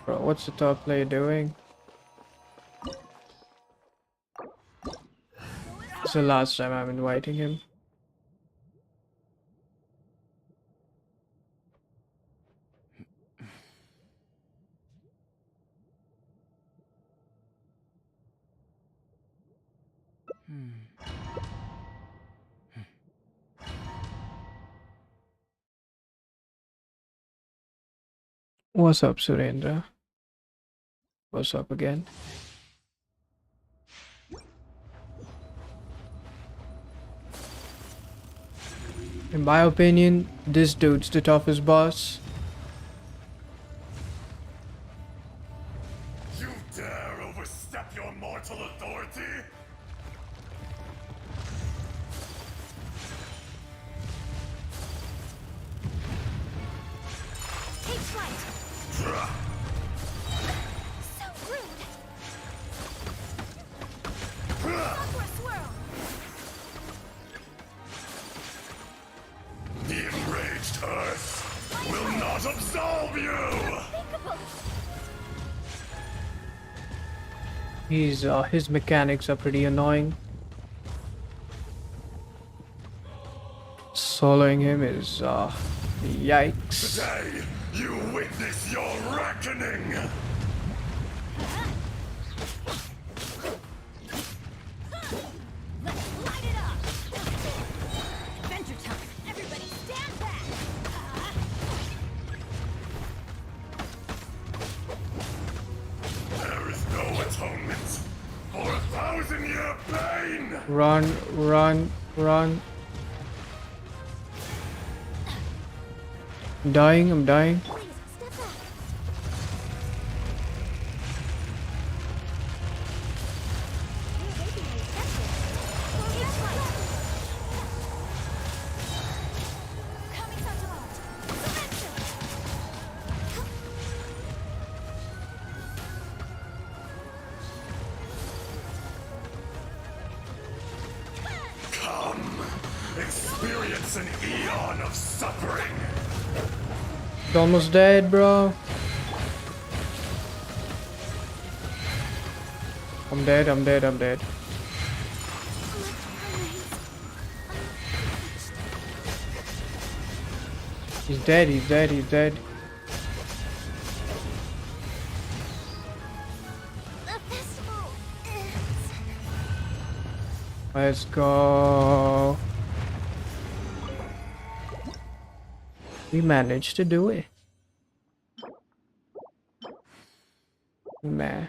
Bro, what's the third player doing? It's the last time I'm inviting him. What's up, Surendra? What's up again? In my opinion, this dude's the toughest boss. You dare overstep your mortal authority? Take flight! So rude! Up for a swirl! The enraged Earth will not absolve you! His mechanics are pretty annoying. Soloing him is yikes. Today, you witness your reckoning! Let's light it up! Adventure time! Everybody stand back! There is no atonement for 1,000-year pain! Run, run, run. I'm dying, I'm dying. Come, experience an eon of suffering! Almost dead, bro. I'm dead, I'm dead, I'm dead. He's dead, he's dead, he's dead. The festival ends. Let's go. We managed to do it. Man.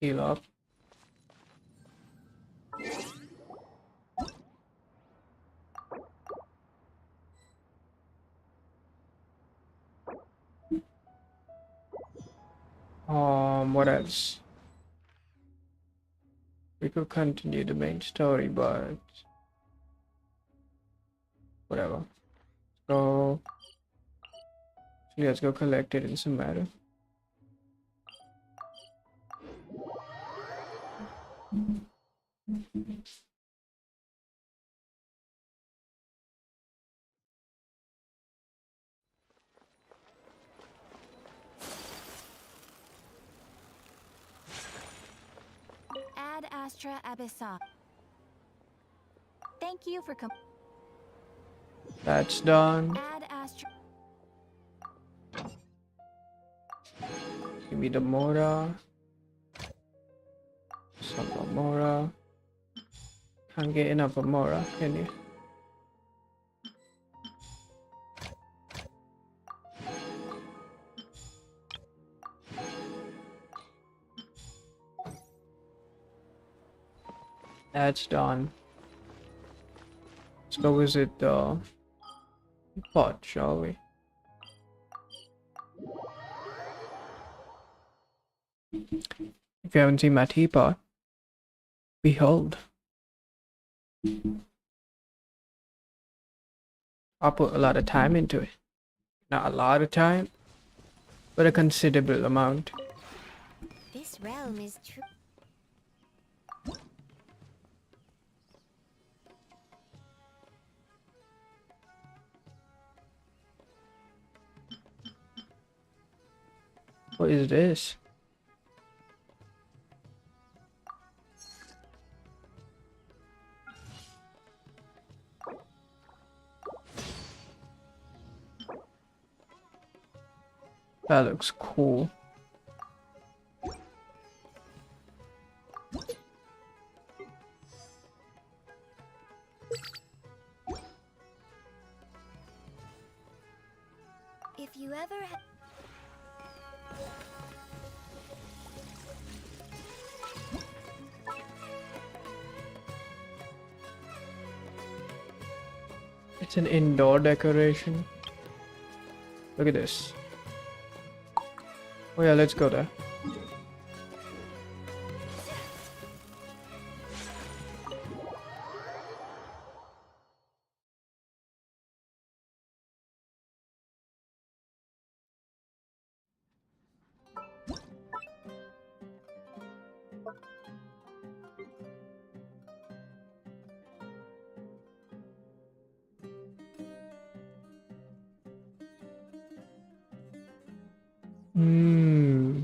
Heal up. What else? We could continue the main story, but whatever. So let's go collect it in Sumeru. Ad Astra Abyssa. Thank you for That's done. Ad Astra. Give me the Mora. Some Mora. Can't get enough of Mora, can you? That's done. Let's go visit the pot, shall we? If you haven't seen my teapot, behold. I put a lot of time into it. Not a lot of time, but a considerable amount. This realm is true. What is this? That looks cool. If you ever It's an indoor decoration. Look at this. Oh yeah, let's go there. Hmm.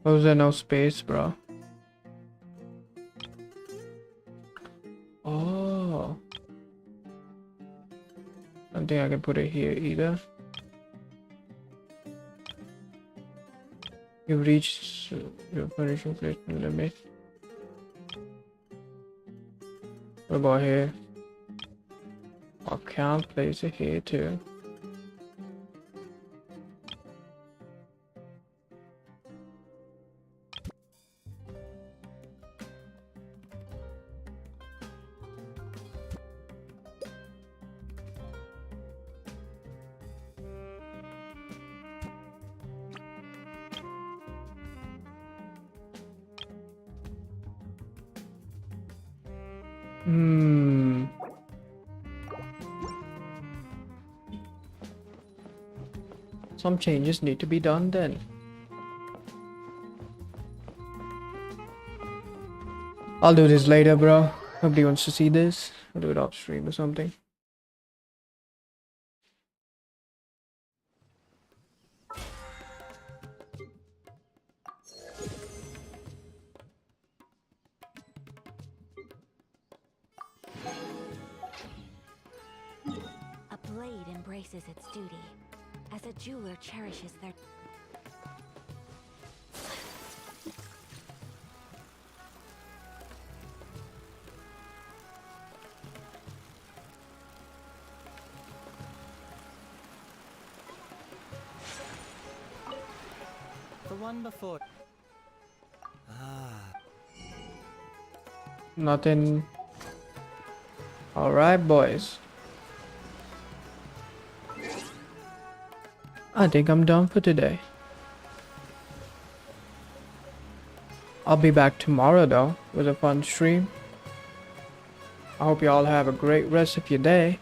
Was there no space, bro? Oh. I don't think I can put it here either. You've reached your furnishing placement limit. What about here? I can't place it here too. Hmm. some changes need to be done then. I'll do this later, bro. Nobody wants to see this. I'll do it off stream or something. A blade embraces its duty, as a jeweler cherishes their... The one before. Ah. Nothing. Alright, boys. I think I'm done for today. I'll be back tomorrow though with a fun stream. I hope you all have a great rest of your day.